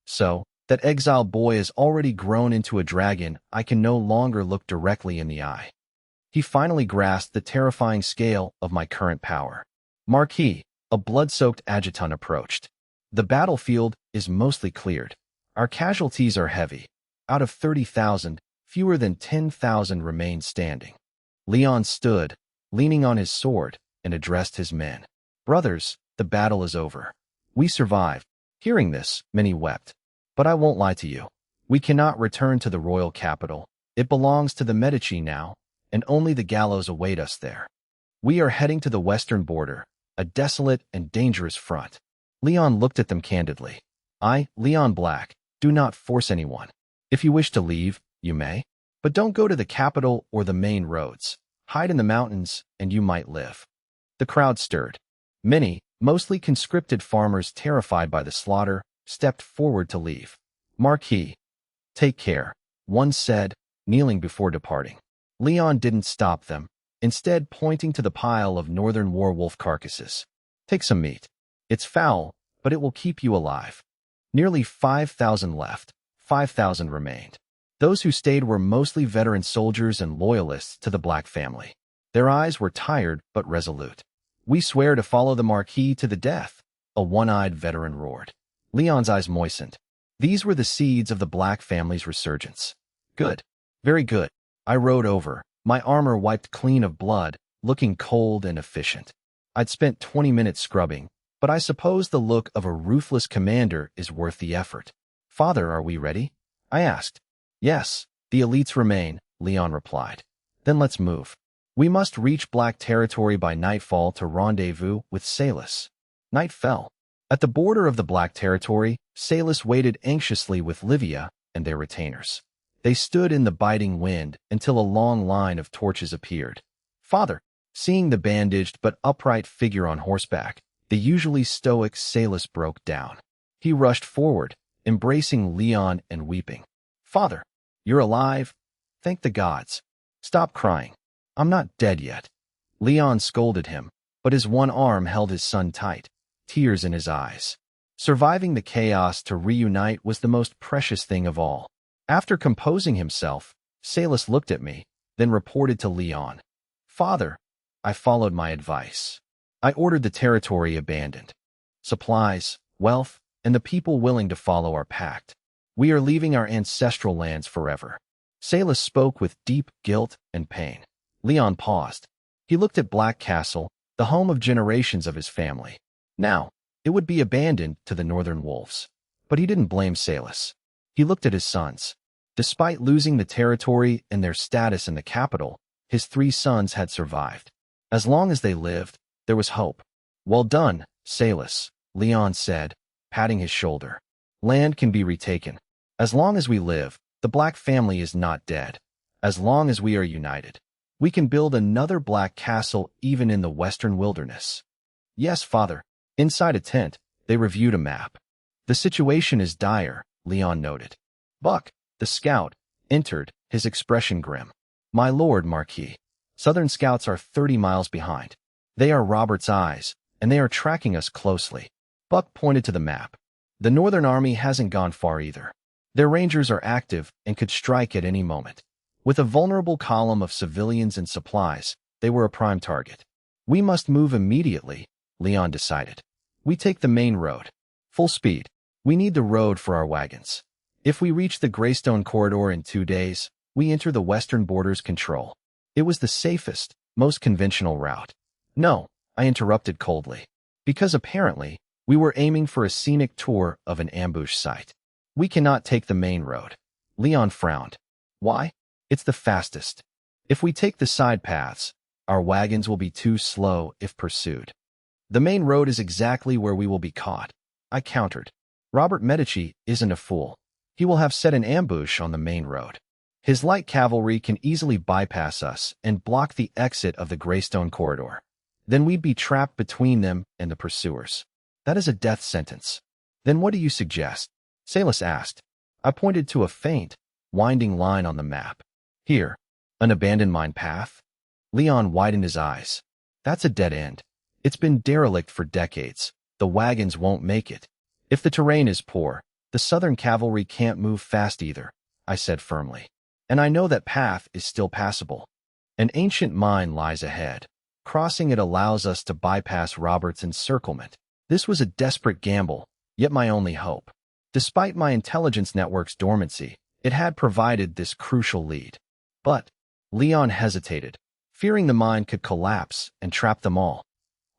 So, that exiled boy has already grown into a dragon I can no longer look directly in the eye. He finally grasped the terrifying scale of my current power. Marquis, a blood-soaked adjutant approached. The battlefield is mostly cleared. Our casualties are heavy. Out of 30,000, fewer than 10,000 remain standing. Leon stood, leaning on his sword, and addressed his men. Brothers, the battle is over. We survived. Hearing this, many wept. But I won't lie to you. We cannot return to the royal capital. It belongs to the Medici now, and only the gallows await us there. We are heading to the western border, a desolate and dangerous front. Leon looked at them candidly. I, Leon Black, do not force anyone. If you wish to leave, you may. But don't go to the capital or the main roads. Hide in the mountains, and you might live. The crowd stirred. Many, mostly conscripted farmers terrified by the slaughter, stepped forward to leave. Marquis, take care, one said, kneeling before departing. Leon didn't stop them, instead pointing to the pile of northern werewolf carcasses. Take some meat. It's foul, but it will keep you alive. Nearly 5,000 left. 5,000 remained. Those who stayed were mostly veteran soldiers and loyalists to the Black family. Their eyes were tired but resolute. We swear to follow the Marquis to the death, a one-eyed veteran roared. Leon's eyes moistened. These were the seeds of the Black family's resurgence. Good. Very good. I rode over, my armor wiped clean of blood, looking cold and efficient. I'd spent 20 minutes scrubbing, but I suppose the look of a ruthless commander is worth the effort. Father, are we ready? I asked. Yes, the elites remain, Leon replied. Then let's move. We must reach Black territory by nightfall to rendezvous with Salus. Night fell. At the border of the Black territory, Salus waited anxiously with Livia and their retainers. They stood in the biting wind until a long line of torches appeared. Father, seeing the bandaged but upright figure on horseback, the usually stoic Salus broke down. He rushed forward, embracing Leon and weeping. Father, you're alive? Thank the gods. Stop crying. I'm not dead yet. Leon scolded him, but his one arm held his son tight, tears in his eyes. Surviving the chaos to reunite was the most precious thing of all. After composing himself, Salus looked at me, then reported to Leon. Father, I followed my advice. I ordered the territory abandoned. Supplies, wealth, and the people willing to follow our pact. We are leaving our ancestral lands forever. Salus spoke with deep guilt and pain. Leon paused. He looked at Black Castle, the home of generations of his family. Now, it would be abandoned to the northern wolves. But he didn't blame Salus. He looked at his sons. Despite losing the territory and their status in the capital, his 3 sons had survived. As long as they lived, there was hope. Well done, Salus, Leon said, patting his shoulder. Land can be retaken. As long as we live, the Black family is not dead. As long as we are united, we can build another Black castle even in the western wilderness. Yes, father. Inside a tent, they reviewed a map. The situation is dire, Leon noted. Buck, the scout, entered, his expression grim. My lord Marquis, Southern scouts are 30 miles behind. They are Robert's eyes, and they are tracking us closely. Buck pointed to the map. The Northern Army hasn't gone far either. Their rangers are active and could strike at any moment. With a vulnerable column of civilians and supplies, they were a prime target. We must move immediately, Leon decided. We take the main road. Full speed. We need the road for our wagons. If we reach the Greystone Corridor in 2 days, we enter the western border's control. It was the safest, most conventional route. No, I interrupted coldly. Because apparently, we were aiming for a scenic tour of an ambush site. We cannot take the main road. Leon frowned. Why? It's the fastest. If we take the side paths, our wagons will be too slow if pursued. The main road is exactly where we will be caught, I countered. Robert Medici isn't a fool. He will have set an ambush on the main road. His light cavalry can easily bypass us and block the exit of the Greystone Corridor. Then we'd be trapped between them and the pursuers. That is a death sentence. Then what do you suggest? Salus asked. I pointed to a faint, winding line on the map. Here, an abandoned mine path? Leon widened his eyes. That's a dead end. It's been derelict for decades. The wagons won't make it. If the terrain is poor, the Southern cavalry can't move fast either, I said firmly. And I know that path is still passable. An ancient mine lies ahead. Crossing it allows us to bypass Robert's encirclement. This was a desperate gamble, yet my only hope. Despite my intelligence network's dormancy, it had provided this crucial lead. But Leon hesitated, fearing the mine could collapse and trap them all.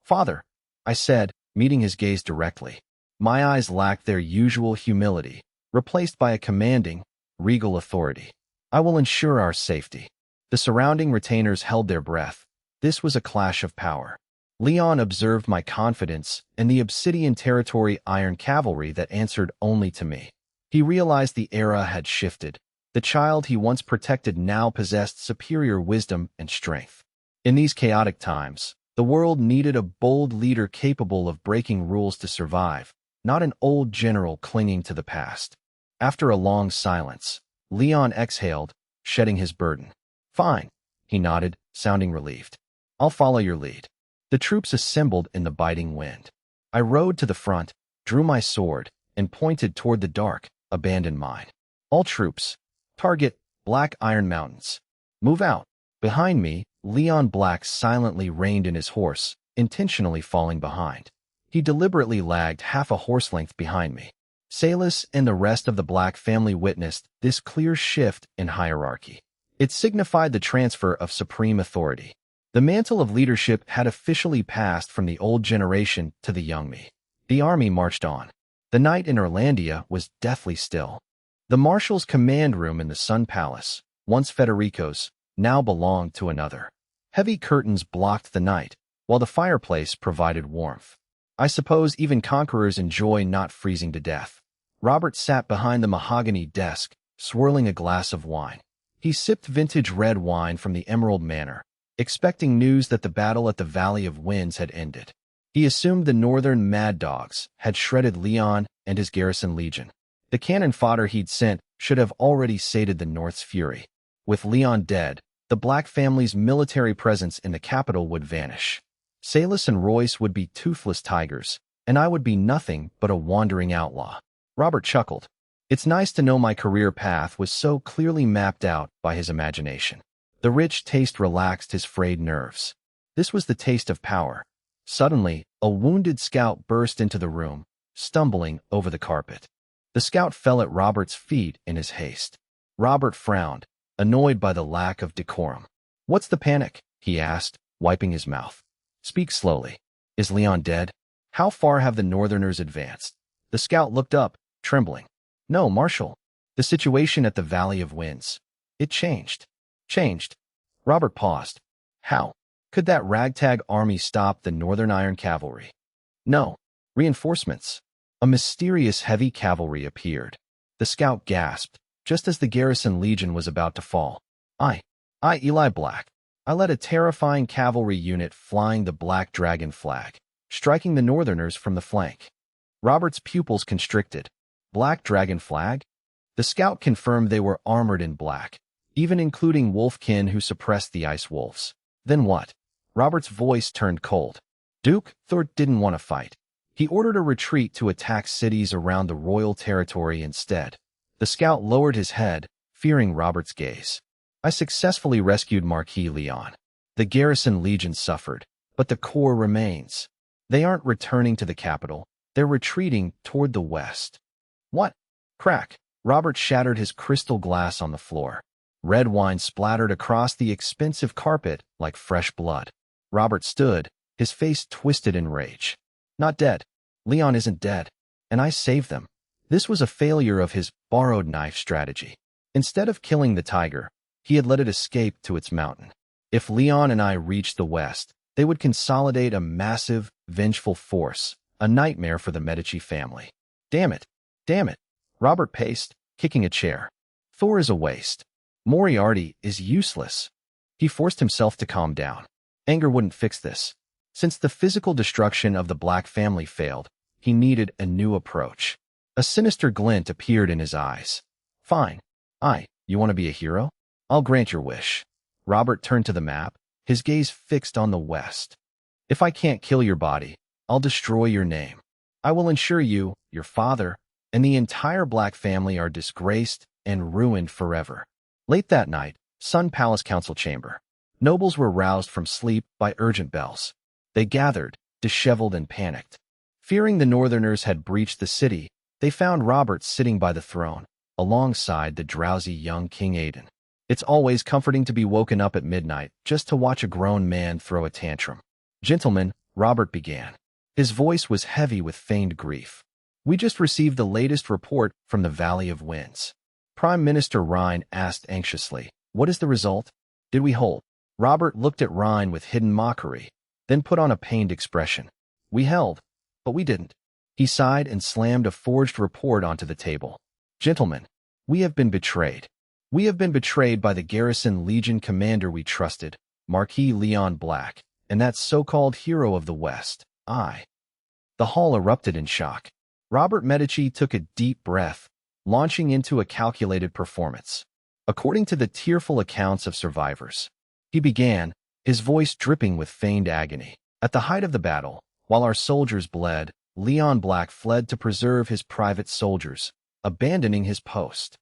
Father, I said, meeting his gaze directly. My eyes lacked their usual humility, replaced by a commanding, regal authority. I will ensure our safety. The surrounding retainers held their breath. This was a clash of power. Leon observed my confidence and the Obsidian Territory Iron Cavalry that answered only to me. He realized the era had shifted. The child he once protected now possessed superior wisdom and strength. In these chaotic times, the world needed a bold leader capable of breaking rules to survive, not an old general clinging to the past. After a long silence, Leon exhaled, shedding his burden. Fine. He nodded, sounding relieved. I'll follow your lead. The troops assembled in the biting wind. I rode to the front, drew my sword, and pointed toward the dark, abandoned mine. All troops. Target, Black Iron Mountains. Move out. Behind me, Leon Black silently reined in his horse, intentionally falling behind. He deliberately lagged half a horse length behind me. Salis and the rest of the Black family witnessed this clear shift in hierarchy. It signified the transfer of supreme authority. The mantle of leadership had officially passed from the old generation to the young me. The army marched on. The night in Orlandia was deathly still. The marshal's command room in the Sun Palace, once Federico's, now belonged to another. Heavy curtains blocked the night, while the fireplace provided warmth. I suppose even conquerors enjoy not freezing to death. Robert sat behind the mahogany desk, swirling a glass of wine. He sipped vintage red wine from the Emerald Manor, expecting news that the battle at the Valley of Winds had ended. He assumed the northern Mad Dogs had shredded Leon and his garrison legion. The cannon fodder he'd sent should have already sated the North's fury. With Leon dead, the Black family's military presence in the capital would vanish. Salis and Royce would be toothless tigers, and I would be nothing but a wandering outlaw. Robert chuckled. It's nice to know my career path was so clearly mapped out by his imagination. The rich taste relaxed his frayed nerves. This was the taste of power. Suddenly, a wounded scout burst into the room, stumbling over the carpet. The scout fell at Robert's feet in his haste. Robert frowned, annoyed by the lack of decorum. "What's the panic?" he asked, wiping his mouth. "Speak slowly. Is Leon dead? How far have the Northerners advanced?" The scout looked up, trembling. "No, Marshal. The situation at the Valley of Winds. It changed." "Changed?" Robert paused. "How? Could that ragtag army stop the Northern Iron Cavalry?" "No. Reinforcements." A mysterious heavy cavalry appeared. The scout gasped, just as the garrison legion was about to fall. I, Eli Black. I led a terrifying cavalry unit flying the Black Dragon flag, striking the Northerners from the flank. Robert's pupils constricted. Black Dragon flag? The scout confirmed they were armored in black, even including wolfkin who suppressed the ice wolves. Then what? Robert's voice turned cold. Duke Thor didn't want to fight. He ordered a retreat to attack cities around the royal territory instead. The scout lowered his head, fearing Robert's gaze. I successfully rescued Marquis Leon. The garrison legion suffered, but the core remains. They aren't returning to the capital. They're retreating toward the west. What? Crack. Robert shattered his crystal glass on the floor. Red wine splattered across the expensive carpet like fresh blood. Robert stood, his face twisted in rage. Not dead. Leon isn't dead. And I saved them. This was a failure of his borrowed knife strategy. Instead of killing the tiger, he had let it escape to its mountain. If Leon and I reached the west, they would consolidate a massive, vengeful force, a nightmare for the Medici family. Damn it. Damn it. Robert paced, kicking a chair. Thor is a waste. Moriarty is useless. He forced himself to calm down. Anger wouldn't fix this. Since the physical destruction of the Black family failed, he needed a new approach. A sinister glint appeared in his eyes. Fine. You want to be a hero? I'll grant your wish. Robert turned to the map, his gaze fixed on the west. If I can't kill your body, I'll destroy your name. I will ensure you, your father, and the entire Black family are disgraced and ruined forever. Late that night, Sun Palace Council Chamber. Nobles were roused from sleep by urgent bells. They gathered, disheveled and panicked. Fearing the Northerners had breached the city, they found Robert sitting by the throne, alongside the drowsy young King Aidan. It's always comforting to be woken up at midnight just to watch a grown man throw a tantrum. Gentlemen, Robert began. His voice was heavy with feigned grief. We just received the latest report from the Valley of Winds. Prime Minister Rhine asked anxiously, "What is the result? Did we hold?" Robert looked at Rhine with hidden mockery, then put on a pained expression. "We held, but we didn't." He sighed and slammed a forged report onto the table. "Gentlemen, we have been betrayed. We have been betrayed by the garrison legion commander we trusted, Marquis Leon Black, and that so-called hero of the West, I." The hall erupted in shock. Robert Medici took a deep breath, launching into a calculated performance. According to the tearful accounts of survivors, He began, his voice dripping with feigned agony. At the height of the battle, while our soldiers bled, Leon Black fled to preserve his private soldiers, abandoning his post.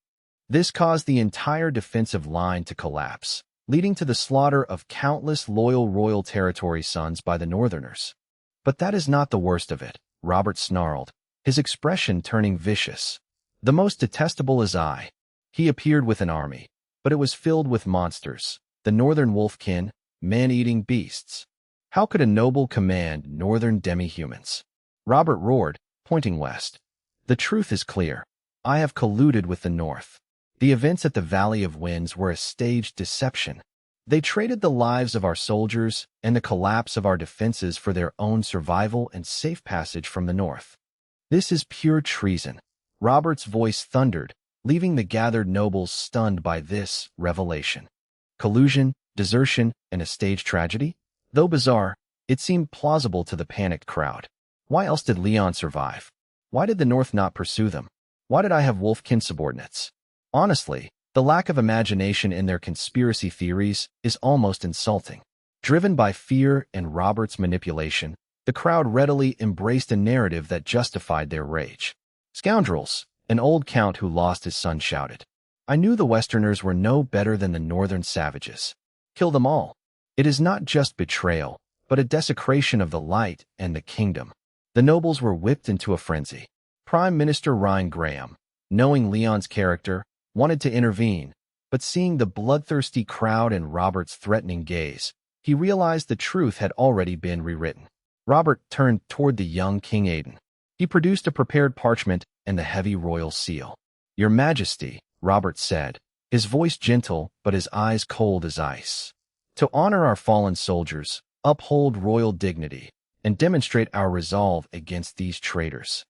This caused the entire defensive line to collapse, leading to the slaughter of countless loyal Royal Territory sons by the Northerners. But that is not the worst of it, Robert snarled, his expression turning vicious. The most detestable is I. He appeared with an army, but it was filled with monsters, the Northern Wolfkin, man-eating beasts. How could a noble command Northern demi-humans? Robert roared, pointing west. The truth is clear. I have colluded with the North. The events at the Valley of Winds were a staged deception. They traded the lives of our soldiers and the collapse of our defenses for their own survival and safe passage from the North. This is pure treason. Robert's voice thundered, leaving the gathered nobles stunned by this revelation. Collusion, desertion, and a staged tragedy? Though bizarre, it seemed plausible to the panicked crowd. Why else did Leon survive? Why did the North not pursue them? Why did I have Wolfkin subordinates? Honestly, the lack of imagination in their conspiracy theories is almost insulting. Driven by fear and Robert's manipulation, the crowd readily embraced a narrative that justified their rage. Scoundrels, an old count who lost his son shouted. I knew the Westerners were no better than the Northern savages. Kill them all. It is not just betrayal, but a desecration of the light and the kingdom. The nobles were whipped into a frenzy. Prime Minister Ryan Graham, knowing Leon's character, wanted to intervene, but seeing the bloodthirsty crowd and Robert's threatening gaze, he realized the truth had already been rewritten. Robert turned toward the young King Aidan. He produced a prepared parchment and the heavy royal seal. Your Majesty, Robert said, his voice gentle but his eyes cold as ice. To honor our fallen soldiers, uphold royal dignity, and demonstrate our resolve against these traitors.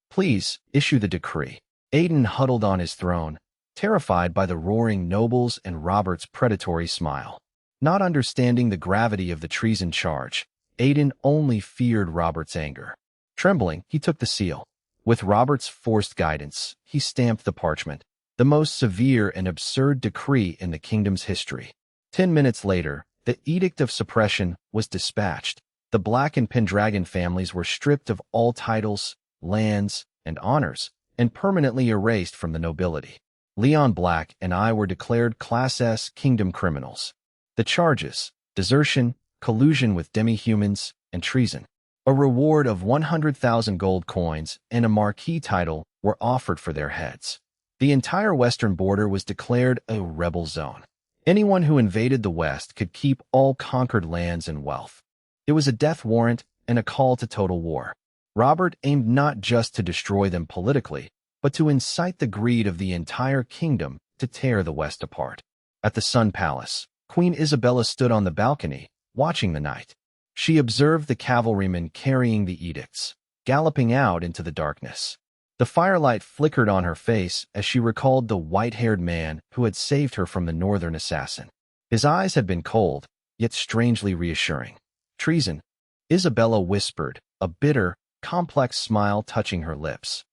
Please, issue the decree. Aidan huddled on his throne, terrified by the roaring nobles and Robert's predatory smile. Not understanding the gravity of the treason charge, Aidan only feared Robert's anger. Trembling, he took the seal. With Robert's forced guidance, he stamped the parchment, the most severe and absurd decree in the kingdom's history. 10 minutes later, the Edict of Suppression was dispatched. The Black and Pendragon families were stripped of all titles, lands, and honors, and permanently erased from the nobility. Leon Black and I were declared Class S kingdom criminals. The charges: desertion, collusion with demi-humans, and treason. A reward of 100,000 gold coins and a marquis title were offered for their heads. The entire western border was declared a rebel zone. Anyone who invaded the West could keep all conquered lands and wealth. It was a death warrant and a call to total war. Robert aimed not just to destroy them politically, but to incite the greed of the entire kingdom to tear the West apart. At the Sun Palace, Queen Isabella stood on the balcony, watching the night. She observed the cavalrymen carrying the edicts, galloping out into the darkness. The firelight flickered on her face as she recalled the white-haired man who had saved her from the northern assassin. His eyes had been cold, yet strangely reassuring. Treason, Isabella whispered, a bitter, complex smile touching her lips.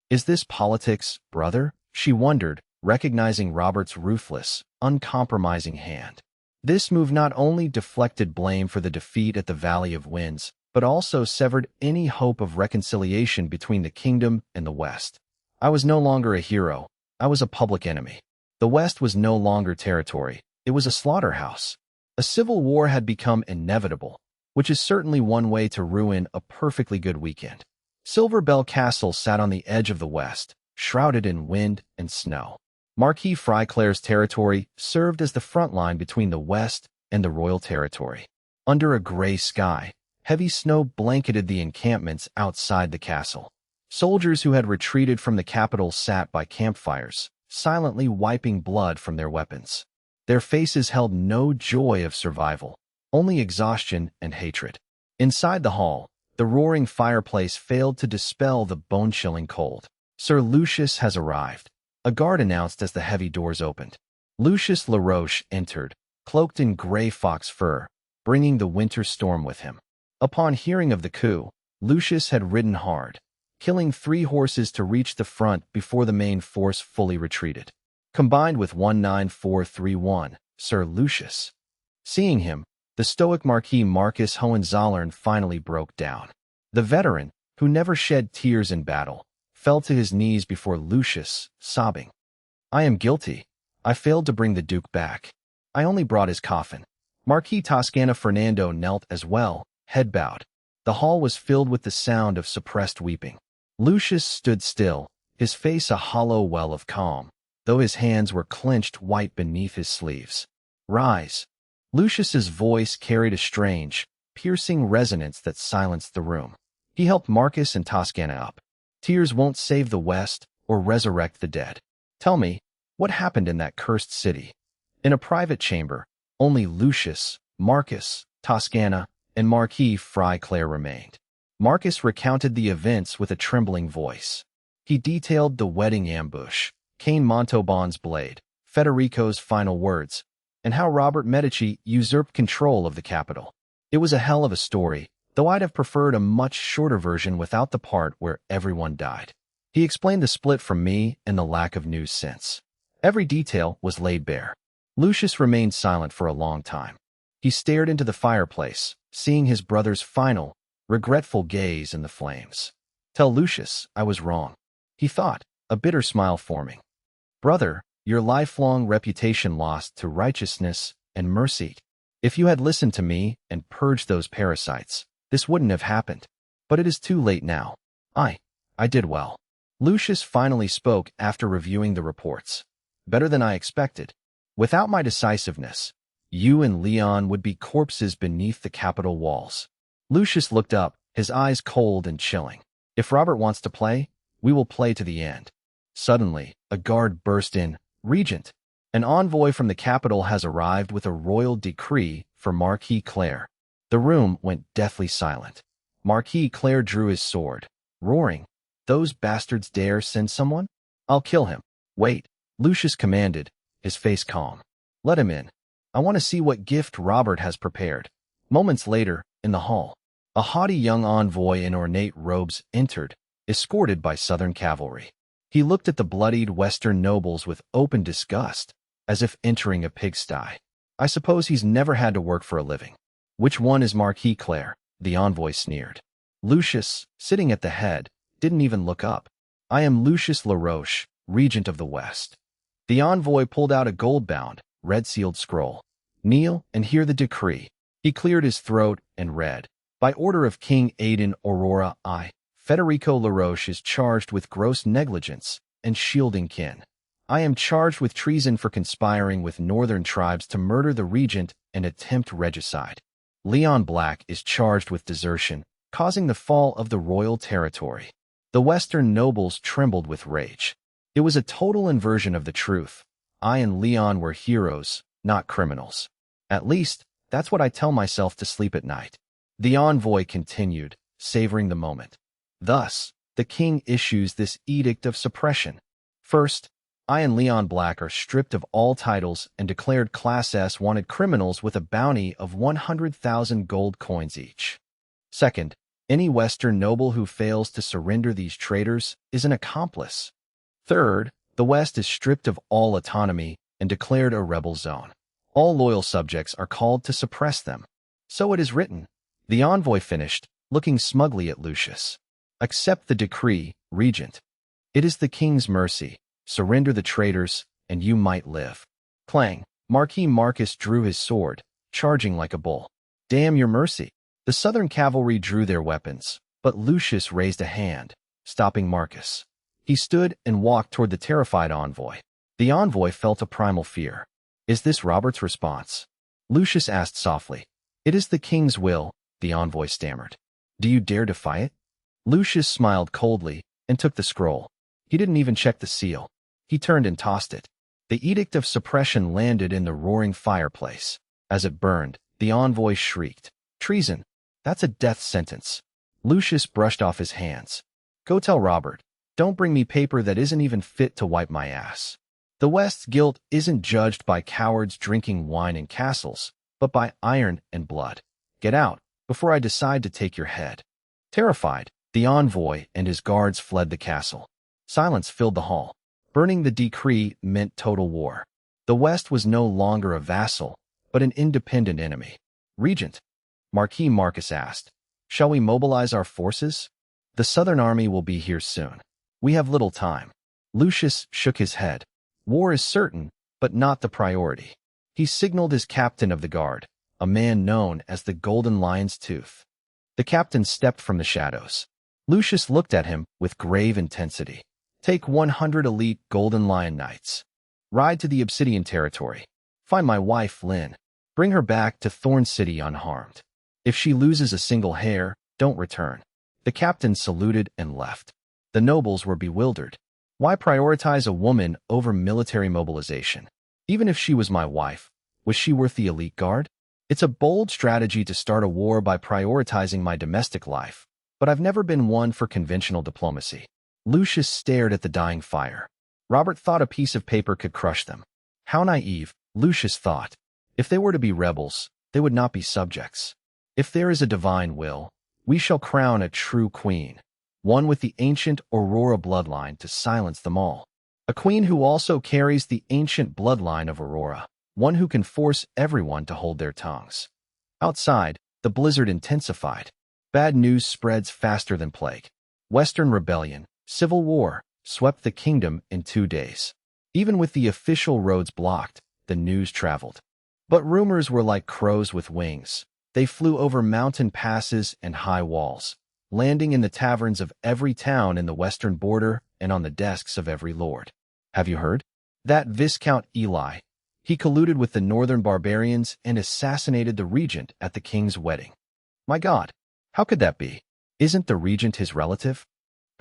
Is this politics, brother? She wondered, recognizing Robert's ruthless, uncompromising hand. This move not only deflected blame for the defeat at the Valley of Winds, but also severed any hope of reconciliation between the kingdom and the West. I was no longer a hero. I was a public enemy. The West was no longer territory. It was a slaughterhouse. A civil war had become inevitable, which is certainly one way to ruin a perfectly good weekend. Silver Bell Castle sat on the edge of the West, shrouded in wind and snow. Marquis Freyclaire's territory served as the front line between the West and the Royal Territory. Under a gray sky, heavy snow blanketed the encampments outside the castle. Soldiers who had retreated from the capital sat by campfires, silently wiping blood from their weapons. Their faces held no joy of survival, only exhaustion and hatred. Inside the hall, the roaring fireplace failed to dispel the bone-chilling cold. Sir Lucius has arrived, a guard announced as the heavy doors opened. Lucius LaRoche entered, cloaked in gray fox fur, bringing the winter storm with him. Upon hearing of the coup, Lucius had ridden hard, killing 3 horses to reach the front before the main force fully retreated. Combined with 19431, Sir Lucius Seeing him, the stoic Marquis Marcus Hohenzollern finally broke down. The veteran, who never shed tears in battle, fell to his knees before Lucius, sobbing. "I am guilty. I failed to bring the Duke back. I only brought his coffin." Marquis Toscana Fernando knelt as well, head bowed. The hall was filled with the sound of suppressed weeping. Lucius stood still, his face a hollow well of calm, though his hands were clenched white beneath his sleeves. "Rise." Lucius's voice carried a strange, piercing resonance that silenced the room. He helped Marcus and Toscana up. "Tears won't save the West or resurrect the dead. Tell me, what happened in that cursed city?" In a private chamber, only Lucius, Marcus, Toscana, and Marquis Claire remained. Marcus recounted the events with a trembling voice. He detailed the wedding ambush, Cain Montalban's blade, Federico's final words, and how Robert Medici usurped control of the capital. It was a hell of a story, though I'd have preferred a much shorter version without the part where everyone died. He explained the split from me and the lack of news since. Every detail was laid bare. Lucius remained silent for a long time. He stared into the fireplace, seeing his brother's final, regretful gaze in the flames. "Tell Lucius I was wrong," he thought, a bitter smile forming. "Brother, your lifelong reputation lost to righteousness and mercy. If you had listened to me and purged those parasites, this wouldn't have happened. But it is too late now. I did well." Lucius finally spoke after reviewing the reports. "Better than I expected. Without my decisiveness, you and Leon would be corpses beneath the Capitol walls." Lucius looked up, his eyes cold and chilling. "If Robert wants to play, we will play to the end." Suddenly, a guard burst in. "Regent, an envoy from the capital has arrived with a royal decree for Marquis Claire." The room went deathly silent. Marquis Claire drew his sword, roaring, "Those bastards dare send someone? I'll kill him." "Wait," Lucius commanded, his face calm. "Let him in. I want to see what gift Robert has prepared." Moments later, in the hall, a haughty young envoy in ornate robes entered, escorted by Southern cavalry. He looked at the bloodied Western nobles with open disgust, as if entering a pigsty. "I suppose he's never had to work for a living." "Which one is Marquis Claire?" the envoy sneered. Lucius, sitting at the head, didn't even look up. "I am Lucius LaRoche, Regent of the West." The envoy pulled out a gold-bound, red-sealed scroll. "Kneel and hear the decree." He cleared his throat and read, "By order of King Aidan Aurora I, Federico LaRoche is charged with gross negligence and shielding kin. I am charged with treason for conspiring with northern tribes to murder the regent and attempt regicide. Leon Black is charged with desertion, causing the fall of the royal territory." The Western nobles trembled with rage. It was a total inversion of the truth. I and Leon were heroes, not criminals. "At least, that's what I tell myself to sleep at night." The envoy continued, savoring the moment. "Thus, the king issues this edict of suppression. First, I and Leon Black are stripped of all titles and declared Class S wanted criminals with a bounty of 100,000 gold coins each. Second, any Western noble who fails to surrender these traitors is an accomplice. Third, the West is stripped of all autonomy and declared a rebel zone. All loyal subjects are called to suppress them. So it is written." The envoy finished, looking smugly at Lucius. "Accept the decree, Regent. It is the king's mercy. Surrender the traitors, and you might live." Clang! Marquis Marcus drew his sword, charging like a bull. "Damn your mercy." The Southern cavalry drew their weapons, but Lucius raised a hand, stopping Marcus. He stood and walked toward the terrified envoy. The envoy felt a primal fear. "Is this Robert's response?" Lucius asked softly. "It is the king's will," the envoy stammered. "Do you dare defy it?" Lucius smiled coldly and took the scroll. He didn't even check the seal. He turned and tossed it. The edict of suppression landed in the roaring fireplace. As it burned, the envoy shrieked, "Treason! That's a death sentence." Lucius brushed off his hands. "Go tell Robert. Don't bring me paper that isn't even fit to wipe my ass." The West's guilt isn't judged by cowards drinking wine in castles, but by iron and blood. Get out, before I decide to take your head." Terrified, the envoy and his guards fled the castle. Silence filled the hall. Burning the decree meant total war. The West was no longer a vassal, but an independent enemy. Regent, Marquis Marcus asked, shall we mobilize our forces? The Southern Army will be here soon. We have little time. Lucius shook his head. War is certain, but not the priority. He signaled his captain of the guard, a man known as the Golden Lion's Tooth. The captain stepped from the shadows. Lucius looked at him with grave intensity. Take 100 elite Golden Lion Knights. Ride to the Obsidian Territory. Find my wife, Lynn. Bring her back to Thorn City unharmed. If she loses a single hair, don't return. The captain saluted and left. The nobles were bewildered. Why prioritize a woman over military mobilization? Even if she was my wife, was she worth the elite guard? It's a bold strategy to start a war by prioritizing my domestic life, but I've never been one for conventional diplomacy. Lucius stared at the dying fire. Robert thought a piece of paper could crush them. How naive, Lucius thought. If they were to be rebels, they would not be subjects. If there is a divine will, we shall crown a true queen, one with the ancient Aurora bloodline to silence them all. A queen who also carries the ancient bloodline of Aurora, one who can force everyone to hold their tongues. Outside, the blizzard intensified. Bad news spreads faster than plague. Western rebellion, civil war, swept the kingdom in 2 days. Even with the official roads blocked, the news traveled. But rumors were like crows with wings. They flew over mountain passes and high walls, landing in the taverns of every town in the western border and on the desks of every lord. Have you heard? That Viscount Eli. He colluded with the northern barbarians and assassinated the regent at the king's wedding. My God, how could that be? Isn't the regent his relative?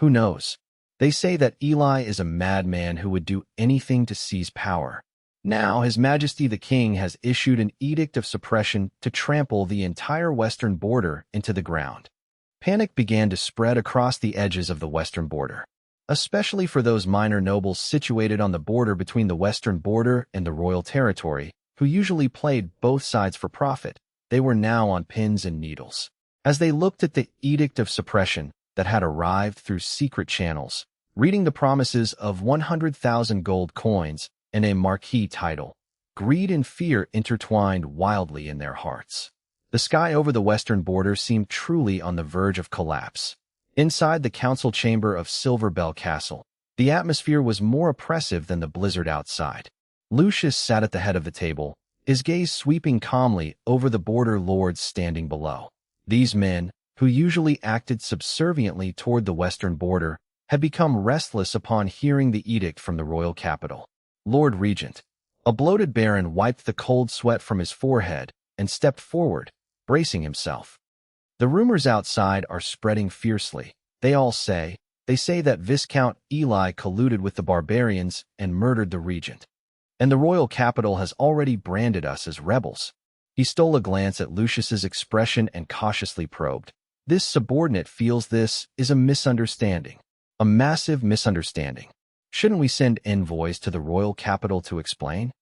Who knows? They say that Eli is a madman who would do anything to seize power. Now, His Majesty the King has issued an edict of suppression to trample the entire western border into the ground. Panic began to spread across the edges of the western border, especially for those minor nobles situated on the border between the western border and the royal territory, who usually played both sides for profit. They were now on pins and needles. As they looked at the edict of suppression that had arrived through secret channels, reading the promises of 100,000 gold coins and a marquis title, greed and fear intertwined wildly in their hearts. The sky over the western border seemed truly on the verge of collapse. Inside the council chamber of Silver Bell Castle, the atmosphere was more oppressive than the blizzard outside. Lucius sat at the head of the table, his gaze sweeping calmly over the border lords standing below. These men, who usually acted subserviently toward the western border, had become restless upon hearing the edict from the royal capital. Lord Regent, a bloated baron, wiped the cold sweat from his forehead and stepped forward, bracing himself. The rumors outside are spreading fiercely. They say that Viscount Eli colluded with the barbarians and murdered the regent. And the royal capital has already branded us as rebels. He stole a glance at Lucius's expression and cautiously probed. This subordinate feels this is a misunderstanding. A massive misunderstanding. Shouldn't we send envoys to the royal capital to explain?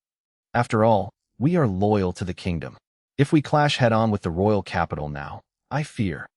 After all, we are loyal to the kingdom. If we clash head-on with the royal capital now, I fear.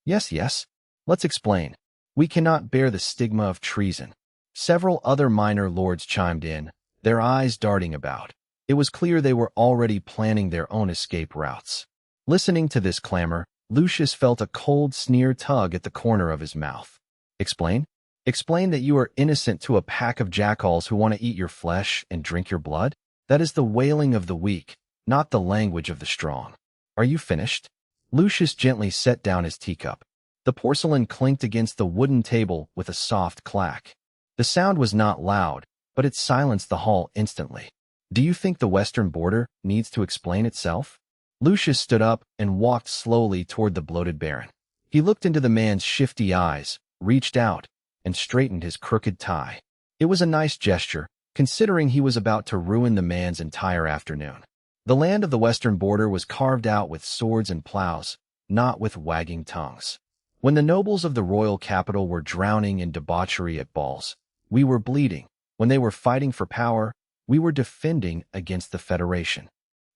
Yes, let's explain. We cannot bear the stigma of treason. Several other minor lords chimed in, their eyes darting about. It was clear they were already planning their own escape routes. Listening to this clamor, Lucius felt a cold sneer tug at the corner of his mouth. Explain? Explain that you are innocent to a pack of jackals who want to eat your flesh and drink your blood? That is the wailing of the weak, not the language of the strong. Are you finished? Lucius gently set down his teacup. The porcelain clinked against the wooden table with a soft clack. The sound was not loud, but it silenced the hall instantly. Do you think the western border needs to explain itself? Lucius stood up and walked slowly toward the bloated baron. He looked into the man's shifty eyes, reached out, and straightened his crooked tie. It was a nice gesture, considering he was about to ruin the man's entire afternoon. The land of the western border was carved out with swords and plows, not with wagging tongues. When the nobles of the royal capital were drowning in debauchery at balls, we were bleeding. When they were fighting for power, we were defending against the Federation.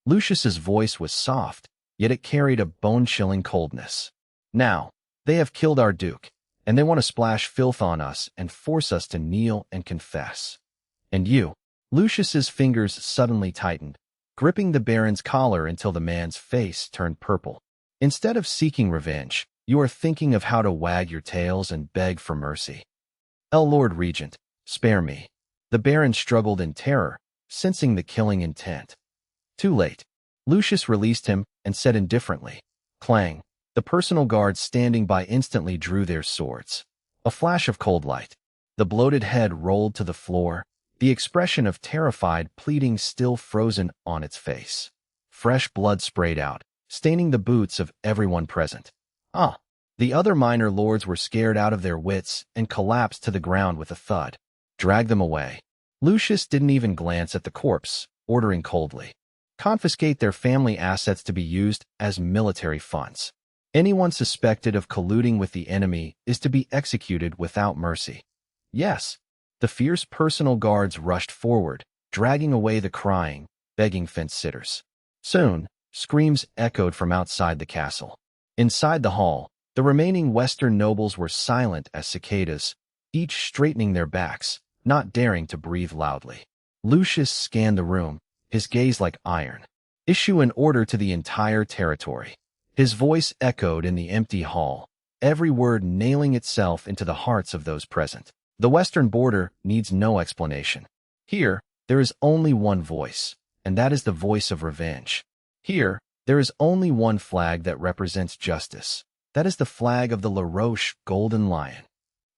Lucius's voice was soft, yet it carried a bone-chilling coldness. Now, they have killed our duke, and they want to splash filth on us and force us to kneel and confess. And you? Lucius's fingers suddenly tightened. gripping the Baron's collar until the man's face turned purple. Instead of seeking revenge, you are thinking of how to wag your tails and beg for mercy. Lord Regent, spare me. The Baron struggled in terror, sensing the killing intent. Too late. Lucius released him and said indifferently, clang. The personal guards standing by instantly drew their swords. A flash of cold light. The bloated head rolled to the floor, the expression of terrified pleading still frozen on its face. Fresh blood sprayed out, staining the boots of everyone present. The other minor lords were scared out of their wits and collapsed to the ground with a thud. Drag them away. Lucius didn't even glance at the corpse, ordering coldly. Confiscate their family assets to be used as military funds. Anyone suspected of colluding with the enemy is to be executed without mercy. Yes. The fierce personal guards rushed forward, dragging away the crying, begging fence-sitters. Soon, screams echoed from outside the castle. Inside the hall, the remaining Western nobles were silent as cicadas, each straightening their backs, not daring to breathe loudly. Lucius scanned the room, his gaze like iron. Issue an order to the entire territory. His voice echoed in the empty hall, every word nailing itself into the hearts of those present. The western border needs no explanation. Here, there is only one voice, and that is the voice of revenge. Here, there is only one flag that represents justice. That is the flag of the La Roche Golden Lion.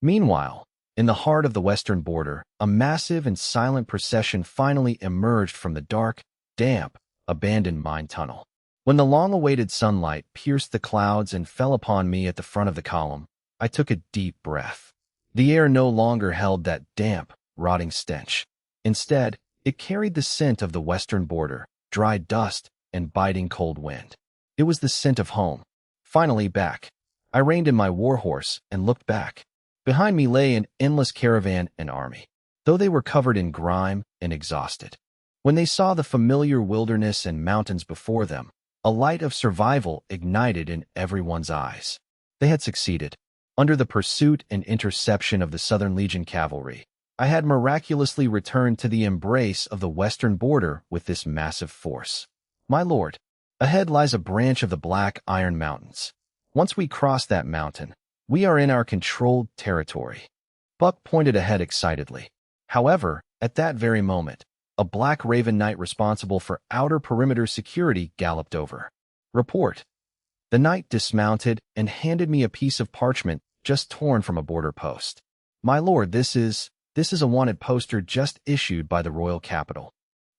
Meanwhile, in the heart of the western border, a massive and silent procession finally emerged from the dark, damp, abandoned mine tunnel. When the long-awaited sunlight pierced the clouds and fell upon me at the front of the column, I took a deep breath. The air no longer held that damp, rotting stench. Instead, it carried the scent of the western border, dry dust, and biting cold wind. It was the scent of home. Finally back. I reined in my warhorse and looked back. Behind me lay an endless caravan and army, though they were covered in grime and exhausted. When they saw the familiar wilderness and mountains before them, a light of survival ignited in everyone's eyes. They had succeeded. Under the pursuit and interception of the Southern Legion cavalry, I had miraculously returned to the embrace of the western border with this massive force. My lord, ahead lies a branch of the Black Iron Mountains. Once we cross that mountain, we are in our controlled territory. Buck pointed ahead excitedly. However, at that very moment, a Black Raven Knight responsible for outer perimeter security galloped over. Report. The knight dismounted and handed me a piece of parchment just torn from a border post. My lord, this is a wanted poster just issued by the royal capital.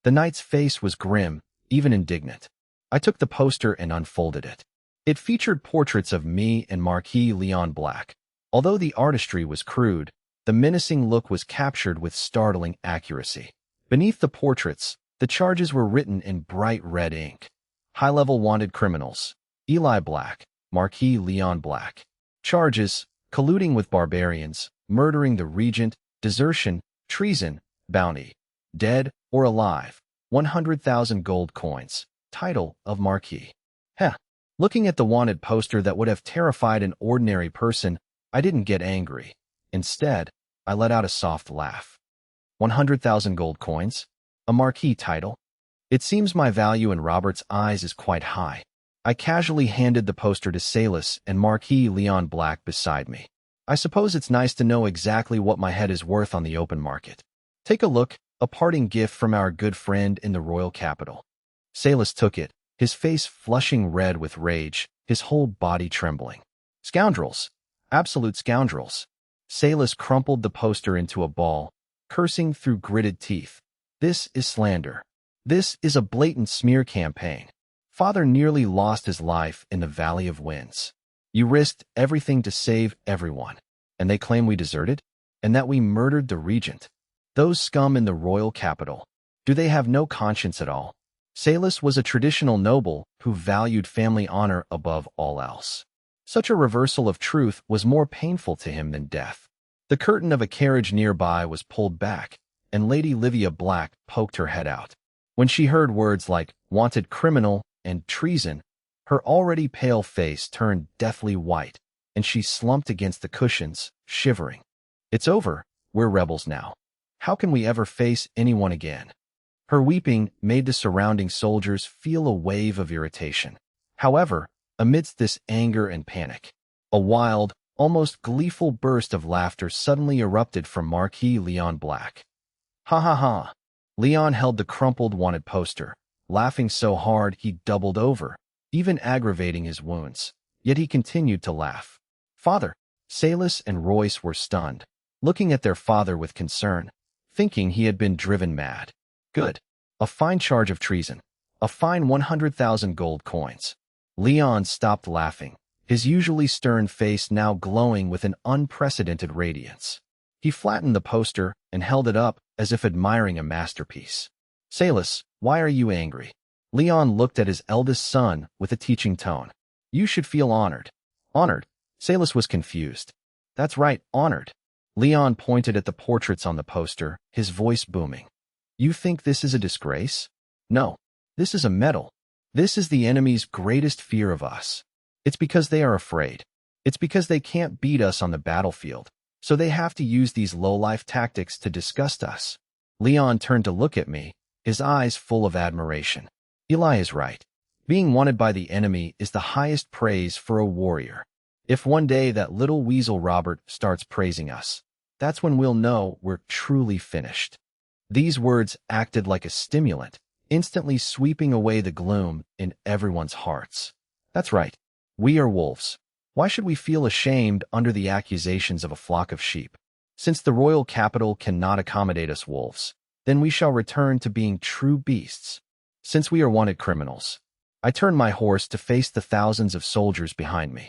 The knight's face was grim, even indignant. I took the poster and unfolded it. It featured portraits of me and Marquis Leon Black. Although the artistry was crude, the menacing look was captured with startling accuracy. Beneath the portraits, the charges were written in bright red ink. High-level wanted criminals. Eli Black, Marquis Leon Black. Charges: colluding with barbarians, murdering the regent, desertion, treason, bounty. Dead or alive. 100,000 gold coins. Title of Marquis. Looking at the wanted poster that would have terrified an ordinary person, I didn't get angry. Instead, I let out a soft laugh. 100,000 gold coins? A Marquis title? It seems my value in Robert's eyes is quite high. I casually handed the poster to Salis and Marquis Leon Black beside me. I suppose it's nice to know exactly what my head is worth on the open market. Take a look, a parting gift from our good friend in the royal capital. Salis took it, his face flushing red with rage, his whole body trembling. Scoundrels! Absolute scoundrels! Salis crumpled the poster into a ball, cursing through gritted teeth. This is slander. This is a blatant smear campaign. Father nearly lost his life in the Valley of Winds. You risked everything to save everyone, and they claim we deserted, and that we murdered the regent. Those scum in the royal capital. Do they have no conscience at all? Salis was a traditional noble who valued family honor above all else. Such a reversal of truth was more painful to him than death. The curtain of a carriage nearby was pulled back, and Lady Livia Black poked her head out. When she heard words like wanted criminal and treason, her already pale face turned deathly white, and she slumped against the cushions, shivering. It's over. We're rebels now. How can we ever face anyone again? Her weeping made the surrounding soldiers feel a wave of irritation. However, amidst this anger and panic, a wild, almost gleeful burst of laughter suddenly erupted from Marquis Leon Black. Ha ha ha! Leon held the crumpled wanted poster, laughing so hard he doubled over, even aggravating his wounds. Yet he continued to laugh. Father, Salis and Royce were stunned, looking at their father with concern, thinking he had been driven mad. Good. A fine charge of treason. A fine 100,000 gold coins. Leon stopped laughing, his usually stern face now glowing with an unprecedented radiance. He flattened the poster and held it up as if admiring a masterpiece. Salis, why are you angry? Leon looked at his eldest son with a teaching tone. You should feel honored. Honored? Salis was confused. That's right, honored. Leon pointed at the portraits on the poster, his voice booming. You think this is a disgrace? No. This is a medal. This is the enemy's greatest fear of us. It's because they are afraid. It's because they can't beat us on the battlefield, so they have to use these low-life tactics to disgust us. Leon turned to look at me, his eyes full of admiration. Eli is right. Being wanted by the enemy is the highest praise for a warrior. If one day that little weasel Robert starts praising us, that's when we'll know we're truly finished. These words acted like a stimulant, instantly sweeping away the gloom in everyone's hearts. That's right. We are wolves. Why should we feel ashamed under the accusations of a flock of sheep? Since the royal capital cannot accommodate us wolves, then we shall return to being true beasts. Since we are wanted criminals, I turned my horse to face the thousands of soldiers behind me.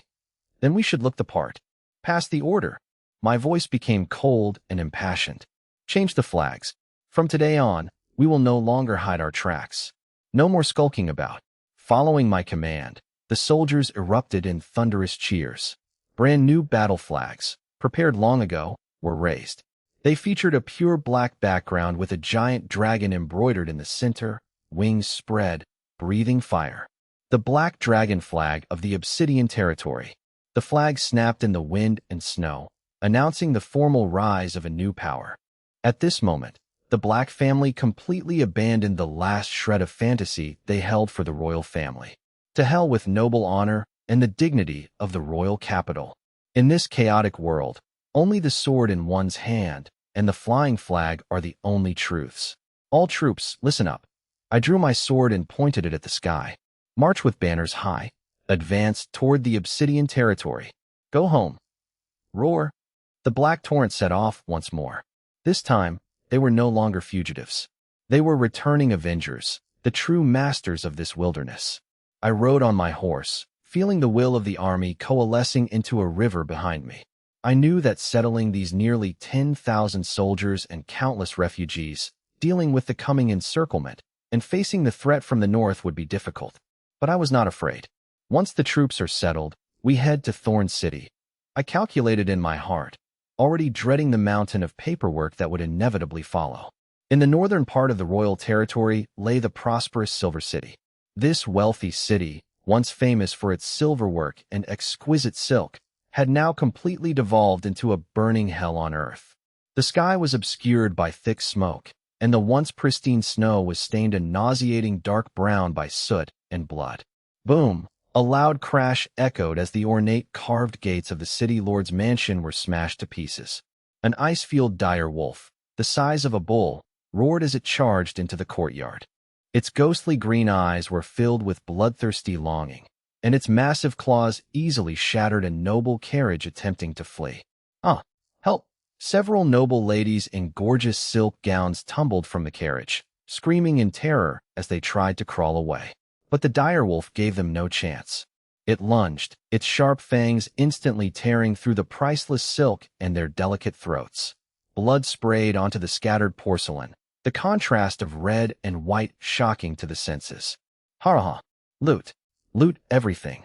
Then we should look the part. Pass the order. My voice became cold and impassioned. Change the flags. From today on, we will no longer hide our tracks. No more skulking about. Following my command, the soldiers erupted in thunderous cheers. Brand new battle flags, prepared long ago, were raised. They featured a pure black background with a giant dragon embroidered in the center, wings spread, breathing fire. The black dragon flag of the Obsidian territory. The flag snapped in the wind and snow, announcing the formal rise of a new power. At this moment, the Black family completely abandoned the last shred of fantasy they held for the royal family. To hell with noble honor and the dignity of the royal capital. In this chaotic world, only the sword in one's hand and the flying flag are the only truths. All troops, listen up. I drew my sword and pointed it at the sky. March with banners high. Advance toward the Obsidian territory. Go home. Roar. The black torrent set off once more. This time, they were no longer fugitives. They were returning avengers, the true masters of this wilderness. I rode on my horse, feeling the will of the army coalescing into a river behind me. I knew that settling these nearly 10,000 soldiers and countless refugees, dealing with the coming encirclement, and facing the threat from the north would be difficult. But I was not afraid. Once the troops are settled, we head to Thorn City. I calculated in my heart, already dreading the mountain of paperwork that would inevitably follow. In the northern part of the royal territory lay the prosperous Silver City. This wealthy city, once famous for its silverwork and exquisite silk, had now completely devolved into a burning hell on earth. The sky was obscured by thick smoke, and the once pristine snow was stained a nauseating dark brown by soot and blood. Boom! A loud crash echoed as the ornate carved gates of the city lord's mansion were smashed to pieces. An ice-fueled dire wolf, the size of a bull, roared as it charged into the courtyard. Its ghostly green eyes were filled with bloodthirsty longing, and its massive claws easily shattered a noble carriage attempting to flee. Help! Several noble ladies in gorgeous silk gowns tumbled from the carriage, screaming in terror as they tried to crawl away. But the direwolf gave them no chance. It lunged, its sharp fangs instantly tearing through the priceless silk and their delicate throats. Blood sprayed onto the scattered porcelain, the contrast of red and white shocking to the senses. Ha! Loot! Loot everything.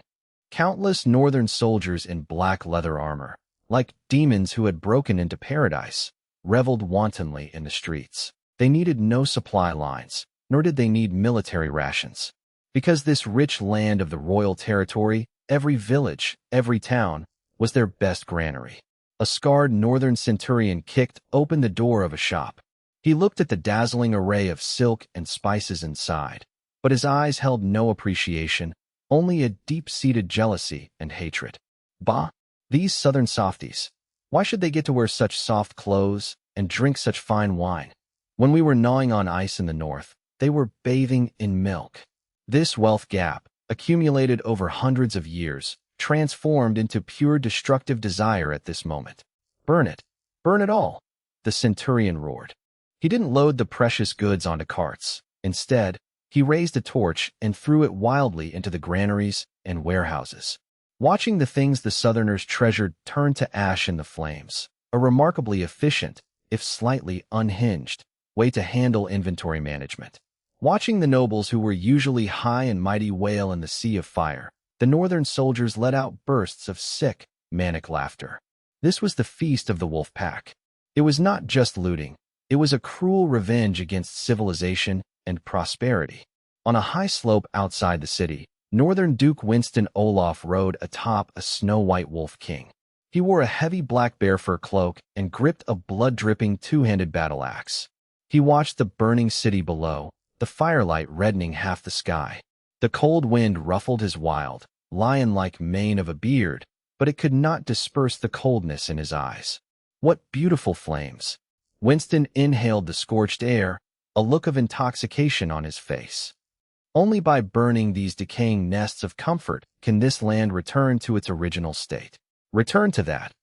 Countless northern soldiers in black leather armor, like demons who had broken into paradise, reveled wantonly in the streets. They needed no supply lines, nor did they need military rations. Because this rich land of the royal territory, every village, every town, was their best granary. A scarred northern centurion kicked open the door of a shop. He looked at the dazzling array of silk and spices inside, but his eyes held no appreciation, only a deep-seated jealousy and hatred. Bah! These southern softies. Why should they get to wear such soft clothes and drink such fine wine? When we were gnawing on ice in the north, they were bathing in milk. This wealth gap, accumulated over hundreds of years, transformed into pure destructive desire at this moment. Burn it! Burn it all! The centurion roared. He didn't load the precious goods onto carts. Instead, he raised a torch and threw it wildly into the granaries and warehouses. Watching the things the Southerners treasured turn to ash in the flames, a remarkably efficient, if slightly unhinged, way to handle inventory management. Watching the nobles who were usually high and mighty wail in the sea of fire, the northern soldiers let out bursts of sick, manic laughter. This was the feast of the wolf pack. It was not just looting. It was a cruel revenge against civilization and prosperity. On a high slope outside the city, Northern Duke Winston Olaf rode atop a snow-white wolf king. He wore a heavy black bear fur cloak and gripped a blood-dripping two-handed battle axe. He watched the burning city below, the firelight reddening half the sky. The cold wind ruffled his wild, lion-like mane of a beard, but it could not disperse the coldness in his eyes. What beautiful flames! Winston inhaled the scorched air, a look of intoxication on his face. Only by burning these decaying nests of comfort can this land return to its original state. Return to that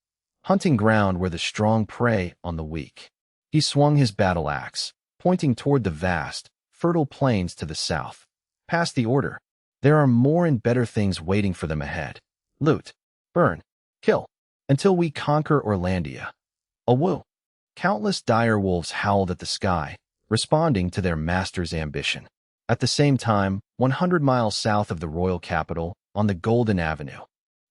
hunting ground where the strong prey on the weak. He swung his battle axe, pointing toward the vast, fertile plains to the south. Pass the order. There are more and better things waiting for them ahead. Loot, burn, kill, until we conquer Orlandia. Awoo! Countless dire wolves howled at the sky, responding to their master's ambition. At the same time, 100 miles south of the royal capital, on the Golden Avenue.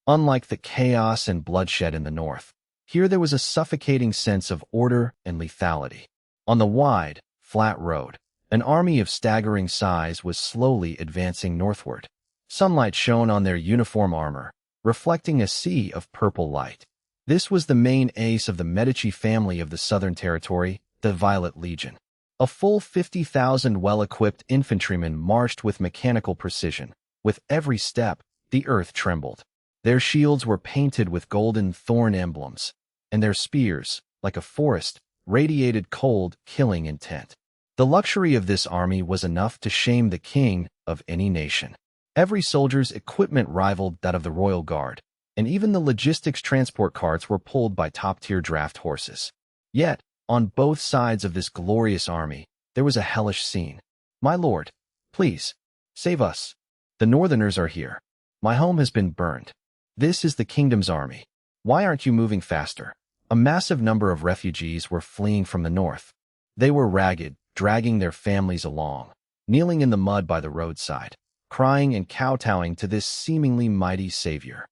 Unlike the chaos and bloodshed in the north, here there was a suffocating sense of order and lethality. On the wide, flat road, an army of staggering size was slowly advancing northward. Sunlight shone on their uniform armor, reflecting a sea of purple light. This was the main ace of the Medici family of the Southern Territory, the Violet Legion. A full 50,000 well-equipped infantrymen marched with mechanical precision. With every step, the earth trembled. Their shields were painted with golden thorn emblems, and their spears, like a forest, radiated cold, killing intent. The luxury of this army was enough to shame the king of any nation. Every soldier's equipment rivaled that of the Royal Guard, and even the logistics transport carts were pulled by top-tier draft horses. Yet, on both sides of this glorious army, there was a hellish scene. My lord, please, save us. The Northerners are here. My home has been burned. This is the kingdom's army. Why aren't you moving faster? A massive number of refugees were fleeing from the north. They were ragged, dragging their families along, kneeling in the mud by the roadside, crying and kowtowing to this seemingly mighty savior,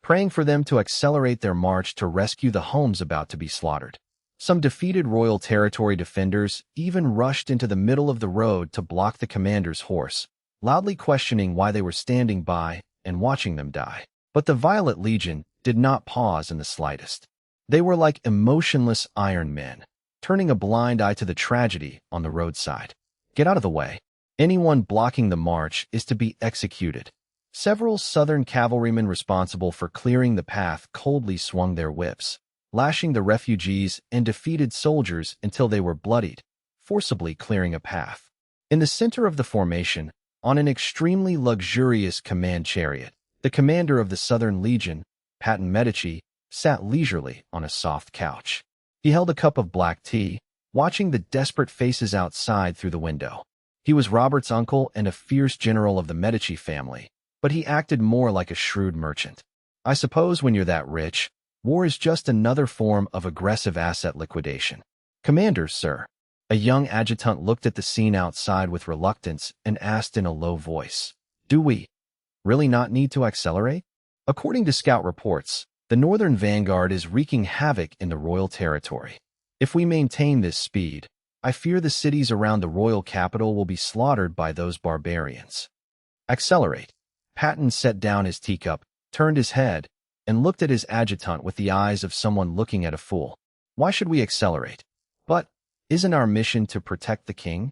praying for them to accelerate their march to rescue the homes about to be slaughtered. Some defeated royal territory defenders even rushed into the middle of the road to block the commander's horse, loudly questioning why they were standing by and watching them die. But the Violet Legion did not pause in the slightest. They were like emotionless iron men, turning a blind eye to the tragedy on the roadside. Get out of the way. Anyone blocking the march is to be executed. Several Southern cavalrymen responsible for clearing the path coldly swung their whips, lashing the refugees and defeated soldiers until they were bloodied, forcibly clearing a path. In the center of the formation, on an extremely luxurious command chariot, the commander of the Southern Legion, Patton Medici, sat leisurely on a soft couch. He held a cup of black tea, watching the desperate faces outside through the window. He was Robert's uncle and a fierce general of the Medici family, but he acted more like a shrewd merchant. I suppose when you're that rich, war is just another form of aggressive asset liquidation. Commander, sir. A young adjutant looked at the scene outside with reluctance and asked in a low voice, do we really not need to accelerate? According to scout reports, the Northern Vanguard is wreaking havoc in the royal territory. If we maintain this speed, I fear the cities around the royal capital will be slaughtered by those barbarians. Accelerate. Patton set down his teacup, turned his head, and looked at his adjutant with the eyes of someone looking at a fool. Why should we accelerate? But Isn't our mission to protect the king?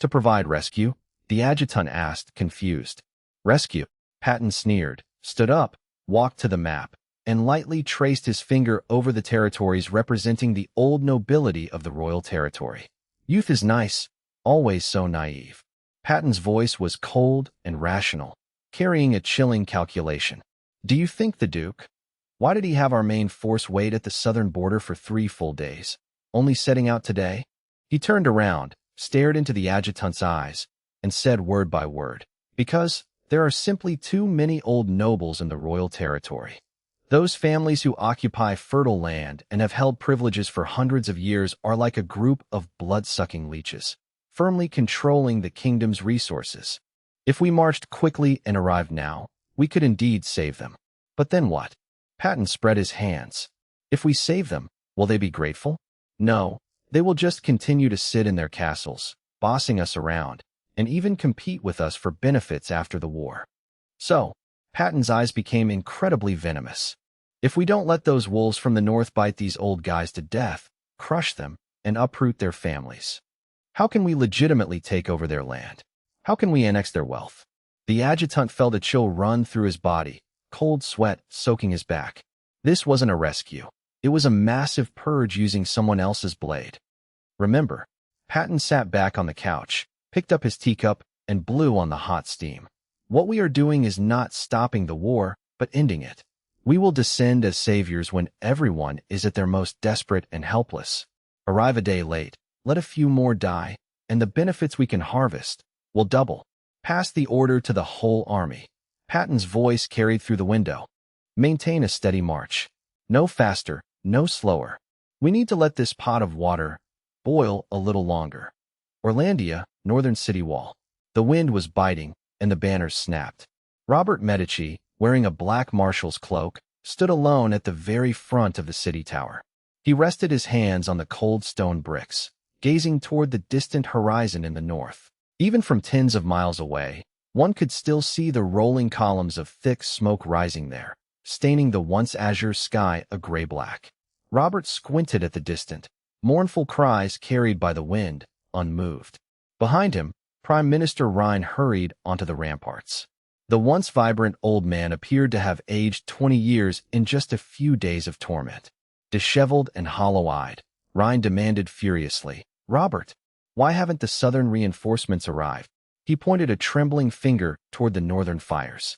To provide rescue? The adjutant asked, confused. Rescue? Patton sneered, stood up, walked to the map, and lightly traced his finger over the territories representing the old nobility of the royal territory. Youth is nice, always so naive. Patton's voice was cold and rational, carrying a chilling calculation. Do you think the Duke? Why did he have our main force wait at the southern border for 3 full days, only setting out today? He turned around, stared into the adjutant's eyes, and said word by word, because there are simply too many old nobles in the royal territory. Those families who occupy fertile land and have held privileges for hundreds of years are like a group of blood-sucking leeches, firmly controlling the kingdom's resources. If we marched quickly and arrived now, we could indeed save them. But then what? Patton spread his hands. If we save them, will they be grateful? No, they will just continue to sit in their castles, bossing us around, and even compete with us for benefits after the war. So, Patton's eyes became incredibly venomous. If we don't let those wolves from the north bite these old guys to death, crush them, and uproot their families, how can we legitimately take over their land? How can we annex their wealth? The adjutant felt a chill run through his body, cold sweat soaking his back. This wasn't a rescue. It was a massive purge using someone else's blade. Remember, Patton sat back on the couch, picked up his teacup, and blew on the hot steam. What we are doing is not stopping the war, but ending it. We will descend as saviors when everyone is at their most desperate and helpless. Arrive a day late, let a few more die, and the benefits we can harvest will double. Pass the order to the whole army. Patton's voice carried through the window. Maintain a steady march. No faster, no slower. We need to let this pot of water boil a little longer. Orlandia, northern city wall. The wind was biting, and the banners snapped. Robert Medici, wearing a black marshal's cloak, stood alone at the very front of the city tower. He rested his hands on the cold stone bricks, gazing toward the distant horizon in the north. Even from tens of miles away, one could still see the rolling columns of thick smoke rising there, staining the once azure sky a gray-black. Robert squinted at the distant, mournful cries carried by the wind, unmoved. Behind him, Prime Minister Rhine hurried onto the ramparts. The once vibrant old man appeared to have aged 20 years in just a few days of torment. Disheveled and hollow-eyed, Rhine demanded furiously, "Robert, why haven't the southern reinforcements arrived?" He pointed a trembling finger toward the northern fires.